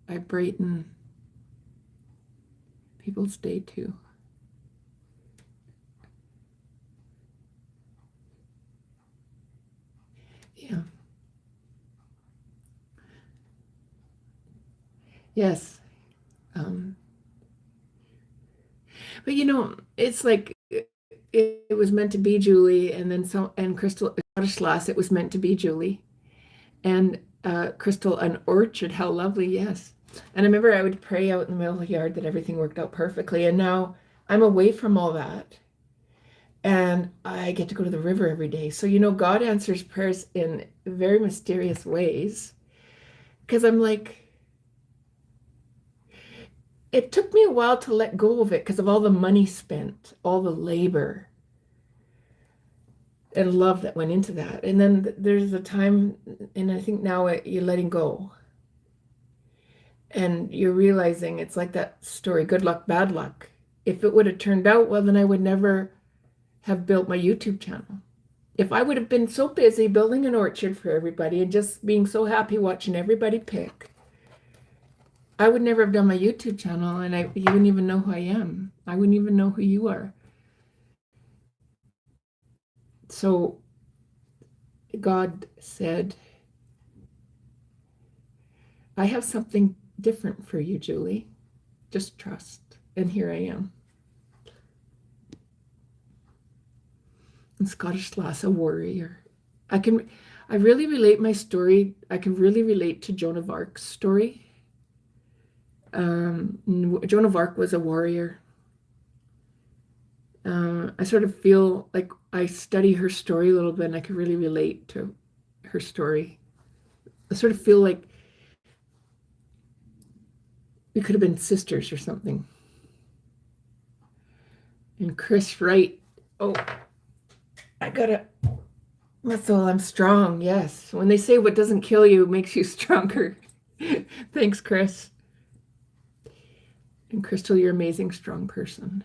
I brighten people's day too. Yeah. Yes. But it's like it was meant to be Julie, and then and Crystal Scottish Lass, it was meant to be Julie. And Crystal, an orchard, how lovely, yes. And I remember I would pray out in the middle of the yard that everything worked out perfectly. And now I'm away from all that. And I get to go to the river every day. So, God answers prayers in very mysterious ways. Because I'm like, it took me a while to let go of it because of all the money spent, all the labor and love that went into that. And then there's a time, and I think now you're letting go. And you're realizing it's like that story, good luck, bad luck. If it would have turned out well, then I would never have built my YouTube channel. If I would have been so busy building an orchard for everybody and just being so happy watching everybody pick, I would never have done my YouTube channel, and you wouldn't even know who I am. I wouldn't even know who you are. So God said, I have something different for you, Julie. Just trust. And here I am. And Scottish Lass, a warrior. I really relate my story. I can really relate to Joan of Arc's story. Joan of Arc was a warrior. I sort of feel like I study her story a little bit, and I can really relate to her story. I sort of feel like We could have been sisters or something. And Chris Wright. Oh, I gotta muscle. I'm strong. Yes. When they say what doesn't kill you makes you stronger. Thanks, Chris. And Crystal, you're an amazing, strong person.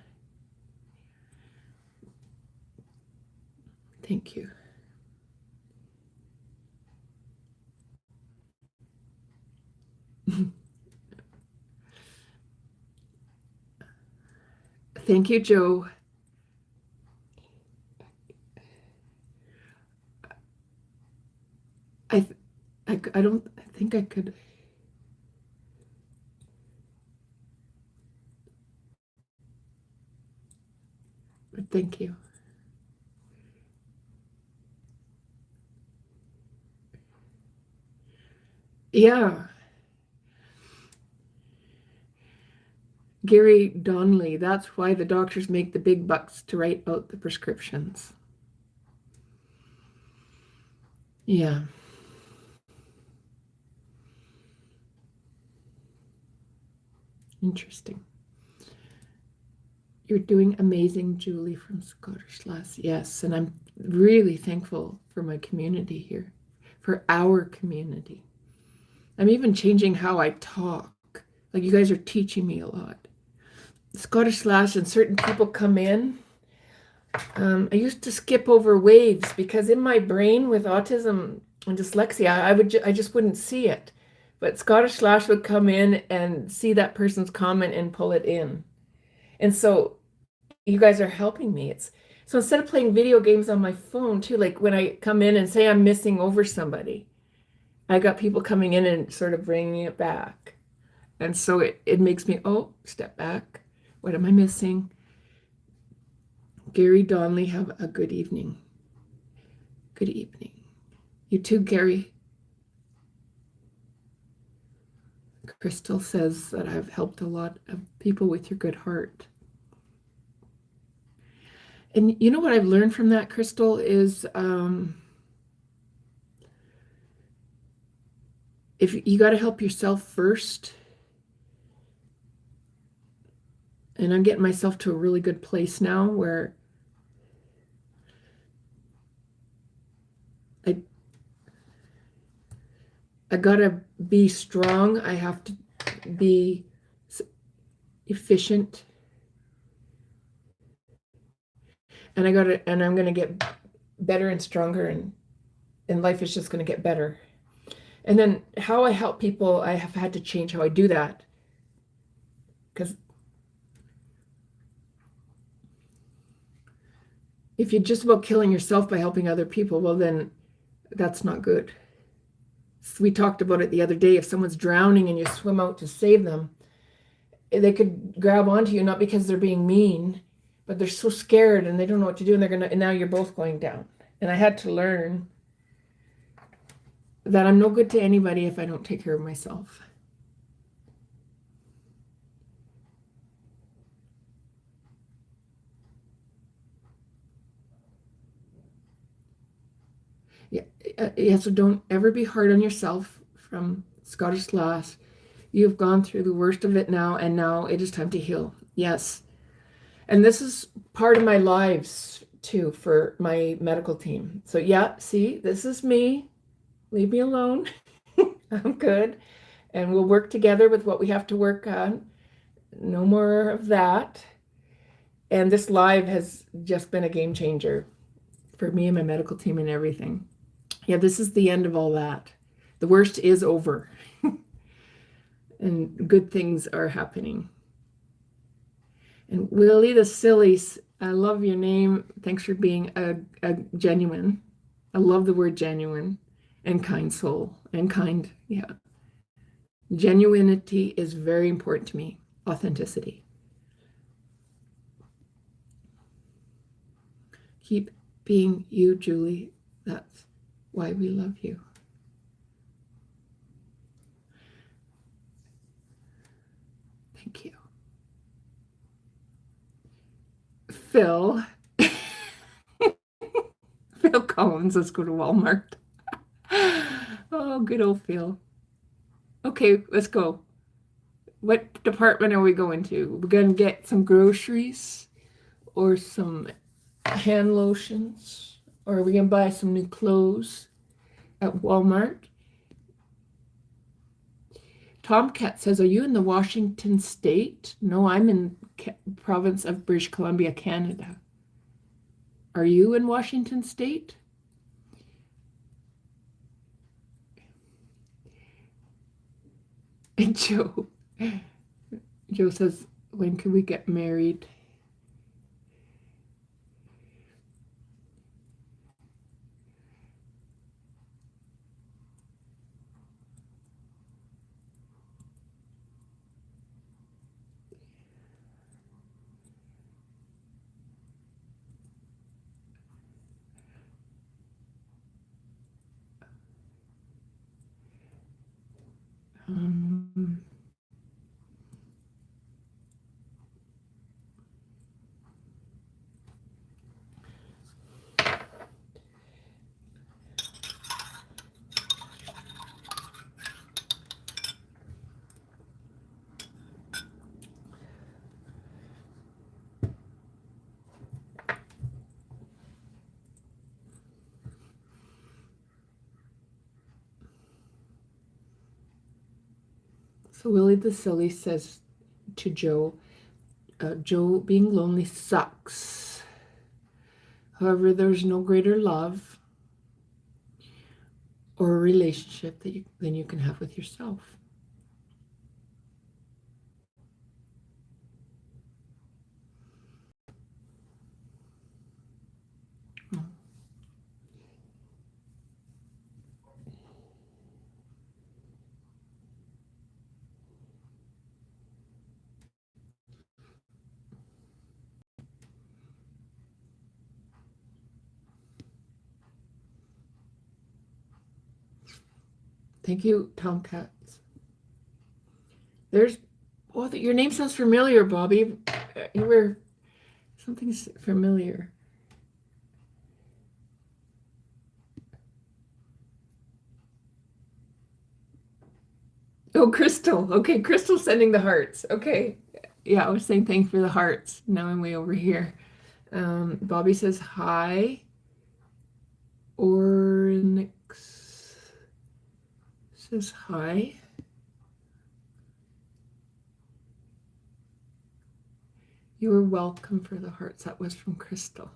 Thank you. Thank you, Joe. I don't think I could. But thank you. Yeah. Gary Donnelly, that's why the doctors make the big bucks to write out the prescriptions. Yeah. Interesting. You're doing amazing, Julie from Scottish Lass. Yes, and I'm really thankful for my community here, for our community. I'm even changing how I talk. Like you guys are teaching me a lot. Scottish Lass and certain people come in. I used to skip over waves because in my brain with autism and dyslexia, I just wouldn't see it. But Scottish Slash would come in and see that person's comment and pull it in. And so you guys are helping me. It's so instead of playing video games on my phone too, like when I come in and say I'm missing over somebody, I got people coming in and sort of bringing it back. And so it makes me, oh, step back. What am I missing? Gary Donnelly, have a good evening. Good evening. You too, Gary. Crystal says that I've helped a lot of people with your good heart. And you know what I've learned from that, Crystal, is if you got to help yourself first. And I'm getting myself to a really good place now where I gotta be strong. I have to be efficient. And I'm gonna get better and stronger, and life is just gonna get better. And then how I help people, I have had to change how I do that. Because if you're just about killing yourself by helping other people, well, then that's not good. We talked about it the other day. If someone's drowning and you swim out to save them, they could grab onto you, not because they're being mean, but they're so scared and they don't know what to do, and now you're both going down. And I had to learn that I'm no good to anybody if I don't take care of myself. Yeah, so don't ever be hard on yourself. From Scottish Lass, you've gone through the worst of it now, and now it is time to heal. Yes. And this is part of my lives too for my medical team. So yeah, see, this is me. Leave me alone. I'm good. And we'll work together with what we have to work on. No more of that. And this live has just been a game changer for me and my medical team and everything. Yeah, this is the end of all that. The worst is over. And good things are happening. And Willie the Sillies, I love your name. Thanks for being a genuine. I love the word genuine and kind soul and kind. Yeah. Genuinity is very important to me. Authenticity. Keep being you, Julie. That's why we love you. Thank you. Phil. Phil Collins, let's go to Walmart. Oh, good old Phil. Okay, let's go. What department are we going to? We're going to get some groceries or some hand lotions, or are we going to buy some new clothes at Walmart? Tomcat says, are you in the Washington state? No, I'm in province of British Columbia, Canada. Are you in Washington state? And Joe says, when can we get married? Um, so Willie the Silly says to Joe, Joe, being lonely sucks. However, there's no greater love or a relationship than you can have with yourself. Thank you, Tomcats. There's, well, your name sounds familiar, Bobby. You were, something's familiar. Oh, Crystal. Okay, Crystal's sending the hearts. Okay. Yeah, I was saying thank you for the hearts. Now I'm way over here. Bobby says hi. Ornix says hi. You are welcome for the hearts. That was from Crystal.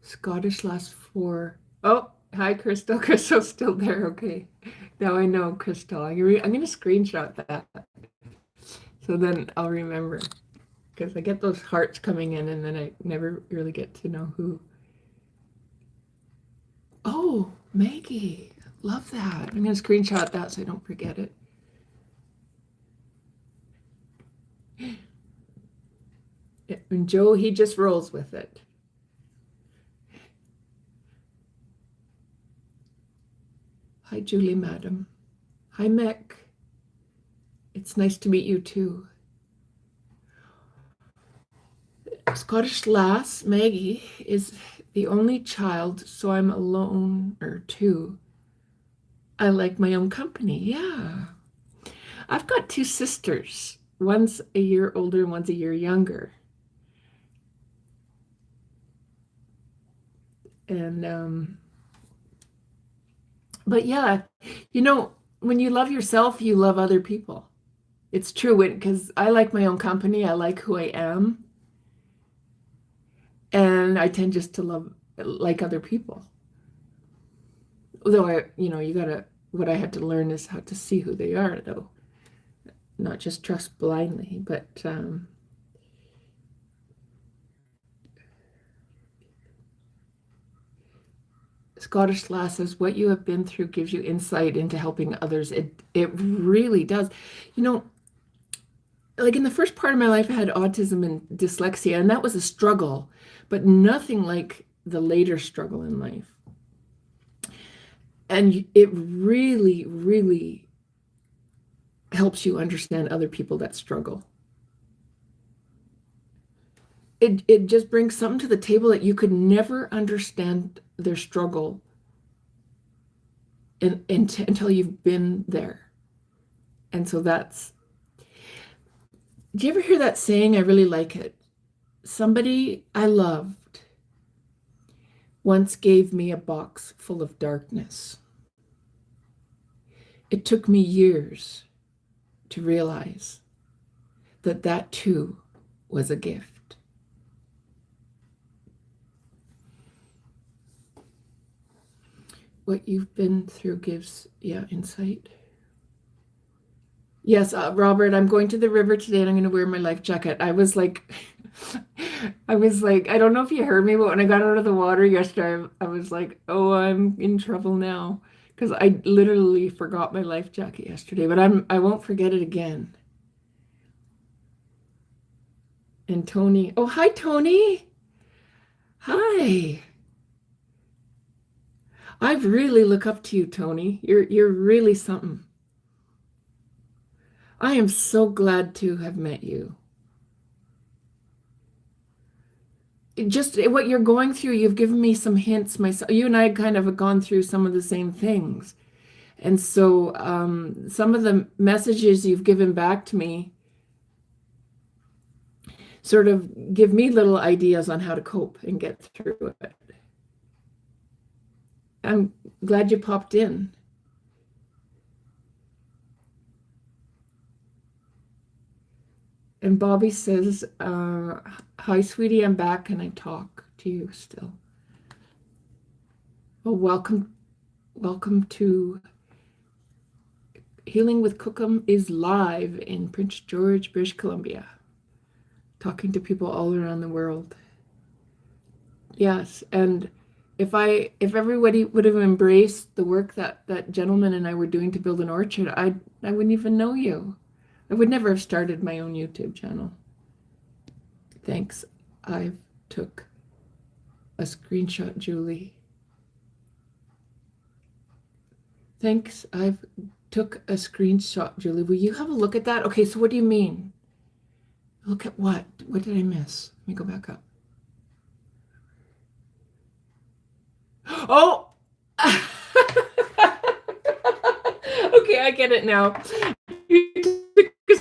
Scottish last four. Oh, hi, Crystal. Crystal's still there. Okay. Now I know, Crystal. I'm going to screenshot that. So then I'll remember. Because I get those hearts coming in and then I never really get to know who. Oh, Maggie. Love that. I'm going to screenshot that so I don't forget it. And Joe, he just rolls with it. Hi, Julie, madam. Hi, Mick. It's nice to meet you too. Scottish lass, Maggie, is the only child, so I'm alone or two. I like my own company. Yeah. I've got two sisters. One's a year older and one's a year younger. And but yeah, when you love yourself, you love other people. It's true because I like my own company. I like who I am. And I tend just to like other people. Although what I had to learn is how to see who they are, though. Not just trust blindly, but Scottish lass says, what you have been through gives you insight into helping others. It really does. Like in the first part of my life, I had autism and dyslexia, and that was a struggle, but nothing like the later struggle in life. And it really, really helps you understand other people that struggle. It just brings something to the table that you could never understand their struggle until you've been there. And so Do you ever hear that saying? I really like it. Somebody I loved once gave me a box full of darkness. It took me years to realize that that too was a gift. What you've been through gives, insight. Yes, Robert, I'm going to the river today and I'm going to wear my life jacket. I was like, I don't know if you heard me, but when I got out of the water yesterday, I was like, oh, I'm in trouble now. Because I literally forgot my life jacket yesterday, but I won't forget it again. And Tony, oh, hi, Tony. Hi. I really look up to you, Tony. You're really something. I am so glad to have met you. Just what you're going through, you've given me some hints. Myself, you and I kind of have gone through some of the same things. And so some of the messages you've given back to me sort of give me little ideas on how to cope and get through it. I'm glad you popped in. And Bobby says, hi, sweetie, I'm back and I talk to you still. Well, welcome to Healing with Cookham is live in Prince George, British Columbia, talking to people all around the world. Yes, and if everybody would have embraced the work that gentleman and I were doing to build an orchard, I wouldn't even know you. I would never have started my own YouTube channel. Thanks. I've took a screenshot, Julie. Thanks. I've took a screenshot, Julie. Will you have a look at that? Okay, so what do you mean? Look at what? What did I miss? Let me go back up. Oh! Okay, I get it now. You took a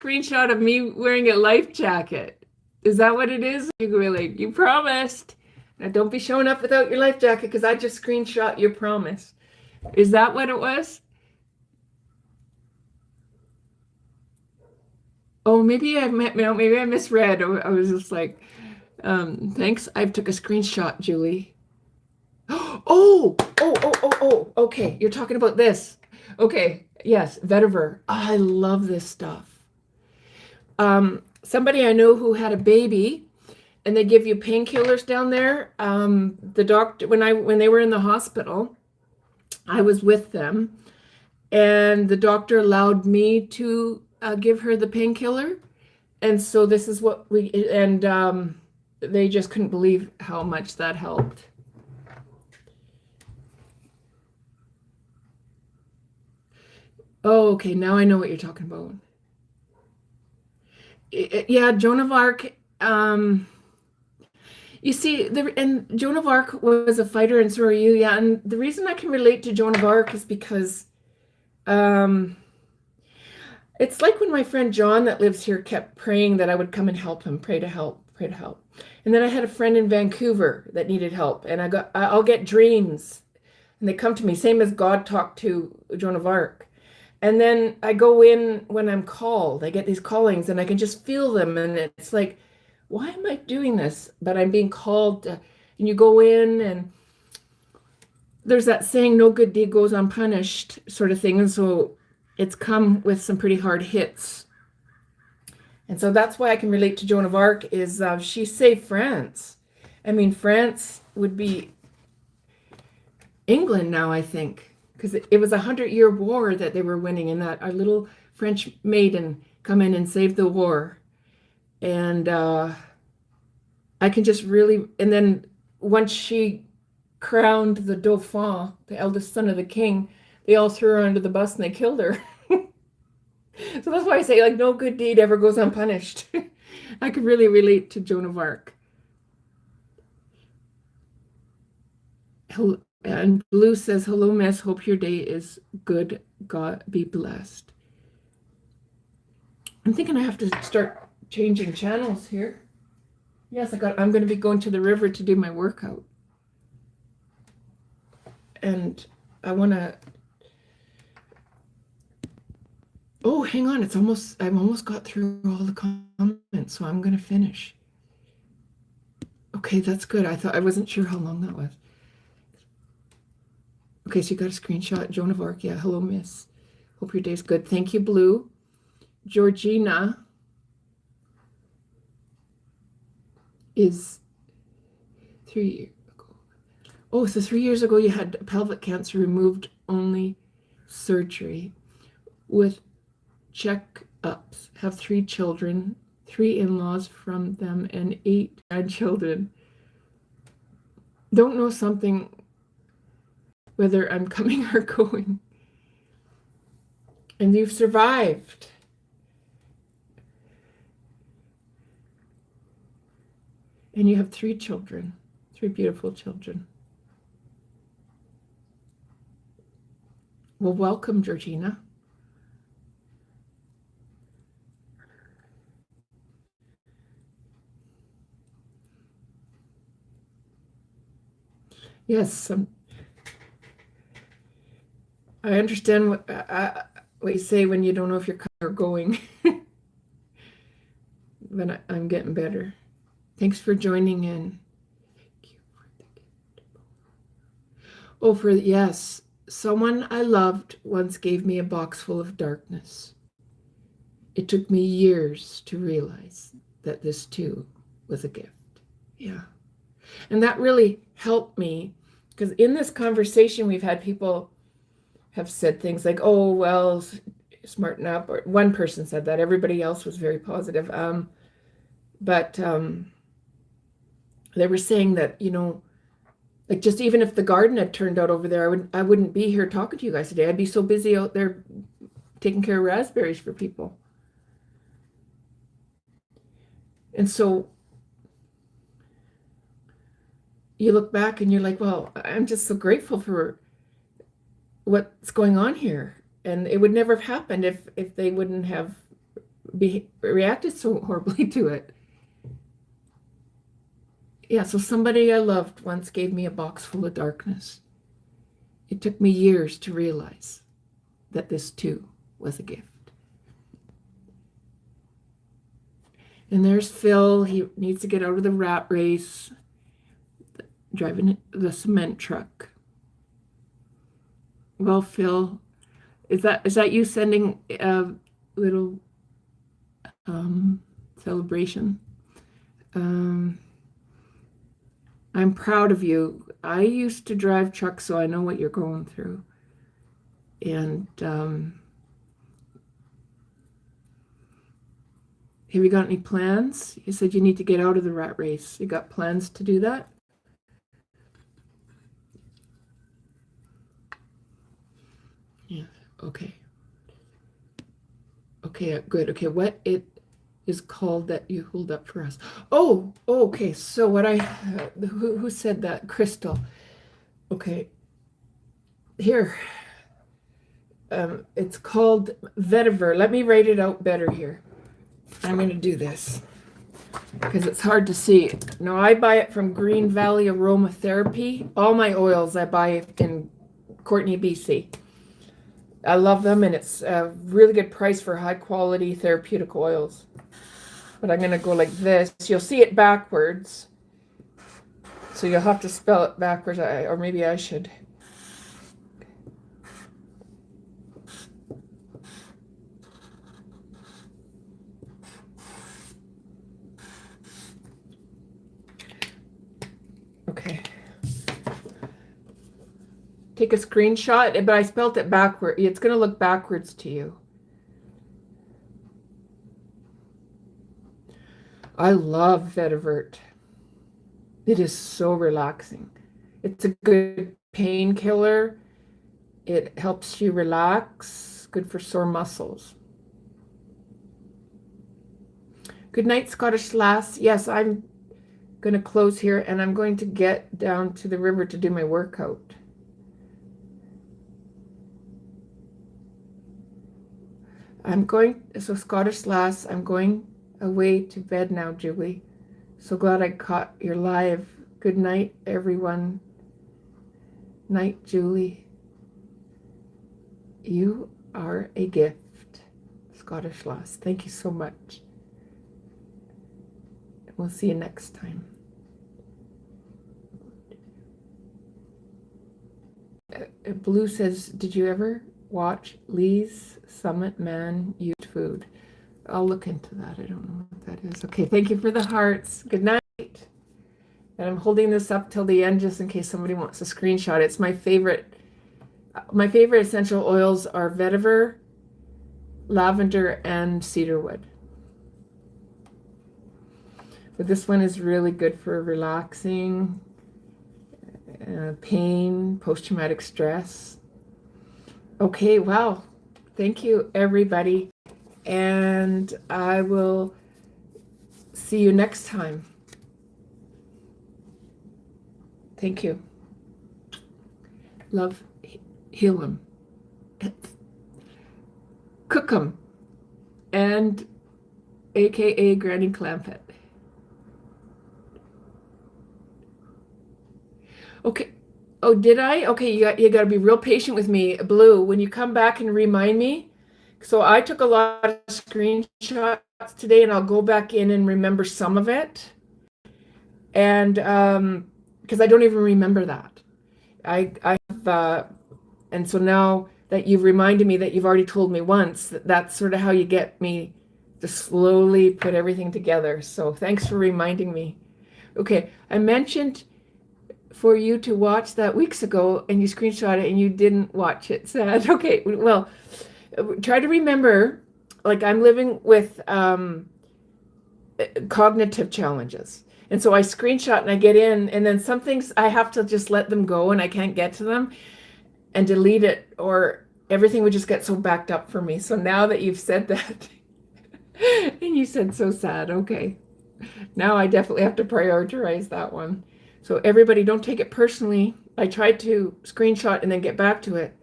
screenshot of me wearing a life jacket. Is that what it is? You promised. Now don't be showing up without your life jacket because I just screenshot your promise. Is that what it was? Oh, maybe I misread. I was just like, thanks. I took a screenshot, Julie. Oh, okay. You're talking about this. Okay. Yes. Vetiver. I love this stuff. Somebody I know who had a baby and they give you painkillers down there. The doctor, when they were in the hospital, I was with them and the doctor allowed me to give her the painkiller. And so this is what they just couldn't believe how much that helped. Oh, okay. Now I know what you're talking about. Yeah, Joan of Arc. You see, Joan of Arc was a fighter, and so are you. Yeah, and the reason I can relate to Joan of Arc is because it's like when my friend John that lives here kept praying that I would come and help him, pray to help, pray to help. And then I had a friend in Vancouver that needed help, and I'll get dreams, and they come to me, same as God talked to Joan of Arc. And then I go in when I'm called. I get these callings and I can just feel them. And it's like, why am I doing this? But I'm being called. And you go in and there's that saying, no good deed goes unpunished sort of thing. And so it's come with some pretty hard hits. And so that's why I can relate to Joan of Arc is she saved France. I mean, France would be England now, I think. Because it was 100-year war that they were winning, and that our little French maiden come in and save the war. And I can just really, and then once she crowned the Dauphin, the eldest son of the king, they all threw her under the bus and they killed her. So that's why I say, like, no good deed ever goes unpunished. I could really relate to Joan of Arc. And Blue says, hello, miss. Hope your day is good. God be blessed. I'm thinking I have to start changing channels here. Yes, I'm going to be going to the river to do my workout. And I want to, oh, hang on. I've almost got through all the comments, so I'm going to finish. Okay, that's good. I wasn't sure how long that was. Okay, so you got a screenshot. Joan of Arc. Yeah, hello, miss. Hope your day's good. Thank you, Blue. Georgina is 3 years ago. Oh, so 3 years ago you had pelvic cancer removed, only surgery with checkups. Have 3 children, 3 in-laws from them, and 8 grandchildren. Don't know something, whether I'm coming or going. And you've survived. And you have 3 children, 3 beautiful children. Well, welcome, Georgina. Yes, I understand what you say when you don't know if you're coming or going. But I'm getting better. Thanks for joining in. Oh, yes. Someone I loved once gave me a box full of darkness. It took me years to realize that this too was a gift. Yeah. And that really helped me, because in this conversation we've had people have said things like, oh, well, smarten up. Or one person said that. Everybody else was very positive. But they were saying that, like, just even if the garden had turned out over there, I wouldn't be here talking to you guys today. I'd be so busy out there taking care of raspberries for people. And so you look back and you're like, well, I'm just so grateful for what's going on here. And it would never have happened if they wouldn't have reacted so horribly to it. Yeah, so somebody I loved once gave me a box full of darkness. It took me years to realize that this too was a gift. And there's Phil. He needs to get out of the rat race, driving the cement truck. Well, Phil, is that you sending a little celebration? I'm proud of you. I used to drive trucks, so I know what you're going through. And have you got any plans? You said you need to get out of the rat race. You got plans to do that? Yeah. Okay. Okay, good. Okay, what it is called that you hold up for us? Oh, okay. So who said that? Crystal. Okay. Here. It's called vetiver. Let me write it out better here. I'm going to do this because it's hard to see. No, I buy it from Green Valley Aromatherapy. All my oils I buy in Courtney, BC. I love them, and it's a really good price for high quality therapeutic oils. But I'm going to go like this. You'll see it backwards. So you'll have to spell it backwards, or maybe I should. Okay. Take a screenshot, but I spelled it backward. It's going to look backwards to you. I love Vetivert. It is so relaxing. It's a good painkiller. It helps you relax. Good for sore muscles. Good night, Scottish lass. Yes, I'm going to close here, and I'm going to get down to the river to do my workout. so Scottish Lass, I'm going away to bed now, Julie. So glad I caught your live. Good night, everyone. Night, Julie. You are a gift, Scottish Lass. Thank you so much. We'll see you next time. Blue says, did you ever watch Lee's Summit Man Eat Food? I'll look into that. I don't know what that is. Okay, thank you for the hearts. Good night. And I'm holding this up till the end just in case somebody wants to screenshot it. It's my favorite. My favorite essential oils are vetiver, lavender, and cedarwood. But this one is really good for relaxing, pain, post-traumatic stress. Okay, wow. Thank you, everybody. And I will see you next time. Thank you. Love, heal them, cook them, and AKA Granny Clampett. Okay. Oh, did I? Okay, you got to be real patient with me, Blue. When you come back and remind me. So I took a lot of screenshots today, and I'll go back in and remember some of it. And because I don't even remember that. And so now that you've reminded me that you've already told me once, that's sort of how you get me to slowly put everything together. So thanks for reminding me. Okay, I mentioned for you to watch that weeks ago, and you screenshot it and you didn't watch it. Sad. Okay, well, try to remember, like I'm living with cognitive challenges. And so I screenshot and I get in, and then some things I have to just let them go and I can't get to them and delete it, or everything would just get so backed up for me. So now that you've said that, and you said so sad, okay. Now I definitely have to prioritize that one. So everybody, don't take it personally. I tried to screenshot and then get back to it.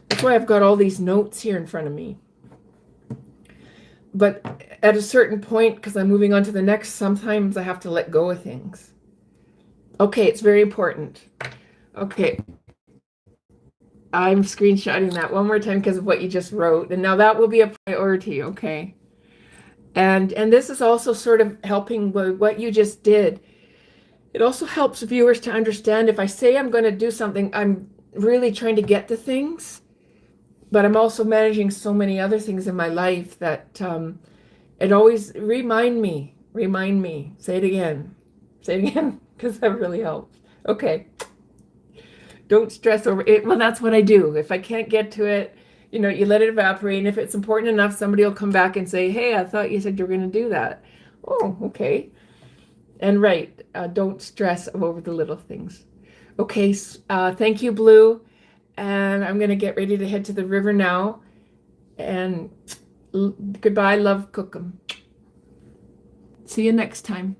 That's why I've got all these notes here in front of me. But at a certain point, because I'm moving on to the next, sometimes I have to let go of things. Okay, it's very important. Okay. I'm screenshotting that one more time because of what you just wrote. And now that will be a priority, okay? And this is also sort of helping with what you just did. It also helps viewers to understand if I say I'm going to do something, I'm really trying to get to things, but I'm also managing so many other things in my life that it always remind me, say it again, because that really helps. Okay. Don't stress over it. Well, that's what I do. If I can't get to it, you let it evaporate. And if it's important enough, somebody will come back and say, hey, I thought you said you were going to do that. Oh, okay. And right, don't stress over the little things. Okay, thank you, Blue. And I'm going to get ready to head to the river now. And goodbye, love, cook 'em. See you next time.